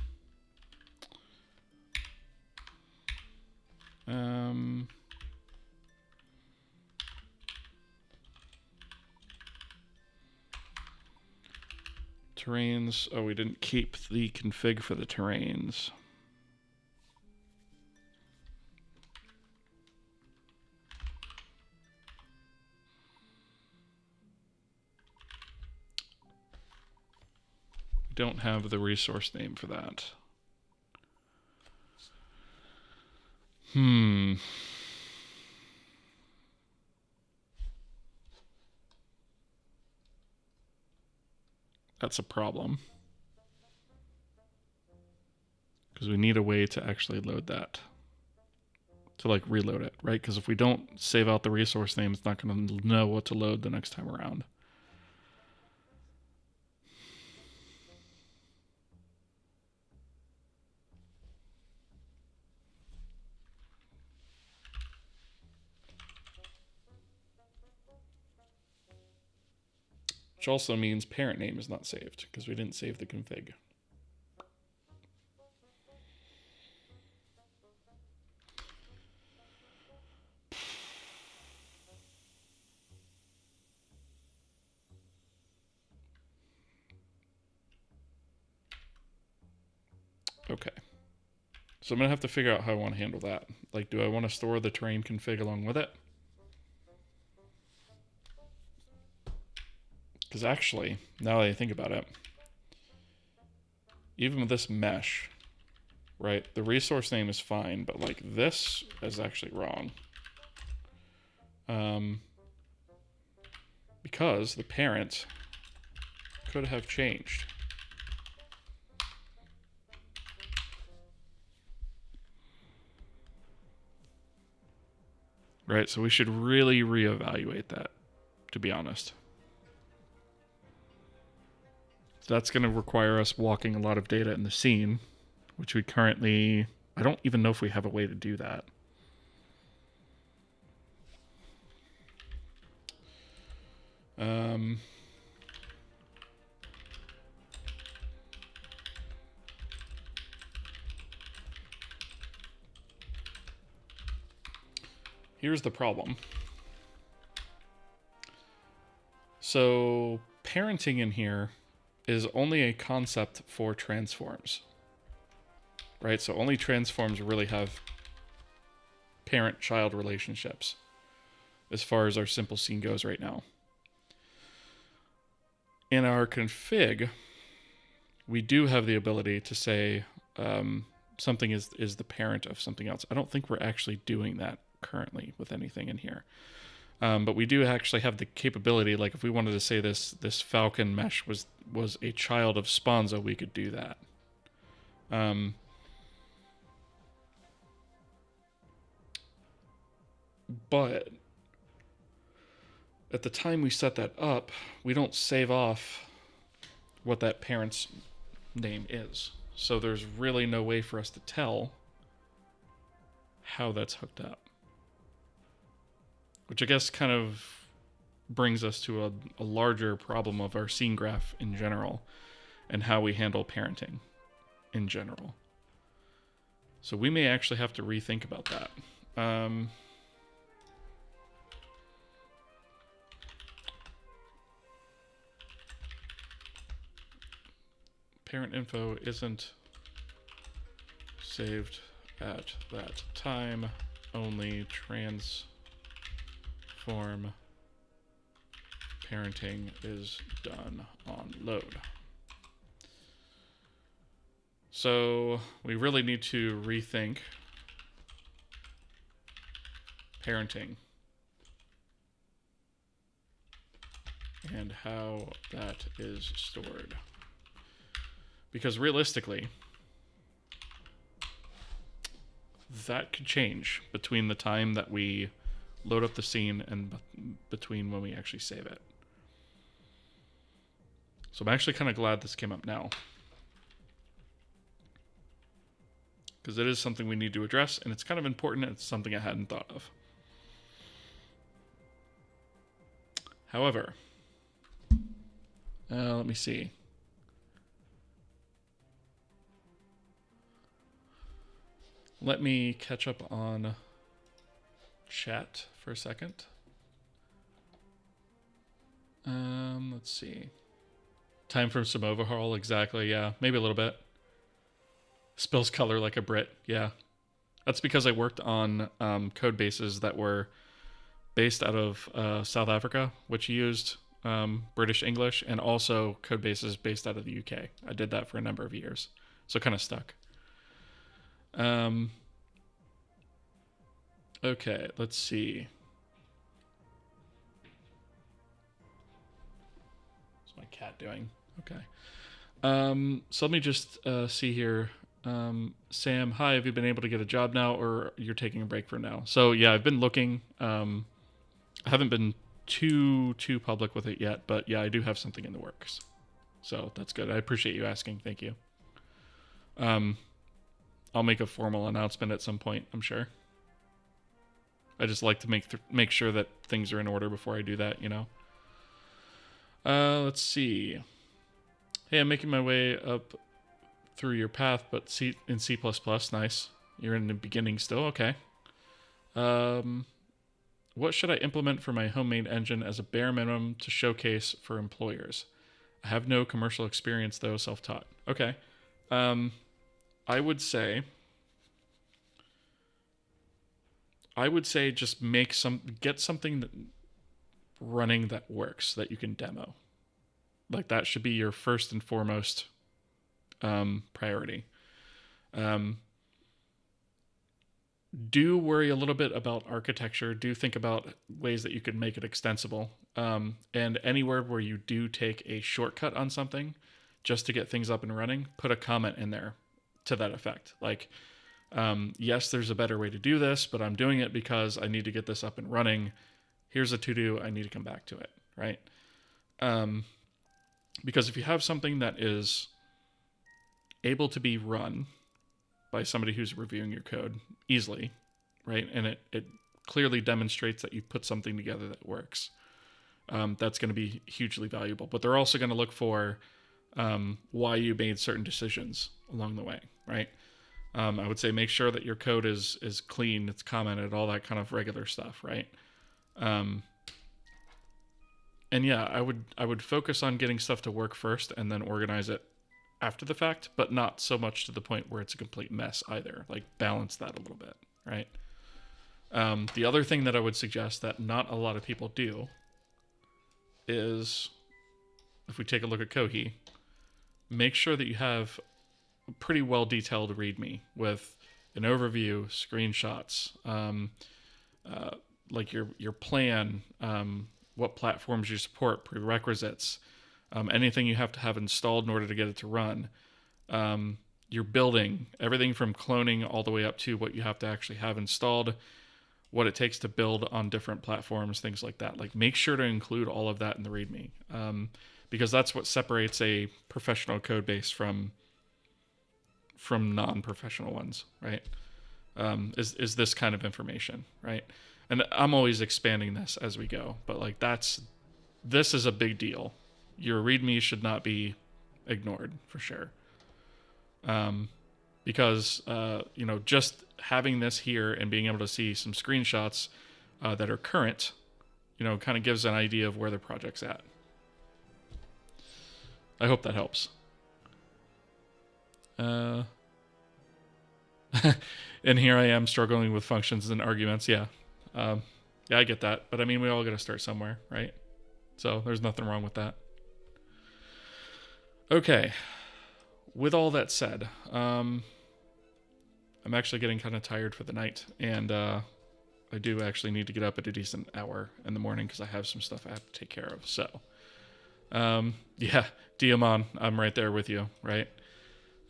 Terrains. Oh, we didn't keep the config for the terrains. We don't have the resource name for that. That's a problem. Because we need a way to actually load that. To like reload it, right? Because if we don't save out the resource name, it's not going to know what to load the next time around. Which also means parent name is not saved because we didn't save the config. Okay. So I'm going to have to figure out how I want to handle that. Like, do I want to store the terrain config along with it? Because actually, now that I think about it, even with this mesh, right, the resource name is fine, but like this is actually wrong. Because the parent could have changed. Right, so we should really reevaluate that, to be honest. That's going to require us walking a lot of data in the scene, which we currently, I don't even know if we have a way to do that. Here's the problem. So parenting in here is only a concept for transforms, right? So only transforms really have parent-child relationships as far as our simple scene goes right now. In our config, we do have the ability to say something is the parent of something else. I don't think we're actually doing that currently with anything in here. But we do actually have the capability, like if we wanted to say this Falcon mesh was a child of Sponza, we could do that. But at the time we set that up, we don't save off what that parent's name is. So there's really no way for us to tell how that's hooked up. Which I guess kind of brings us to a larger problem of our scene graph in general and how we handle parenting in general. So we may actually have to rethink about that. Parent info isn't saved at that time, only transform parenting is done on load. So we really need to rethink parenting and how that is stored. Because realistically, that could change between the time that we load up the scene and between when we actually save it. So I'm actually kind of glad this came up now, because it is something we need to address, and it's kind of important, and it's something I hadn't thought of. However, let me see. Let me catch up on chat for a second. Let's see. Time for some overhaul, exactly, yeah. Maybe a little bit. Spills color like a Brit, yeah. That's because I worked on code bases that were based out of South Africa, which used British English, and also code bases based out of the UK. I did that for a number of years, so it kind of stuck. Okay, let's see. What's my cat doing? Okay. So let me just see here. Sam, hi, have you been able to get a job now, or you're taking a break for now? So yeah, I've been looking. I haven't been too public with it yet, but yeah, I do have something in the works. So that's good. I appreciate you asking. Thank you. I'll make a formal announcement at some point, I'm sure. I just like to make sure that things are in order before I do that, you know. Let's see. Hey, I'm making my way up through your path, but in C++, nice. You're in the beginning still, okay. What should I implement for my homemade engine as a bare minimum to showcase for employers? I have no commercial experience though, self-taught. Okay. I would say just get something running that works that you can demo. Like that should be your first and foremost priority. Do worry a little bit about architecture. Do think about ways that you could make it extensible. And anywhere where you do take a shortcut on something just to get things up and running, put a comment in there to that effect. Like, yes, there's a better way to do this, but I'm doing it because I need to get this up and running. Here's a to-do. I need to come back to it, right? Because if you have something that is able to be run by somebody who's reviewing your code easily, right, and it clearly demonstrates that you put something together that works, that's going to be hugely valuable. But they're also going to look for why you made certain decisions along the way, right? I would say make sure that your code is clean, it's commented, all that kind of regular stuff, right? And yeah, I would focus on getting stuff to work first and then organize it after the fact, but not so much to the point where it's a complete mess either. Like balance that a little bit, right? The other thing that I would suggest that not a lot of people do is, if we take a look at Kohi, make sure that you have a pretty well detailed README with an overview, screenshots, like your plan, what platforms you support, prerequisites, anything you have to have installed in order to get it to run, your building, everything from cloning all the way up to what you have to actually have installed, what it takes to build on different platforms, things like that. Like, make sure to include all of that in the README, because that's what separates a professional code base from non-professional ones, right? Is this kind of information, right? And I'm always expanding this as we go, but like that's this is a big deal. Your README should not be ignored for sure. Because, just having this here and being able to see some screenshots that are current, kind of gives an idea of where the project's at. I hope that helps. And here I am struggling with functions and arguments. Yeah. Yeah, I get that. But I mean, we all got to start somewhere, right? So there's nothing wrong with that. Okay. With all that said, I'm actually getting kind of tired for the night. And I do actually need to get up at a decent hour in the morning because I have some stuff I have to take care of. So, yeah, Diamond, I'm right there with you, right?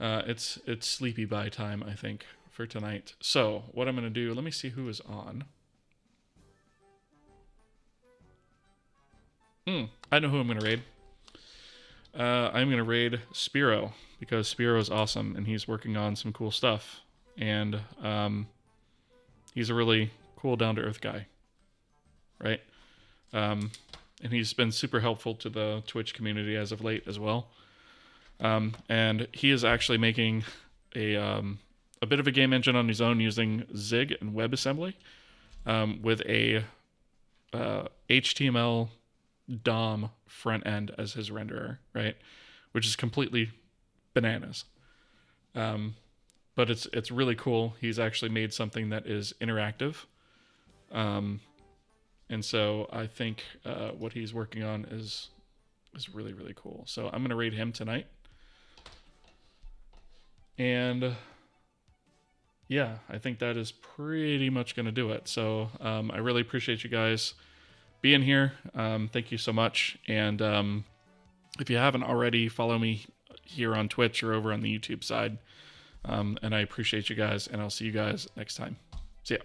It's sleepy by time, I think, for tonight. So what I'm going to do, let me see who is on. I know who I'm going to raid. I'm going to raid Spiro because Spiro is awesome and he's working on some cool stuff. And he's a really cool, down-to-earth guy, right? And he's been super helpful to the Twitch community as of late as well. And he is actually making a bit of a game engine on his own using Zig and WebAssembly with a HTML DOM front end as his renderer, right? Which is completely bananas. But it's really cool. He's actually made something that is interactive. And so I think what he's working on is really, really cool. So I'm going to raid him tonight. And yeah, I think that is pretty much going to do it. So I really appreciate you guys being here. Thank you so much. And if you haven't already, follow me here on Twitch or over on the YouTube side. And I appreciate you guys, and I'll see you guys next time. See ya.